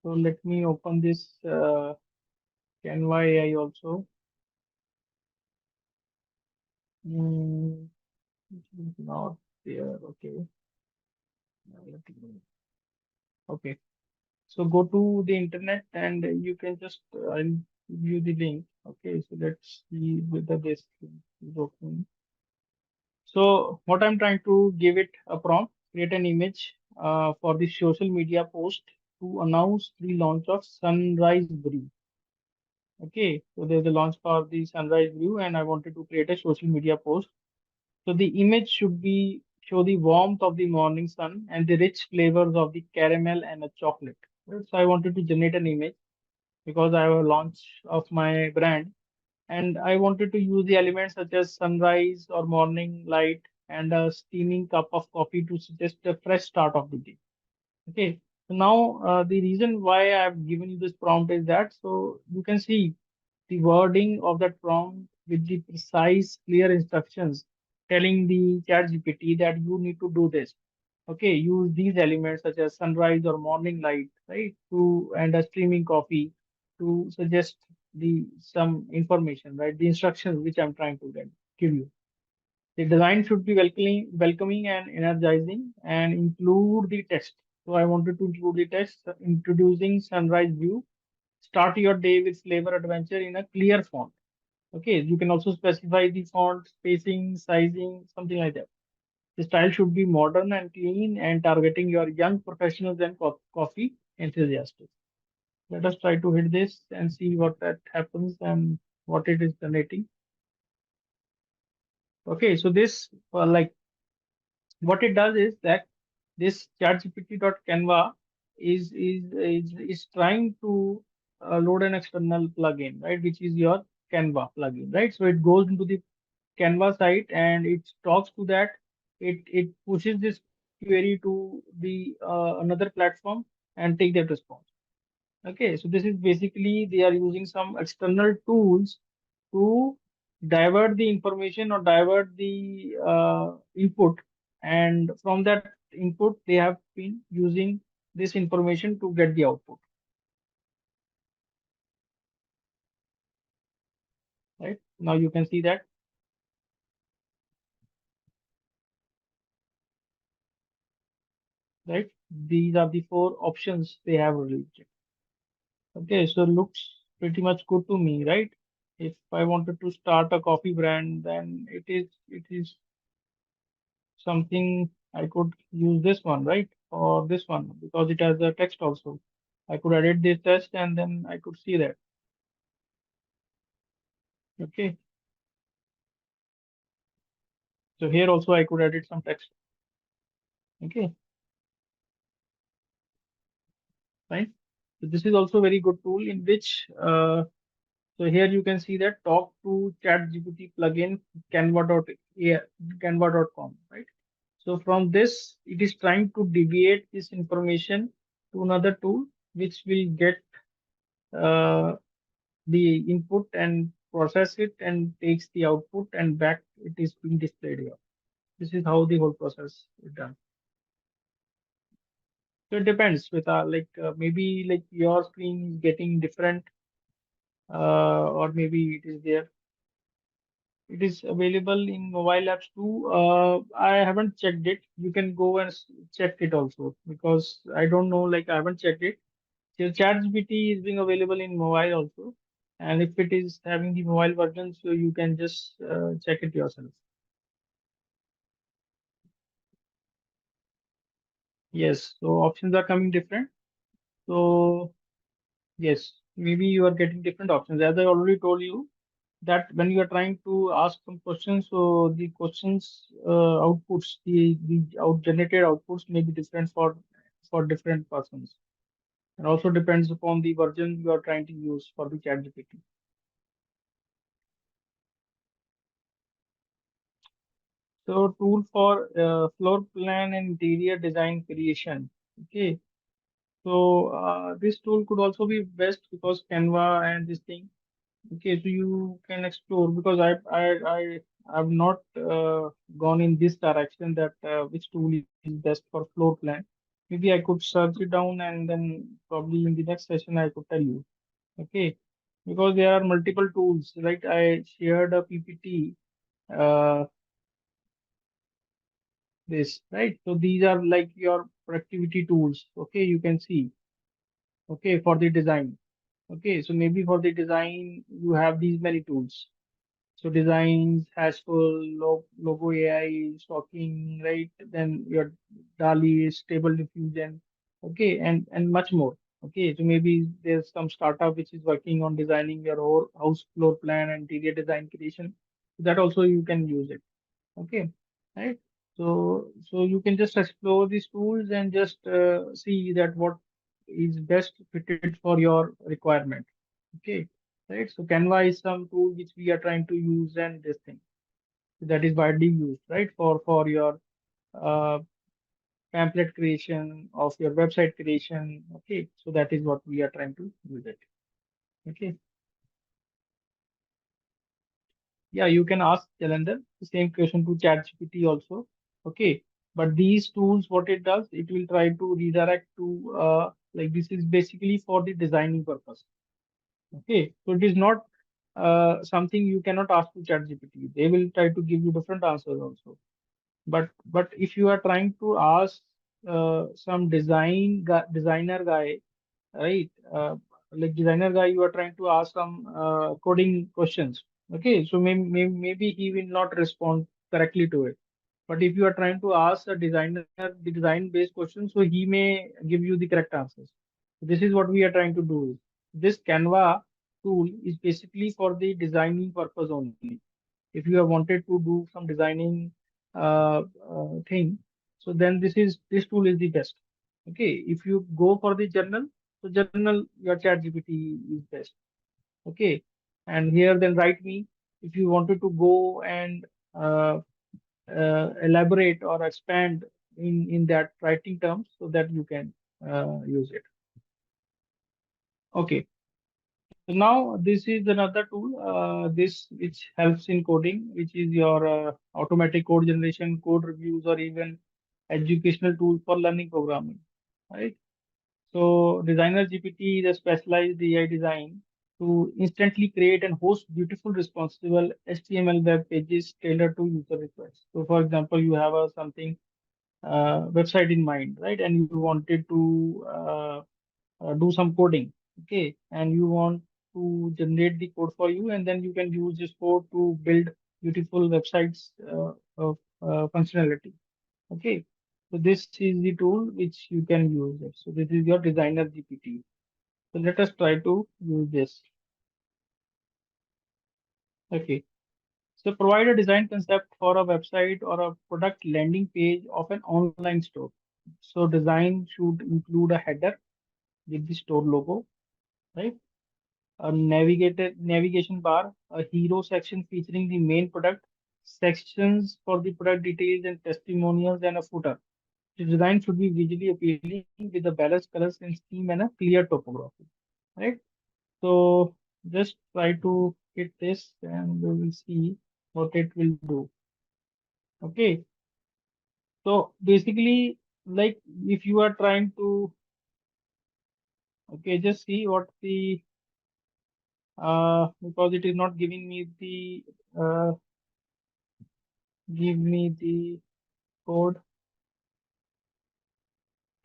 so let me open this Canva AI also. Mm, it is not there. Okay. Okay. So go to the internet and you can just I'll give you the link. Okay, so let's see whether this is open. So what I'm trying to give it a prompt, create an image for the social media post to announce the launch of Sunrise Brew. Okay, so there's a launch for the Sunrise Brew, and I wanted to create a social media post. So the image should be show the warmth of the morning sun and the rich flavors of the caramel and a chocolate. Right? So I wanted to generate an image because I have a launch of my brand, and I wanted to use the elements such as sunrise or morning light and a steaming cup of coffee to suggest a fresh start of the day. Okay. So now the reason why I've given you this prompt is that so you can see the wording of that prompt with the precise, clear instructions telling the ChatGPT that you need to do this. Okay, use these elements such as sunrise or morning light, right? To and a streaming coffee to suggest the some information, right? The instructions which I'm trying to give you. The design should be welcoming and energizing and include the text. So I wanted to include the text introducing sunrise view. Start your day with flavor adventure in a clear font. Okay, you can also specify the font, spacing, sizing, something like that. The style should be modern and clean and targeting your young professionals and coffee enthusiasts. Let us try to hit this and see what that happens and what it is generating. Okay, so this like what it does is that this ChatGPT.Canva is trying to load an external plugin, right, which is your Canva plugin, right? So it goes into the Canva site and it talks to that. It pushes this query to the another platform and take that response. Okay, so this is basically they are using some external tools to divert the information or divert the input, and from that input they have been using this information to get the output. Right now you can see that, right? These are the four options they have released. Okay, so looks pretty much good to me, right? If I wanted to start a coffee brand, then it is something I could use this one, right? Or this one because it has a text also. I could edit this text and then I could see that. Okay. So here also I could edit some text. Okay. Fine. So this is also a very good tool in which so here you can see that talk to ChatGPT plugin Canva.com, right? So from this, it is trying to deviate this information to another tool, which will get uh, the input and process it and takes the output and back it is being displayed here. This is how the whole process is done. So it depends with maybe like your screen is getting different, or maybe it is there. It is available in mobile apps too. I haven't checked it. You can go and check it also because I don't know. Like I haven't checked it. So ChatGPT is being available in mobile also, and if it is having the mobile version, so you can just check it yourself. Yes. So options are coming different. So yes, maybe you are getting different options. As I already told you, that when you are trying to ask some questions, so the questions outputs, the generated outputs may be different for different persons, and also depends upon the version you are trying to use for the ChatGPT. So tool for floor plan and interior design creation. Okay, so this tool could also be best because Canva and this thing. Okay, so you can explore because I have not gone in this direction that which tool is best for floor plan. Maybe I could search it down and then probably in the next session I could tell you. Okay, because there are multiple tools, right? I shared a PPT, uh, this, right? So these are like your productivity tools. Okay, you can see. Okay, for the design. Okay, so maybe for the design you have these many tools. So designs, Haskell, logo AI, stocking, right? Then your DALI, stable diffusion, okay, and much more. Okay, so maybe there's some startup which is working on designing your whole house floor plan and interior design creation. That also you can use it. Okay, right? So you can just explore these tools and just see that what is best fitted for your requirement. Okay, right? So Canva is some tool which we are trying to use and this thing that is widely used, right? For your uh, pamphlet creation of your website creation. Okay, so that is what we are trying to use it. Okay, yeah, you can ask Jalender the same question to ChatGPT also. Okay, but these tools, what it does, it will try to redirect to like this is basically for the designing purpose. Okay, so it is not something you cannot ask to ChatGPT. They will try to give you different answers also. But if you are trying to ask some designer guy, right? Like designer guy, you are trying to ask some coding questions. Okay, so maybe he will not respond correctly to it. But if you are trying to ask a designer the design-based questions, so he may give you the correct answers. This is what we are trying to do. This Canva tool is basically for the designing purpose only. If you have wanted to do some designing thing, so then this tool is the best. Okay, if you go for the journal, so journal your chat gpt is best. Okay, and here then write me if you wanted to go and elaborate or expand in that writing terms so that you can use it. Okay, so now this is another tool, this which helps in coding, which is your automatic code generation, code reviews, or even educational tool for learning programming, right? So Designer GPT is a specialized AI design to instantly create and host beautiful, responsible HTML web pages tailored to user requests. So, for example, you have a something website in mind, right? And you wanted to do some coding, okay? And you want to generate the code for you, and then you can use this code to build beautiful websites of functionality, okay? So this is the tool which you can use it. So this is your Designer GPT. So let us try to use this. Okay. So provide a design concept for a website or a product landing page of an online store. So design should include a header with the store logo, right? A navigation bar, a hero section featuring the main product, sections for the product details and testimonials, and a footer. The design should be visually appealing with a balanced colors and scheme and a clear topography. Right? So just try to hit this and we will see what it will do. Okay. So basically, like if you are trying to, okay, just see what the, because it is not giving me the, give me the code.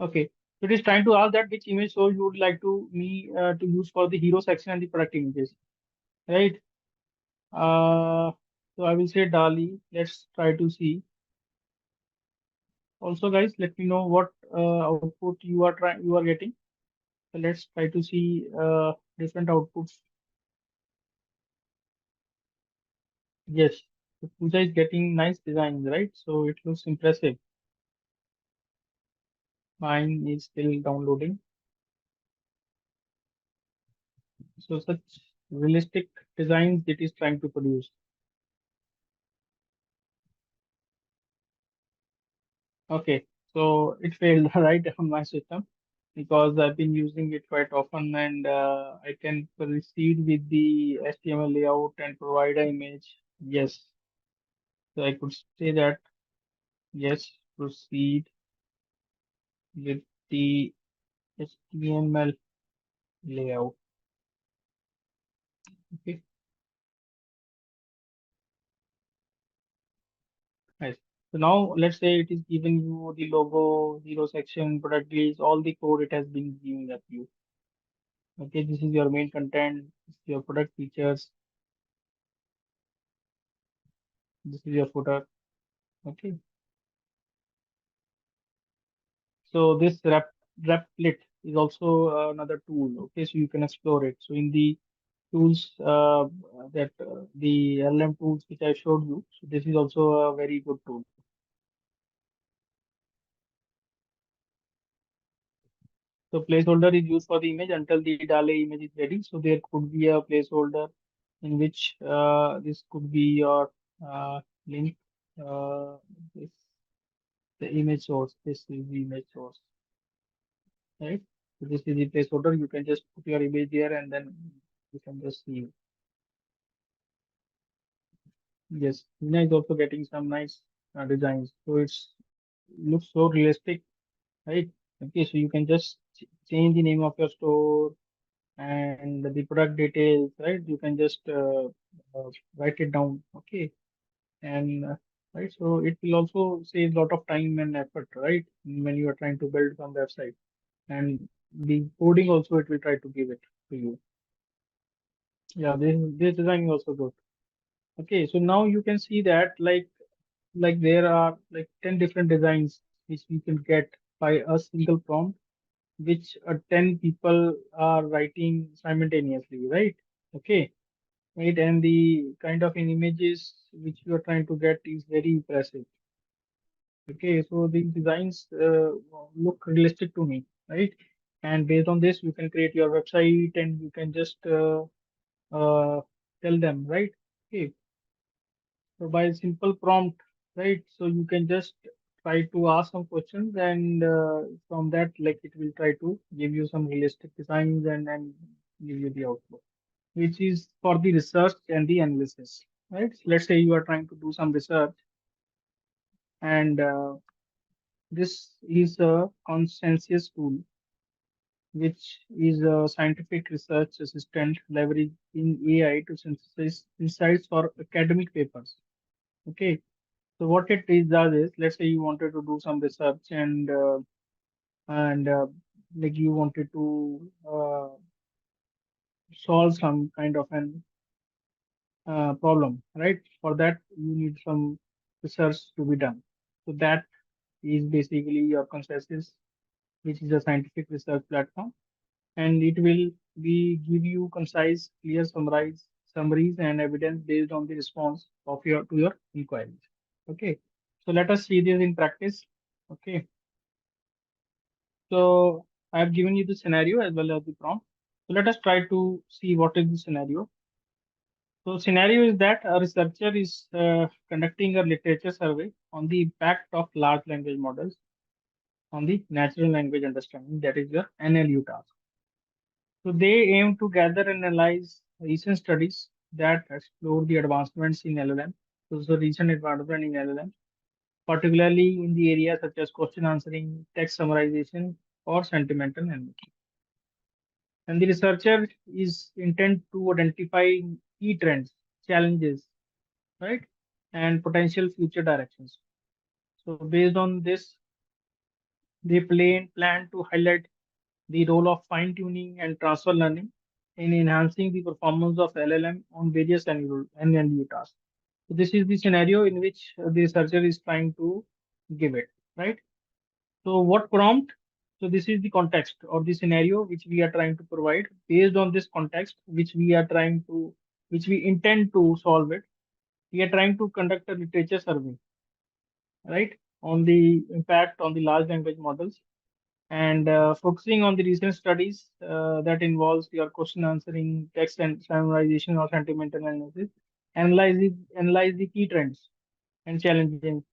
Okay. So it is trying to ask that which image source you would like to me to use for the hero section and the product images, right? Uh, so I will say Dali. Let's try to see. Also, guys, let me know what output you are getting. So let's try to see different outputs. Yes, the Pooja is getting nice designs, right? So it looks impressive. Mine is still downloading. So such realistic designs it is trying to produce. Okay, so it failed right on my system because I've been using it quite often and I can proceed with the HTML layout and provide an image. Yes, so I could say that yes, proceed with the HTML layout. Okay, nice. So now let's say it is giving you the logo, hero section, product list, all the code it has been giving up you. Okay, this is your main content, this is your product features, this is your footer. Okay, so this Replit is also another tool. Okay, so you can explore it. So in the tools that the LLM tools which I showed you, so this is also a very good tool. So placeholder is used for the image until the DALE image is ready. So there could be a placeholder in which this could be your link. This the image source. This is the image source, right? So this is the placeholder. You can just put your image there and then you can just see. Yes, Nina is also getting some nice designs. So it's looks so realistic, right? Okay, so you can just change the name of your store and the product details, right? You can just write it down, okay? And right, so it will also save a lot of time and effort, right? When you are trying to build some website and the coding also it will try to give it to you. Yeah, this design is also good. Okay, so now you can see that like there are like 10 different designs which we can get by a single prompt, which 10 people are writing simultaneously, right? Okay, right, and the kind of in images which you are trying to get is very impressive. Okay, so the designs look realistic to me, right? And based on this, you can create your website and you can just uh, tell them, right? Okay, so by simple prompt, right? So you can just try to ask some questions and from that, like it will try to give you some realistic designs and give you the output, which is for the research and the analysis, right? Let's say you are trying to do some research and this is a consensus tool, which is a scientific research assistant leveraging AI to synthesize insights for academic papers. Okay, so what it is does is, let's say you wanted to do some research and like you wanted to solve some kind of an problem, right? For that, you need some research to be done. So that is basically your consensus, which is a scientific research platform, and it will be give you concise, clear summaries and evidence based on the response of your to your inquiries. Okay, so let us see this in practice. Okay, so I have given you the scenario as well as the prompt. So let us try to see what is the scenario. So scenario is that a researcher is conducting a literature survey on the impact of large language models on the natural language understanding, that is your NLU task. So they aim to gather and analyze recent studies that explore the advancements in LLM. So the recent advancement in LLM, particularly in the areas such as question answering, text summarization, or sentimental analysis. And the researcher is intent to identify key trends, challenges, right, and potential future directions. So based on this, they plan to highlight the role of fine tuning and transfer learning in enhancing the performance of LLM on various NLU tasks. So this is the scenario in which the researcher is trying to give it, right? So what prompt? So this is the context or the scenario which we are trying to provide. Based on this context, which we intend to solve it, we are trying to conduct a literature survey, right, on the impact on the large language models and focusing on the recent studies that involves your question answering, text and summarization or sentimental analysis, analyze the key trends and challenges,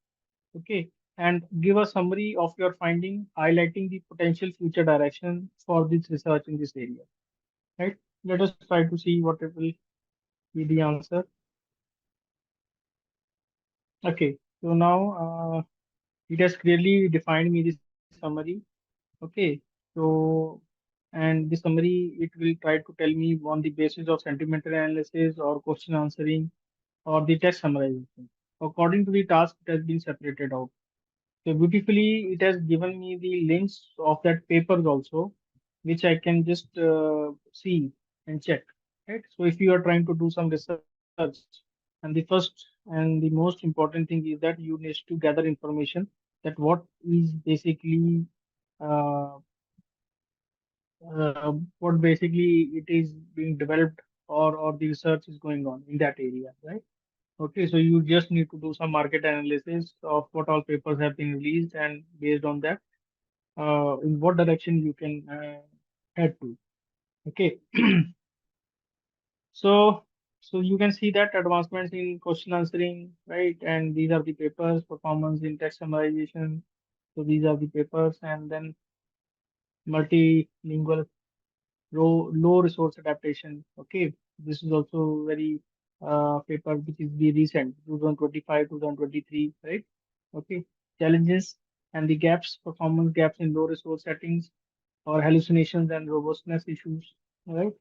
okay, and give a summary of your finding, highlighting the potential future direction for this research in this area, right? Let us try to see what it will be the answer. Okay, so now it has clearly defined me the summary. Okay, so and the summary it will try to tell me on the basis of sentimental analysis or question answering or the text summarization. According to the task, it has been separated out. So beautifully, it has given me the links of that papers also, which I can just see and check. Right. So if you are trying to do some research, and the first and the most important thing is that you need to gather information that what is basically uh, what basically it is being developed or the research is going on in that area, right? Okay, so you just need to do some market analysis of what all papers have been released, and based on that, in what direction you can head to. Okay, so you can see that advancements in question answering, right? And these are the papers, performance in text summarization. So these are the papers, and then multilingual low resource adaptation. Okay, this is also very paper which is the recent 2025 2023, right? Okay, challenges and the gaps, performance gaps in low resource settings or hallucinations and robustness issues, right?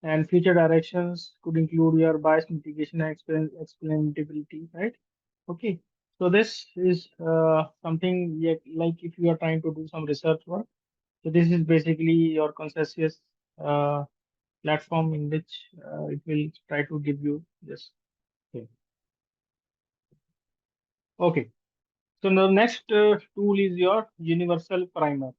And future directions could include your bias mitigation and explainability, right? Okay, so this is something like if you are trying to do some research work. So this is basically your consensus uh, platform in which it will try to give you this thing. Okay, so the next tool is your universal primer.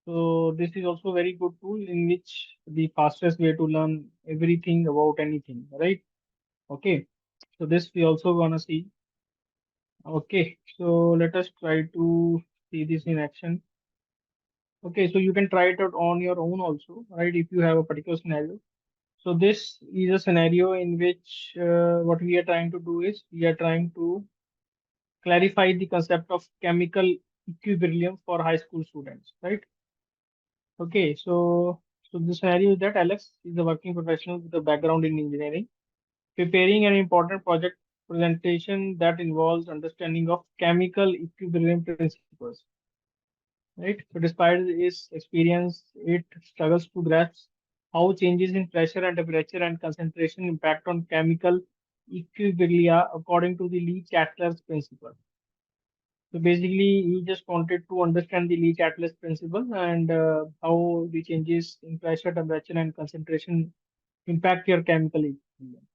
So this is also very good tool in which the fastest way to learn everything about anything, right? Okay, so this we also gonna see. Okay, so let us try to see this in action. Okay, so you can try it out on your own also, right? If you have a particular scenario. So this is a scenario in which what we are trying to do is we are trying to clarify the concept of chemical equilibrium for high school students, right? Okay, so the scenario is that Alex is a working professional with a background in engineering, preparing an important project presentation that involves understanding of chemical equilibrium principles, right? So despite his experience, it struggles to grasp how changes in pressure and temperature and concentration impact on chemical equilibria according to the Lee-Chatter's principle. So basically, he just wanted to understand the Lee-Chatter's principle and how the changes in pressure, temperature, and concentration impact your chemical equilibrium.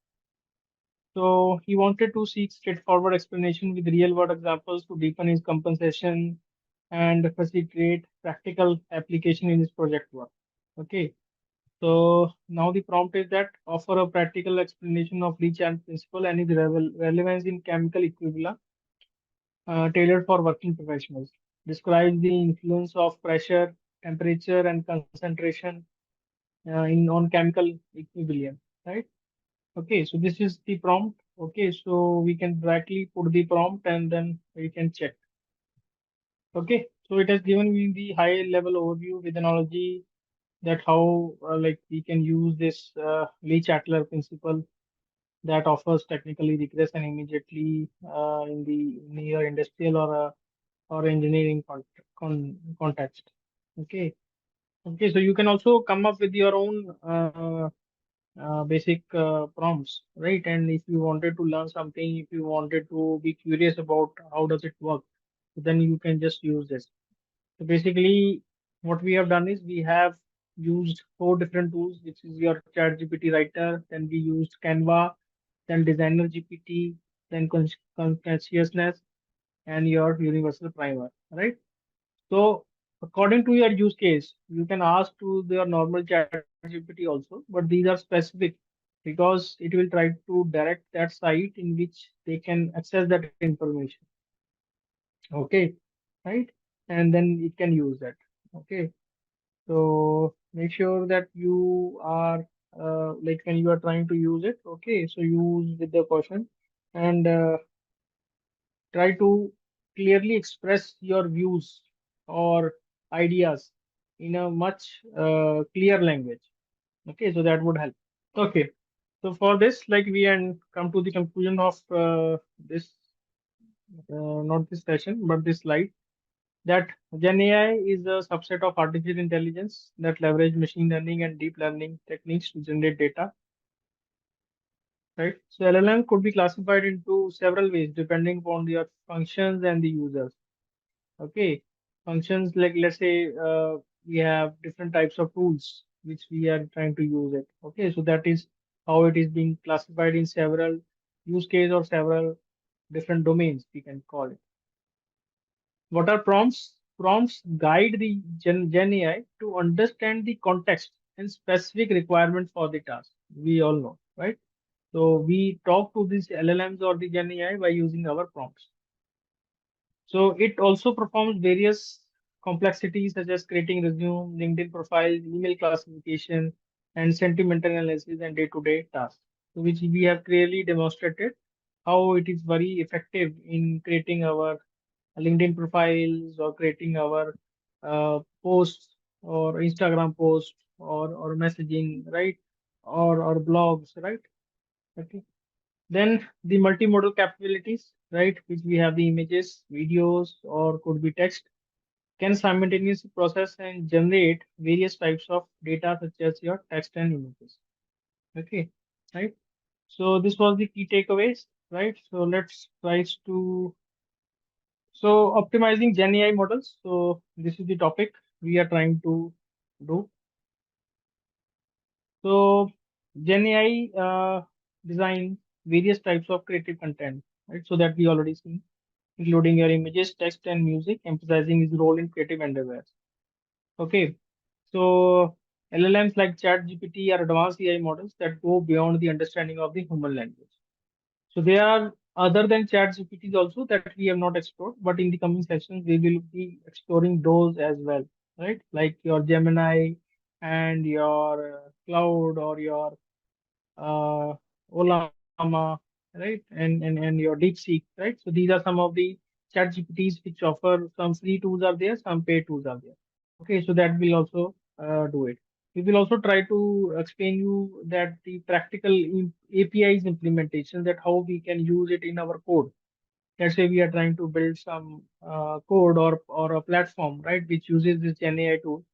So he wanted to seek straightforward explanation with real-world examples to deepen his compensation and facilitate practical application in his project work. Okay. So now the prompt is that offer a practical explanation of Lee-Chat principle and its relevance in chemical equilibria tailored for working professionals. Describe the influence of pressure, temperature, and concentration in on chemical equilibrium. Right. Okay, so this is the prompt. Okay, so we can directly put the prompt and then we can check. Okay, so it has given me the high level overview with analogy that how like we can use this Lee Chatler principle that offers technically regression immediately in the near industrial or engineering context. Okay, okay, so you can also come up with your own basic prompts, right? And if you wanted to learn something, if you wanted to be curious about how does it work, then you can just use this. So basically, what we have done is we have used four different tools, which is your ChatGPT writer, then we used Canva, then Designer GPT, then Consciousness, and your Universal Primer, right? So according to your use case, you can ask to your normal ChatGPT also, but these are specific because it will try to direct that site in which they can access that information. Okay, right? And then it can use that. Okay, so make sure that you are like when you are trying to use it. Okay, so use with the caution and try to clearly express your views or ideas in a much clear language. Okay, so that would help. Okay, so for this, like we and come to the conclusion of this, not this session, but this slide, that Gen AI is a subset of artificial intelligence that leverage machine learning and deep learning techniques to generate data, right? So LLM could be classified into several ways depending upon their functions and the users. Okay, functions like let's say we have different types of tools which we are trying to use it. Okay, so that is how it is being classified in several use case or several different domains we can call it. What are prompts? Prompts guide the Gen AI to understand the context and specific requirement for the task. We all know, right? So we talk to these LLMs or the Gen AI by using our prompts. So it also performs various complexities such as creating resume, LinkedIn profile, email classification, and sentimental analysis and day-to-day tasks. So which we have clearly demonstrated how it is very effective in creating our LinkedIn profiles or creating our posts or Instagram posts or messaging, right? Or blogs, right? Okay. Then the multimodal capabilities, right, which we have the images, videos, or could be text, can simultaneously process and generate various types of data such as your text and images. Okay, right. So this was the key takeaways, right? So let's try to optimizing Gen AI models. So this is the topic we are trying to do. So Gen AI design various types of creative content, right? So that we already seen, including your images, text, and music, emphasizing its role in creative endeavors. Okay, so LLMs like ChatGPT are advanced AI models that go beyond the understanding of the human language. So there are other than ChatGPTs also that we have not explored, but in the coming sessions we will be exploring those as well, right? Like your Gemini and your Cloud or your uh, Olama, right? And your DeepSeek, right? So these are some of the chat GPTs which offer some free tools are there, some paid tools are there. Okay, so that will also do it. We will also try to explain you that the practical APIs implementation, that how we can use it in our code. Let's say we are trying to build some code or a platform, right, which uses this Gen AI tool.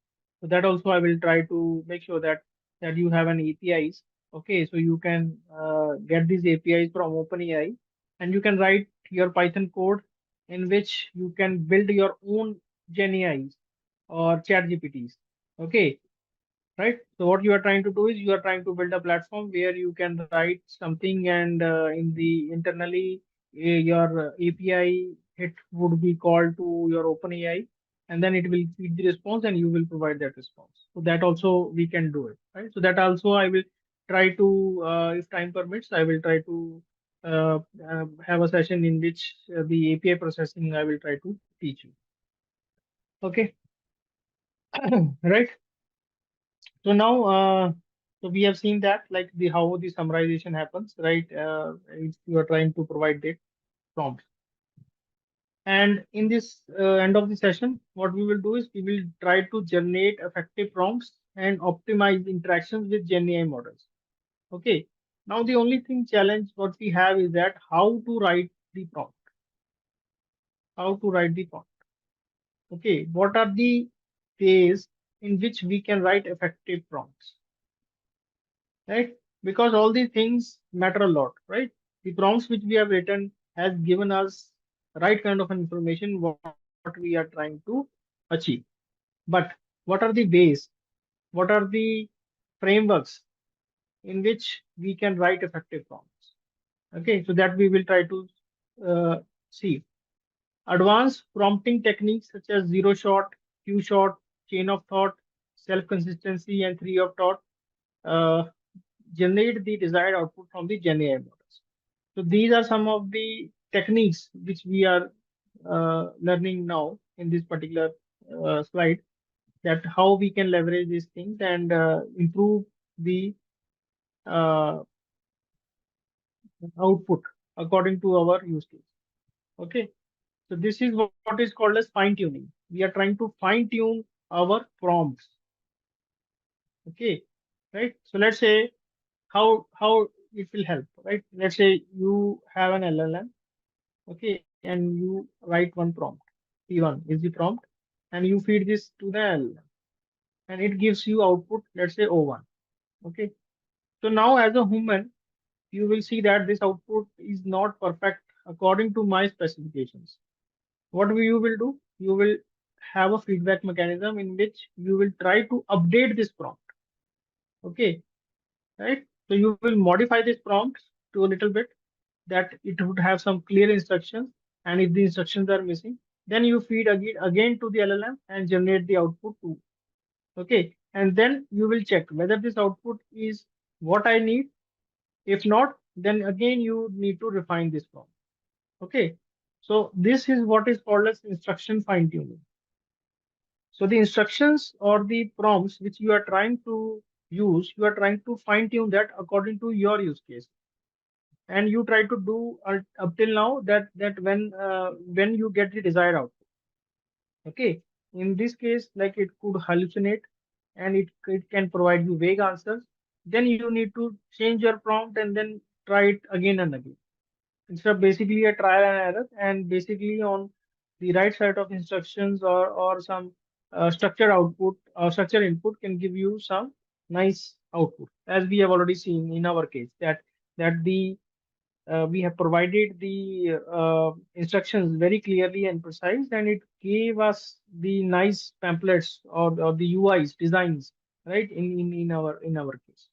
So that also I will try to make sure that you have an APIs. Okay, so you can get these APIs from OpenAI, and you can write your Python code in which you can build your own Gen AIs or Chat GPTs. Okay, right? So what you are trying to do is you are trying to build a platform where you can write something, and in the internally your API it would be called to your OpenAI, and then it will feed the response and you will provide that response. So that also we can do it, right? So that also I will try to, if time permits, I will try to have a session in which the API processing I will try to teach you. Okay, right? So now. So we have seen that like the how the summarization happens, right? If you are trying to provide the prompt. And in this end of the session, what we will do is we will try to generate effective prompts and optimize interactions with GenAI models. Okay. Now the only thing challenge what we have is that how to write the prompt. How to write the prompt. Okay. What are the ways in which we can write effective prompts? Right? Because all these things matter a lot, right? The prompts which we have written has given us right kind of information what we are trying to achieve. But what are the ways? What are the frameworks in which we can write effective prompts? Okay, so that we will try to see. Advanced prompting techniques such as zero shot, few shot, chain of thought, self consistency, and tree of thought uh, generate the desired output from the Gen AI models. So these are some of the techniques which we are learning now in this particular slide, that how we can leverage these things and improve the uh, output according to our use case. Okay, so this is what is called as fine tuning. We are trying to fine tune our prompts. Okay, right. So let's say how it will help, right? Let's say you have an LLM, okay, and you write one prompt. P1 is the prompt, and you feed this to the LLM, and it gives you output. Let's say O1. Okay, so now as a human, you will see that this output is not perfect according to my specifications. What you will do? You will have a feedback mechanism in which you will try to update this prompt. Okay, right? So you will modify this prompt to a little bit that it would have some clear instructions. And if the instructions are missing, then you feed again to the LLM and generate the output too. Okay. And then you will check whether this output is what I need. If not, then again you need to refine this prompt. Okay. So this is what is called as instruction fine tuning. So the instructions or the prompts which you are trying to use, you are trying to fine tune that according to your use case. And you try to do up till now that when you get the desired output. Okay, in this case, like it could hallucinate, and it can provide you vague answers. Then you need to change your prompt and then try it again and again. It's a basically a trial and error, and basically on the right side of instructions or some structured output or structured input can give you some nice output, as we have already seen in our case that the we have provided the instructions very clearly and precise, and it gave us the nice pamphlets or the UIs designs, right? In our case.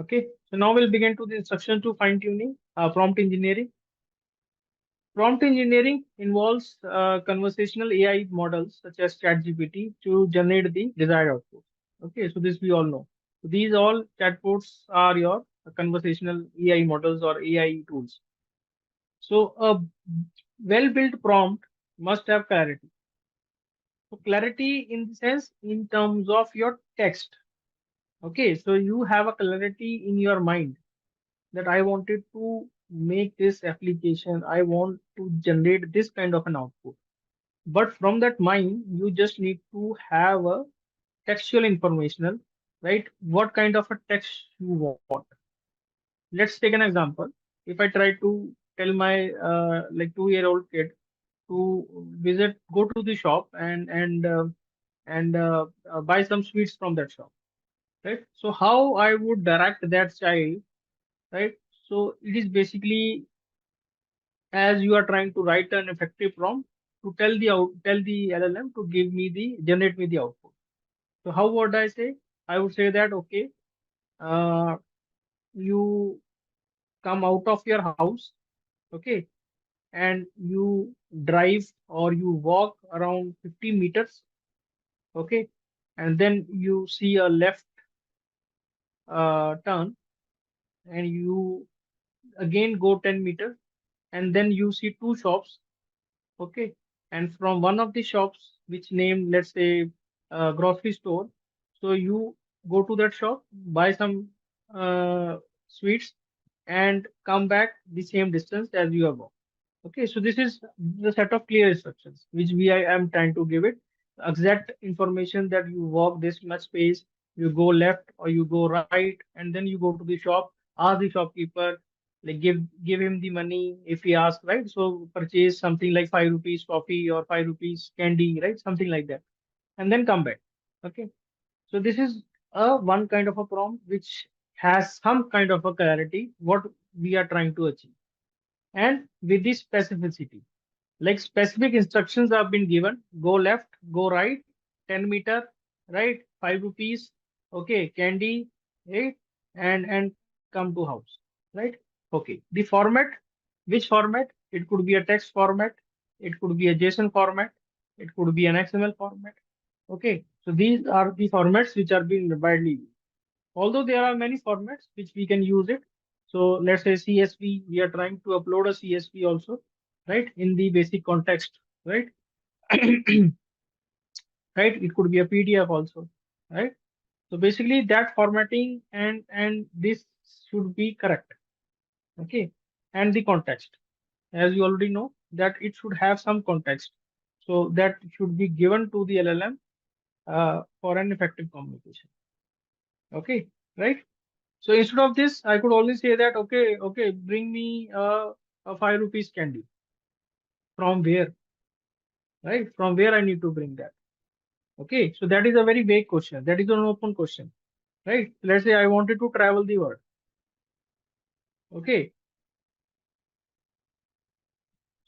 Okay, so now we'll begin to the instruction to fine tuning prompt engineering. Prompt engineering involves conversational AI models such as ChatGPT to generate the desired output. Okay, so this we all know. So these all chatbots are your conversational AI models or AI tools. So a well-built prompt must have clarity. So clarity in the sense in terms of your text. Okay, so you have a clarity in your mind that I wanted to make this application, I want to generate this kind of an output. But from that mind, you just need to have a textual informational, right? What kind of a text you want. Let's take an example. If I try to tell my like 2-year-old kid to go to the shop and buy some sweets from that shop, right? So how I would direct that child, right? So it is basically as you are trying to write an effective prompt to tell the LLM to generate me the output. So how would I say? I would say that okay, uh, you come out of your house, okay, and you drive or you walk around 50 meters, okay, and then you see a left turn, and you again go 10 meters, and then you see two shops, okay, and from one of the shops which named, let's say, grocery store, so you go to that shop, buy some sweets, and come back the same distance as you have walked. Okay, so this is the set of clear instructions which I am trying to give it. Exact information that you walk this much space, you go left or you go right, and then you go to the shop, ask the shopkeeper, like give him the money if he asks, right? So purchase something like 5 rupees coffee or 5 rupees candy, right? Something like that, and then come back. Okay, so this is a one kind of a prompt which has some kind of a clarity what we are trying to achieve, and with the specificity, like specific instructions have been given: go left, go right, 10 meter, right, 5 rupees, okay, candy, right, and come to house, right? Okay, the format, which format? It could be a text format, it could be a JSON format, it could be an XML format. Okay, so these are the formats which are being widely used, although there are many formats which we can use it. So let's say CSV, we are trying to upload a CSV also, right, in the basic context, right? Right, it could be a PDF also, right? So basically that formatting and this should be correct. Okay, and the context, as you already know, that it should have some context, so that should be given to the LLM for an effective communication. Okay, right. So instead of this, I could only say that, okay, bring me a 5 rupees candy. From where, right? From where I need to bring that? Okay, so that is a very vague question. That is an open question, right? Let's say I wanted to travel the world. Okay,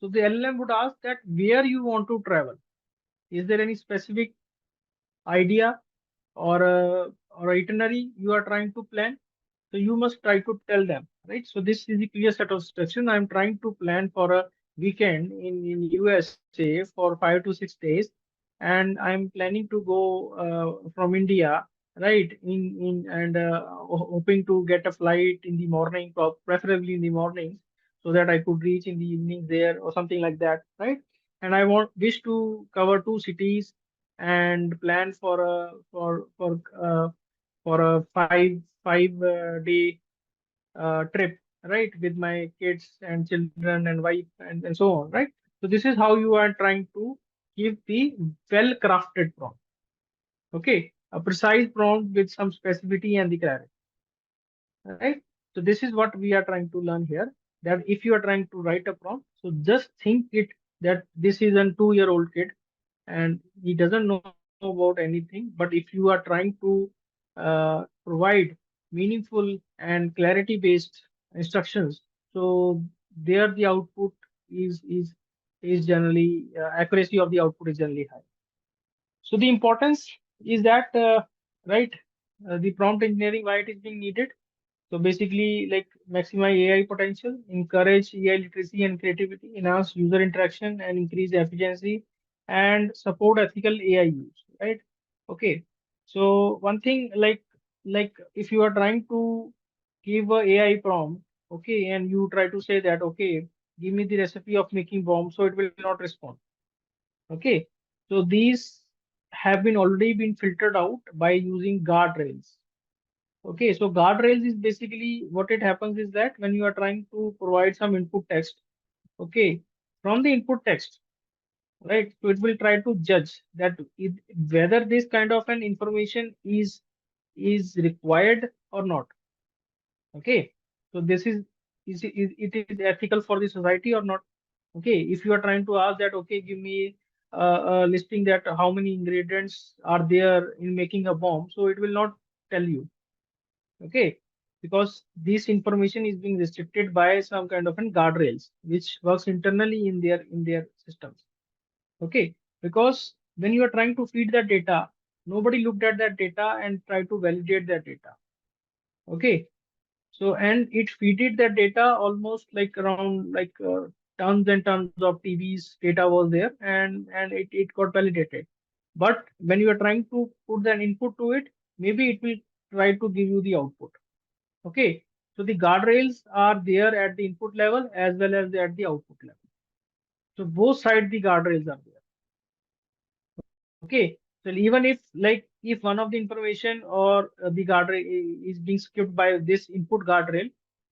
so the LLM would ask that where you want to travel. Is there any specific idea or or itinerary you are trying to plan? So you must try to tell them, right? So this is a clear set of instruction. I'm trying to plan for a weekend in USA for 5 to 6 days, and I'm planning to go from India, right? In and hoping to get a flight in the morning, preferably in the morning, so that I could reach in the evening there or something like that, right? And I wish to cover 2 cities and plan for a five day trip, right, with my kids and children and wife and so on, right? So this is how you are trying to give the well-crafted prompt, okay, a precise prompt with some specificity and the clarity, right? So this is what we are trying to learn here. That if you are trying to write a prompt, so just think it that this is a 2-year-old kid and he doesn't know about anything. But if you are trying to provide meaningful and clarity-based instructions, so there the output is generally accuracy of the output is generally high. So the importance is that right, the prompt engineering, why it is being needed. So basically, like maximize AI potential, encourage AI literacy and creativity, enhance user interaction and increase efficiency, and support ethical AI use. Right? Okay. So one thing, like if you are trying to give a AI prompt, okay, and you try to say that, okay, give me the recipe of making bomb, so it will not respond. Okay. So these have been already been filtered out by using guardrails. Okay, so guardrails is basically what it happens is that when you are trying to provide some input text, okay, from the input text, right, so it will try to judge that whether this kind of an information is required or not. Okay, so this is it is ethical for the society or not? Okay, if you are trying to ask that, okay, give me a listing that how many ingredients are there in making a bomb, so it will not tell you. Okay, because this information is being restricted by some kind of an guardrails which works internally in their systems. Okay, because when you are trying to feed that data, nobody looked at that data and tried to validate that data. Okay, so and it feeded that data almost like around tons and tons of TVs data was there, and it got validated. But when you are trying to put an input to it, maybe it will try to give you the output. Okay, so the guardrails are there at the input level as well as at the output level. So both sides the guardrails are there. Okay, so even if like if if one of the information or the guardrail is being skipped by this input guardrail,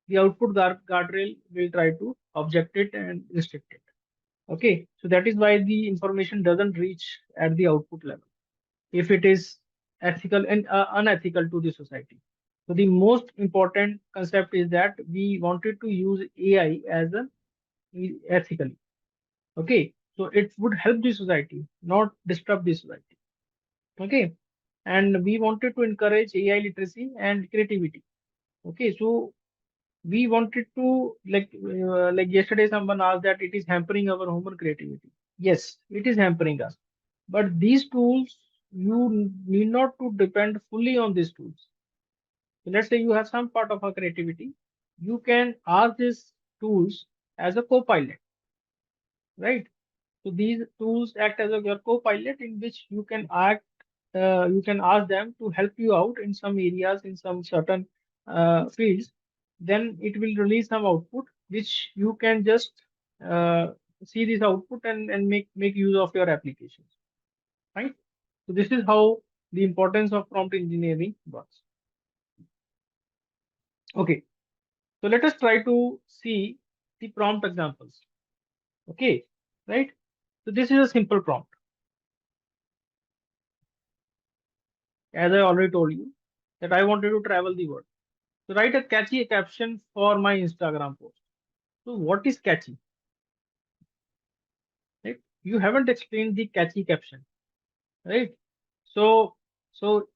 the output guardrail will try to object it and restrict it. Okay, so that is why the information doesn't reach at the output level if it is ethical and unethical to the society. So the most important concept is that we wanted to use AI as a ethically. Okay, so it would help the society, not disrupt the society. Okay, and we wanted to encourage AI literacy and creativity. Okay, so we wanted to like yesterday someone asked that it is hampering our human creativity. Yes, it is hampering us, but these tools, you need not to depend fully on these tools. So let's say you have some part of a creativity, you can ask these tools as a co-pilot, right? So these tools act as a your co-pilot in which you can you can ask them to help you out in some areas, in some certain fields. Then it will release some output which you can just uh, see this output and make use of your applications, right? So this is how the importance of prompt engineering works. Okay, so let us try to see the prompt examples. Okay, right? So this is a simple prompt, as I already told you that I wanted to travel the world. So write a catchy caption for my Instagram post. So what is catchy? Right? You haven't explained the catchy caption, right? So so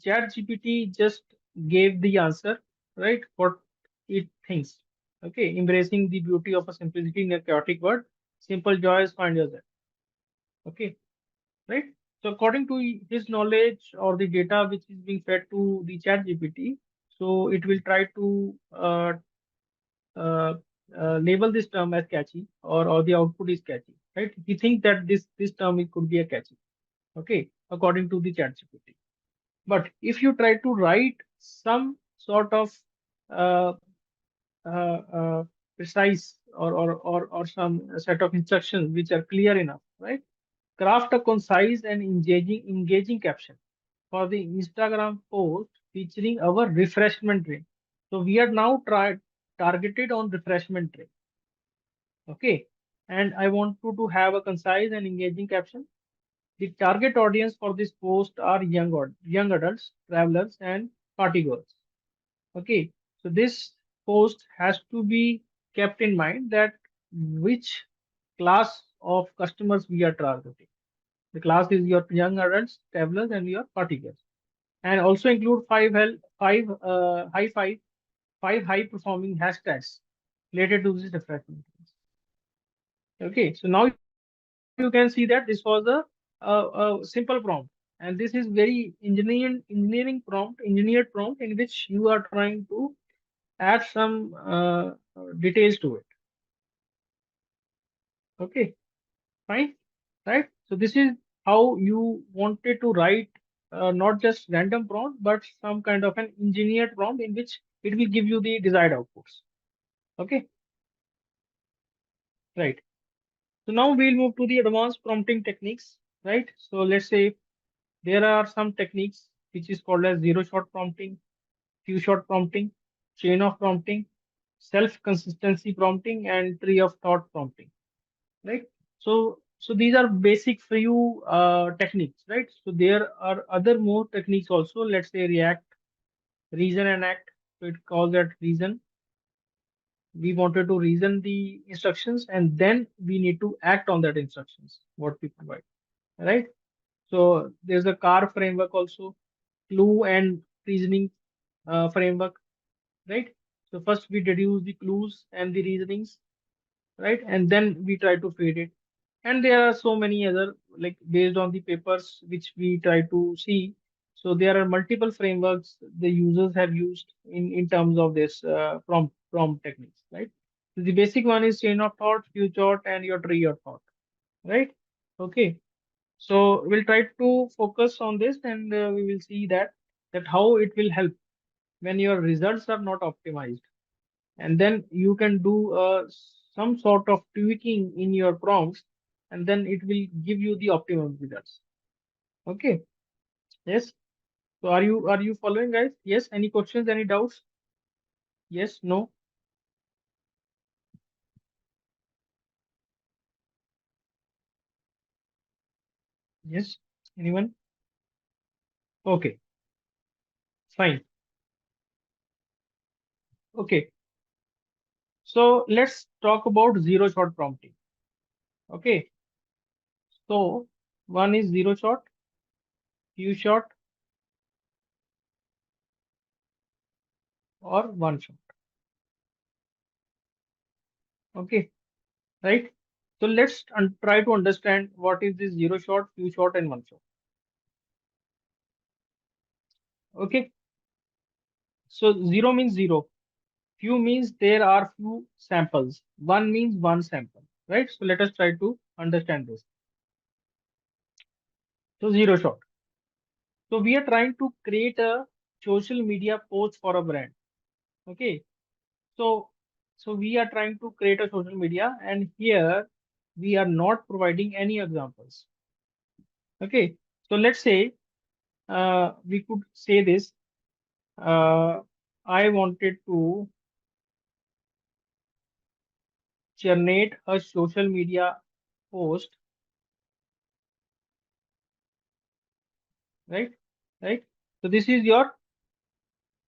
ChatGPT just gave the answer, right? What it thinks. Okay, embracing the beauty of a simplicity in a chaotic world. Simple joys find yourself. Okay, right? So according to his knowledge or the data which is being fed to the ChatGPT, so it will try to uh, label this term as catchy, or the output is catchy, right? He thinks that this term it could be a catchy, okay, according to the ChatGPT. But if you try to write some sort of uh, precise or some set of instructions which are clear enough, right? Craft a concise and engaging caption for the Instagram post featuring our refreshment drink. So we are now targeted on refreshment drink. Okay. And I want to have a concise and engaging caption. The target audience for this post are young adults, travelers, and partygoers. Okay. So this post has to be kept in mind that which class of customers we are targeting. The class is your young adults, travelers, and your partygoers. And also include five high performing hashtags related to this refreshment. Okay, so now you can see that this was a simple prompt, and this is very engineered prompt in which you are trying to add some details to it. Okay, fine, right? So this is how you wanted to write not just random prompt, but some kind of an engineered prompt in which it will give you the desired outputs. Okay, right. So now we'll move to the advanced prompting techniques, right? So let's say there are some techniques which is called as zero shot prompting, few shot prompting, chain of prompting, self consistency prompting, and tree of thought prompting, right? So these are basic few techniques, right? So there are other more techniques also. Let's say react, reason, and act. So it calls that reason. We wanted to reason the instructions, and then we need to act on that instructions what we provide, right? So there's a car framework also, clue and reasoning framework, right? So first we deduce the clues and the reasonings, right? And then we try to feed it. And there are so many other, like based on the papers which we try to see. So there are multiple frameworks the users have used in terms of this prompt techniques, right? So the basic one is chain of thought, few thought, and your tree of thought, right? Okay. So we'll try to focus on this, and we will see that how it will help when your results are not optimized, and then you can do some sort of tweaking in your prompts, and then it will give you the optimum results. Okay. Yes. So are you following, guys? Yes. Any questions? Any doubts? Yes. No. Yes. Anyone? Okay. Fine. Okay. So let's talk about zero shot prompting. Okay. So one is zero shot, few shot, or one shot. Okay. Right. So let's try to understand what is this zero shot, few shot, and one shot. Okay. So zero means zero. Few means there are few samples. One means one sample. Right. So let us try to understand this. So zero shot. So we are trying to create a social media post for a brand. Okay. So so we are trying to create a social media, and here we are not providing any examples. Okay. So let's say we could say this. I wanted to generate a social media post, right? Right. So this is your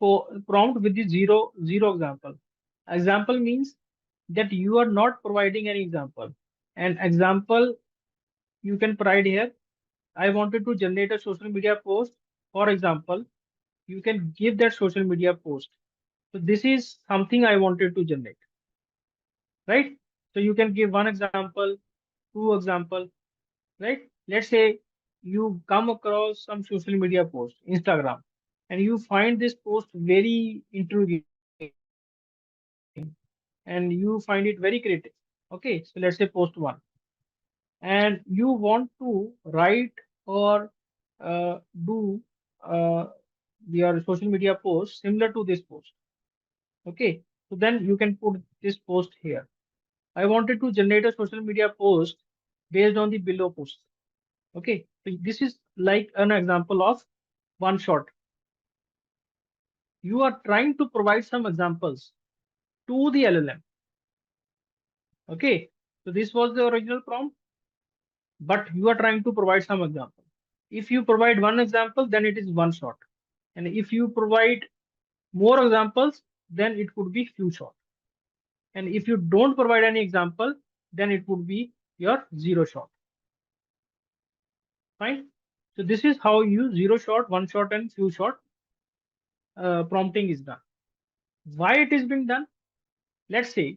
prompt with the zero example. Example means that you are not providing any example. An example you can provide here. I wanted to generate a social media post. For example, you can give that social media post. So this is something I wanted to generate, right? So you can give one example, two example, right? Let's say you come across some social media post, Instagram, and you find this post very intriguing and you find it very creative. Okay, so let's say post one, and you want to write or do uh, your social media post similar to this post. Okay, so then you can put this post here. I wanted to generate a social media post based on the below post. Okay, so this is like an example of one shot. You are trying to provide some examples to the LLM. Okay, so this was the original prompt, but you are trying to provide some example. If you provide one example, then it is one shot. And if you provide more examples, then it could be few shot. And if you don't provide any example, then it would be your zero shot. Fine. So this is how you zero shot, one shot, and few shot prompting is done. Why it is being done? Let's say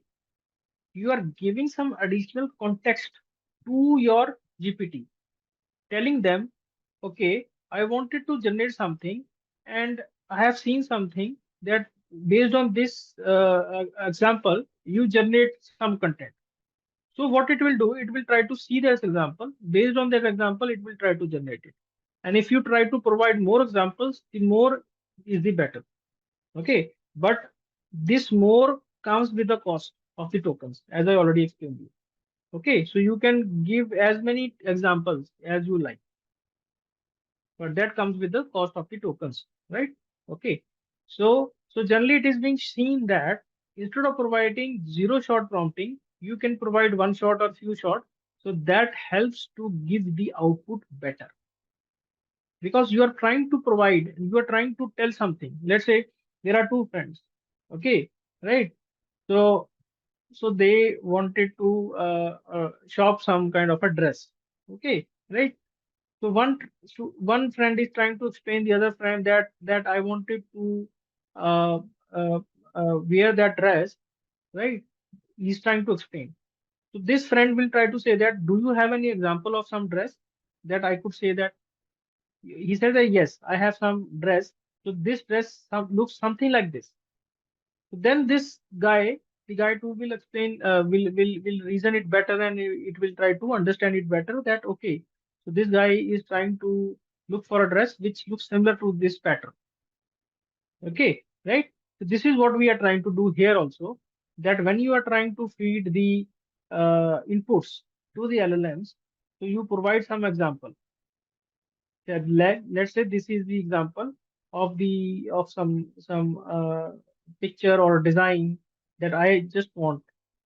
you are giving some additional context to your GPT, telling them, okay, I wanted to generate something, and I have seen something that based on this example, you generate some content. So what it will do, it will try to see this example. Based on that example, it will try to generate it. And if you try to provide more examples, the more is the better. Okay, but this more comes with the cost of the tokens, as I already explained you. Okay, so you can give as many examples as you like, but that comes with the cost of the tokens, right? Okay, so generally it is being seen that instead of providing zero shot prompting, you can provide one shot or few shot, so that helps to give the output better, because you are trying to provide, you are trying to tell something. Let's say there are two friends, okay, right? So so they wanted to shop some kind of a dress, okay, right? So one friend is trying to explain the other friend that I wanted to uh, uh, wear that dress, right? He's trying to explain. So this friend will try to say that, do you have any example of some dress that I could say that? He said that yes, I have some dress. So this dress looks something like this. So then this guy, the guy too will explain, will reason it better, and it will try to understand it better. That okay, so this guy is trying to look for a dress which looks similar to this pattern. Okay, right? So this is what we are trying to do here also. That when you are trying to feed the inputs to the LLMs, so you provide some example. Let's say this is the example. of some picture or design that I just want.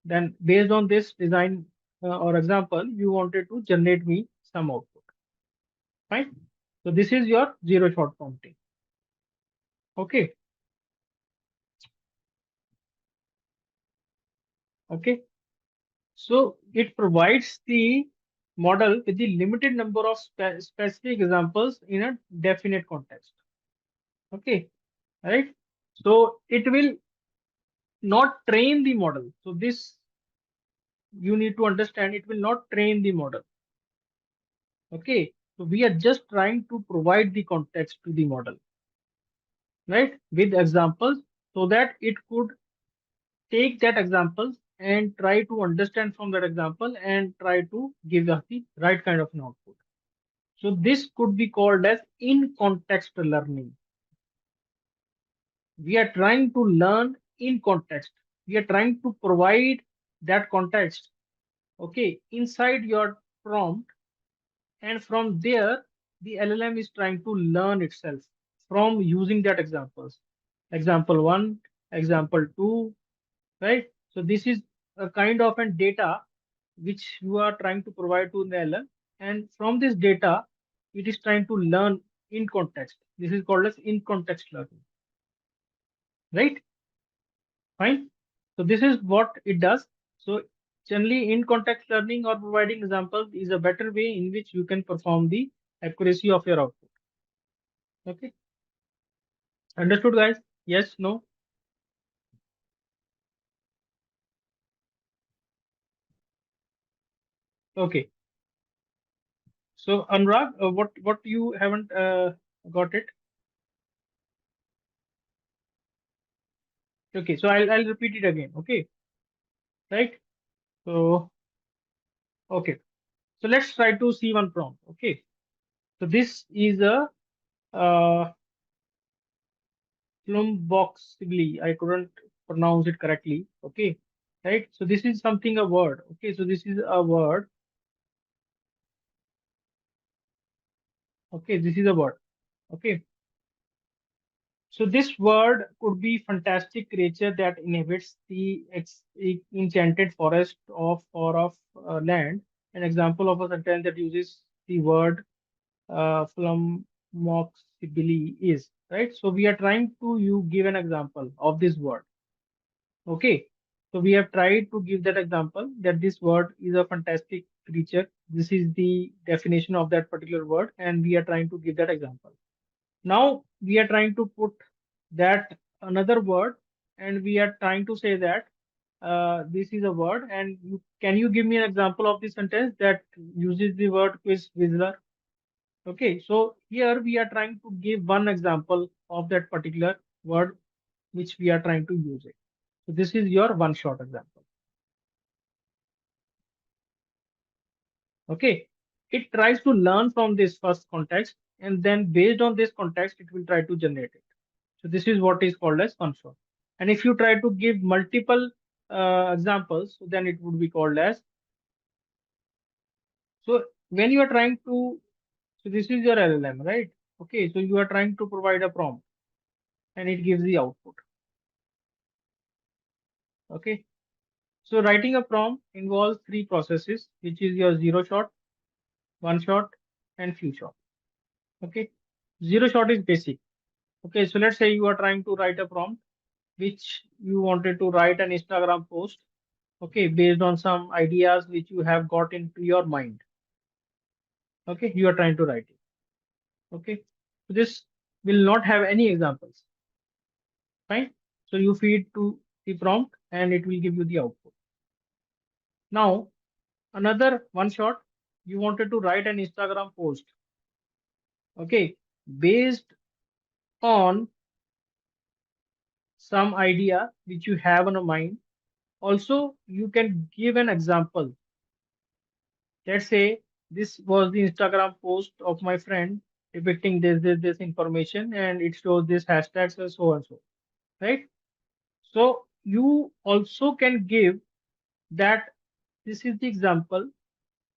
Then based on this design or example, you wanted to generate me some output. Fine. So this is your zero shot prompting. Okay. Okay. So it provides the model with the limited number of specific examples in a definite context. Okay. Right. So it will not train the model. So this you need to understand, it will not train the model. Okay. So we are just trying to provide the context to the model, right? With examples so that it could take that example and try to understand from that example and try to give us the right kind of an output. So this could be called as in context learning. We are trying to learn in context. We are trying to provide that context, okay, inside your prompt, and from there the LLM is trying to learn itself from using that examples. Example one, example two, right? So this is a kind of an data which you are trying to provide to the LLM, and from this data, it is trying to learn in context. This is called as in context learning, right? Fine. So this is what it does. So generally, in context learning or providing examples is a better way in which you can perform the accuracy of your output. Okay. Understood, guys? Yes, no? Okay. So Anurag, what you haven't got it? Okay. So I'll repeat it again. Okay. Right. So okay. So let's try to see one prompt. Okay. So this is a uh, Plumboxibly. I couldn't pronounce it correctly. Okay. Right. So this is something a word. Okay. So this is a word. Okay. This is a word. Okay. So this word could be fantastic creature that inhabits the enchanted forest of or of land. An example of a sentence that uses the word flumoxibili is, right? So we are trying to you give an example of this word. Okay. So we have tried to give that example that this word is a fantastic creature. This is the definition of that particular word, and we are trying to give that example. Now we are trying to put that another word, and we are trying to say that this is a word, and can you give me an example of the sentence that uses the word quiz whistler? Okay, so here we are trying to give one example of that particular word which we are trying to use it. So this is your one shot example. Okay, it tries to learn from this first context, and then based on this context, it will try to generate it. So this is what is called as one shot. And if you try to give multiple examples, so then it would be called as. So when you are trying to, so this is your LLM, right? Okay, so you are trying to provide a prompt, and it gives the output. Okay, so writing a prompt involves three processes, which is your zero shot, one shot, and few shot. Okay, zero shot is basic. Okay, so let's say you are trying to write a prompt which you wanted to write an Instagram post, okay, based on some ideas which you have got into your mind. Okay, you are trying to write it. Okay, so this will not have any examples. Fine. So you feed to the prompt and it will give you the output. Now, another one shot, you wanted to write an Instagram post, okay, based on some idea which you have on a mind. Also, you can give an example. Let's say this was the Instagram post of my friend depicting this information, and it shows this hashtags and so and so, right? So you also can give that this is the example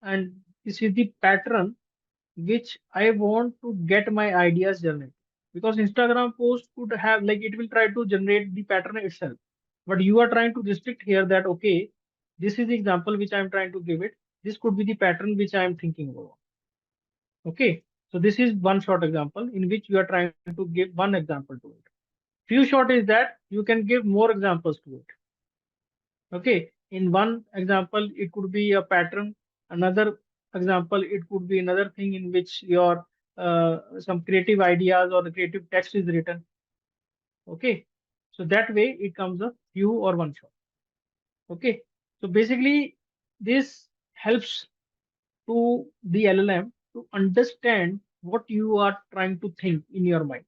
and this is the pattern which I want to get my ideas generated. because Instagram post could have, like, it will try to generate the pattern itself. But you are trying to restrict here that, okay, this is the example which I'm trying to give it. This could be the pattern which I am thinking about. Okay. So this is one short example in which you are trying to give one example to it. Few short is that you can give more examples to it. Okay. In one example, it could be a pattern. Another example, it could be another thing in which your some creative ideas or the creative text is written. Okay. So that way it comes a few or one shot. Okay. So basically, this helps to the LLM to understand what you are trying to think in your mind.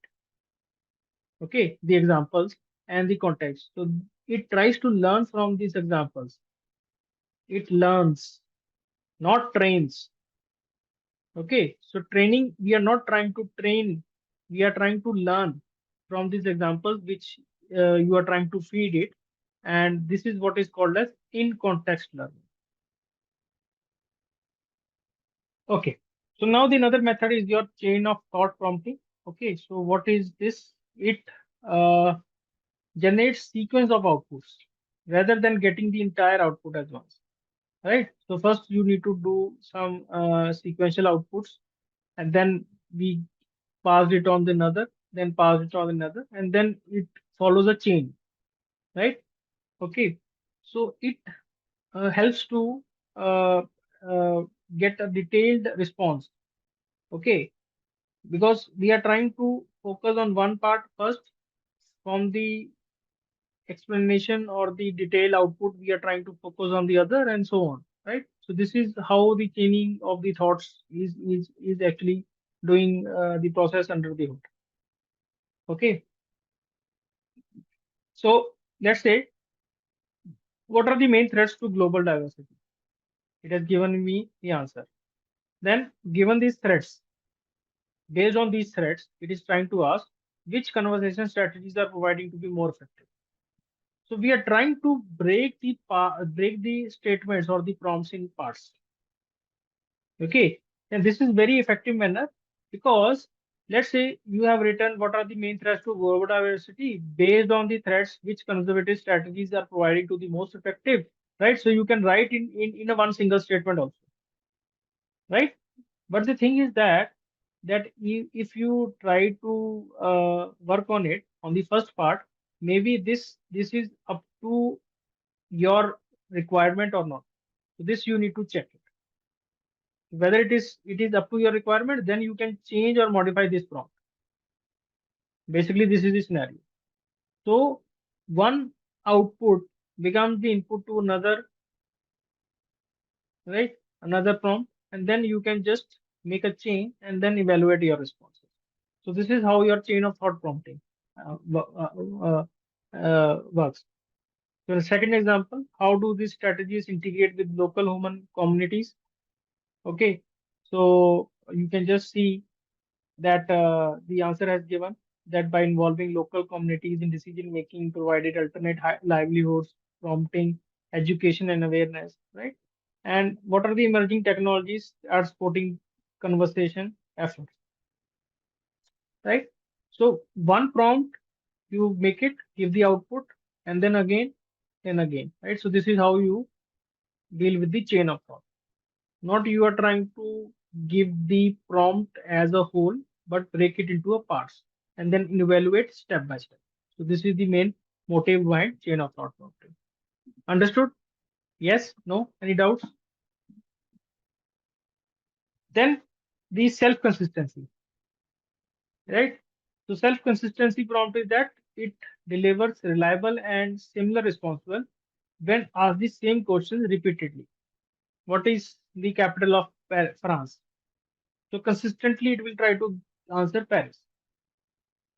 Okay. The examples and the context. So it tries to learn from these examples. It learns, not trains. Okay. So training, we are not trying to train, we are trying to learn from these examples which you are trying to feed it. And this is what is called as in context learning. Okay. So now the another method is your chain of thought prompting. Okay. So what is this? It uh, generates sequence of outputs rather than getting the entire output at once. Right. So first you need to do some sequential outputs, and then we pass it on the another, then pass it on another, and then it follows a chain. Right. Okay. So it helps to uh, uh, get a detailed response. Okay, because we are trying to focus on one part first. From the explanation or the detailed output, we are trying to focus on the other, and so on, right? So this is how the chaining of the thoughts is actually doing the process under the hood. Okay. So let's say, what are the main threats to global diversity? It has given me the answer. Then, given these threats, based on these threats, it is trying to ask which conversation strategies are providing to be more effective. So we are trying to break the statements or the prompts in parts. Okay, and this is very effective manner, because let's say you have written what are the main threats to global diversity. Based on the threats, which conservative strategies are providing to the most effective, right? So you can write in a one single statement also, right? But the thing is that if you try to work on it on the first part, maybe this is up to your requirement or not. So this you need to check it. Whether it is up to your requirement, then you can change or modify this prompt. Basically, this is the scenario. So one output becomes the input to another, right? Another prompt, and then you can just make a chain and then evaluate your responses. So this is how your chain of thought prompting works. So the second example, how do these strategies integrate with local human communities? Okay, so you can just see that the answer has given that by involving local communities in decision making, provided alternate livelihoods, prompting, education, and awareness, right? And what are the emerging technologies are supporting conversation efforts, right? So one prompt, you make it, give the output, and then again, right? So this is how you deal with the chain of thought. Not you are trying to give the prompt as a whole, but break it into a parts and then evaluate step by step. So this is the main motive behind chain of thought prompting. Understood? Yes? No? Any doubts? Then the self-consistency, right? So self-consistency prompt is that it delivers reliable and similar responses when asked the same questions repeatedly. What is the capital of France? So consistently it will try to answer Paris,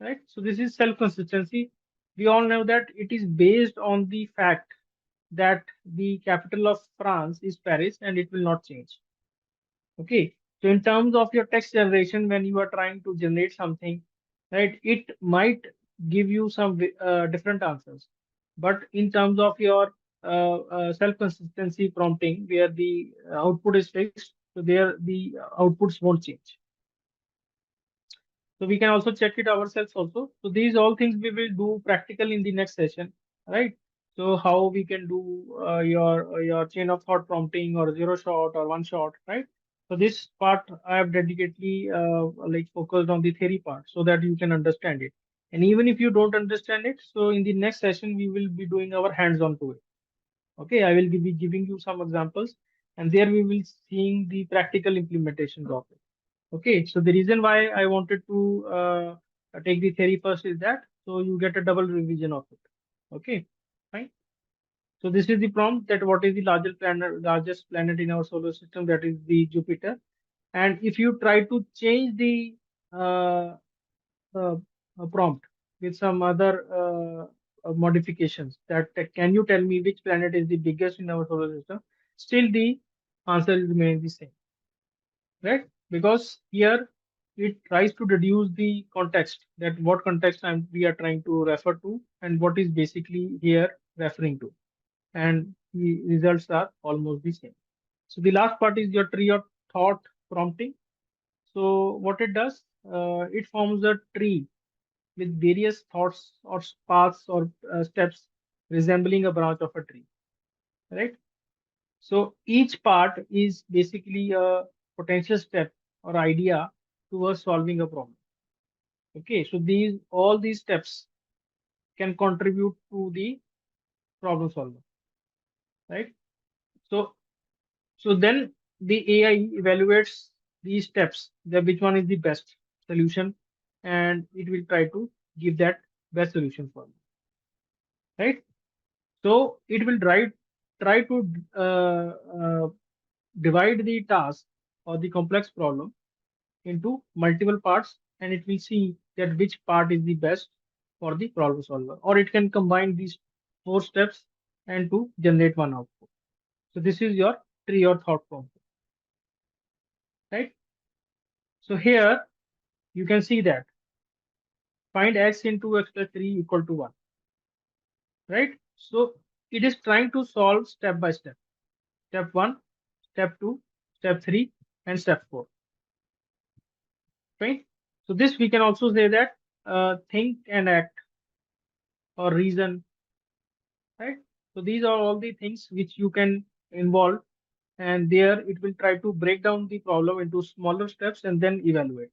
right? So this is self-consistency. We all know that it is based on the fact that the capital of France is Paris and it will not change. Okay. So in terms of your text generation, when you are trying to generate something, right, it might give you some different answers. But in terms of your self-consistency prompting, where the output is fixed, so there the outputs won't change. So we can also check it ourselves also. So these all things we will do practical in the next session, right? So how we can do your chain of thought prompting or zero shot or one shot, right? So this part I have dedicatedly like focused on the theory part so that you can understand it. And even if you don't understand it, so in the next session we will be doing our hands-on to it. Okay, I will be giving you some examples, and there we will seeing the practical implementations of it. Okay, so the reason why I wanted to take the theory first is that so you get a double revision of it. Okay, fine. So this is the prompt that what is the largest planet in our solar system, that is the Jupiter. And if you try to change the uh, uh, prompt with some other modifications, that can you tell me which planet is the biggest in our solar system, still the answer remains the same, right? Because here it tries to deduce the context, that what context we are trying to refer to and what is basically here referring to, and the results are almost the same. So the last part is your tree of thought prompting. So what it does, it forms a tree with various thoughts or paths or steps resembling a branch of a tree, right? So each part is basically a potential step or idea towards solving a problem. Okay, so these all these steps can contribute to the problem solver, right? So then the AI evaluates these steps, that which one is the best solution, and it will try to give that best solution for you, right? So it will try to divide the task or the complex problem into multiple parts, and it will see that which part is the best for the problem solver, or it can combine these four steps and to generate one output. So this is your tree or thought prompt, right? So here you can see that find x into x plus 3 equal to 1, right? So it is trying to solve step by step. Step 1, step 2, step 3, and step 4, right? So this we can also say that think and act or reason, right? So these are all the things which you can involve, and there it will try to break down the problem into smaller steps and then evaluate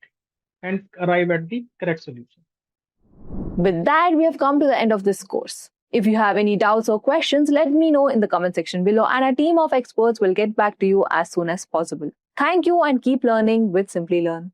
and arrive at the correct solution. With that, we have come to the end of this course. If you have any doubts or questions, let me know in the comment section below, and a team of experts will get back to you as soon as possible. Thank you and keep learning with Simply Learn.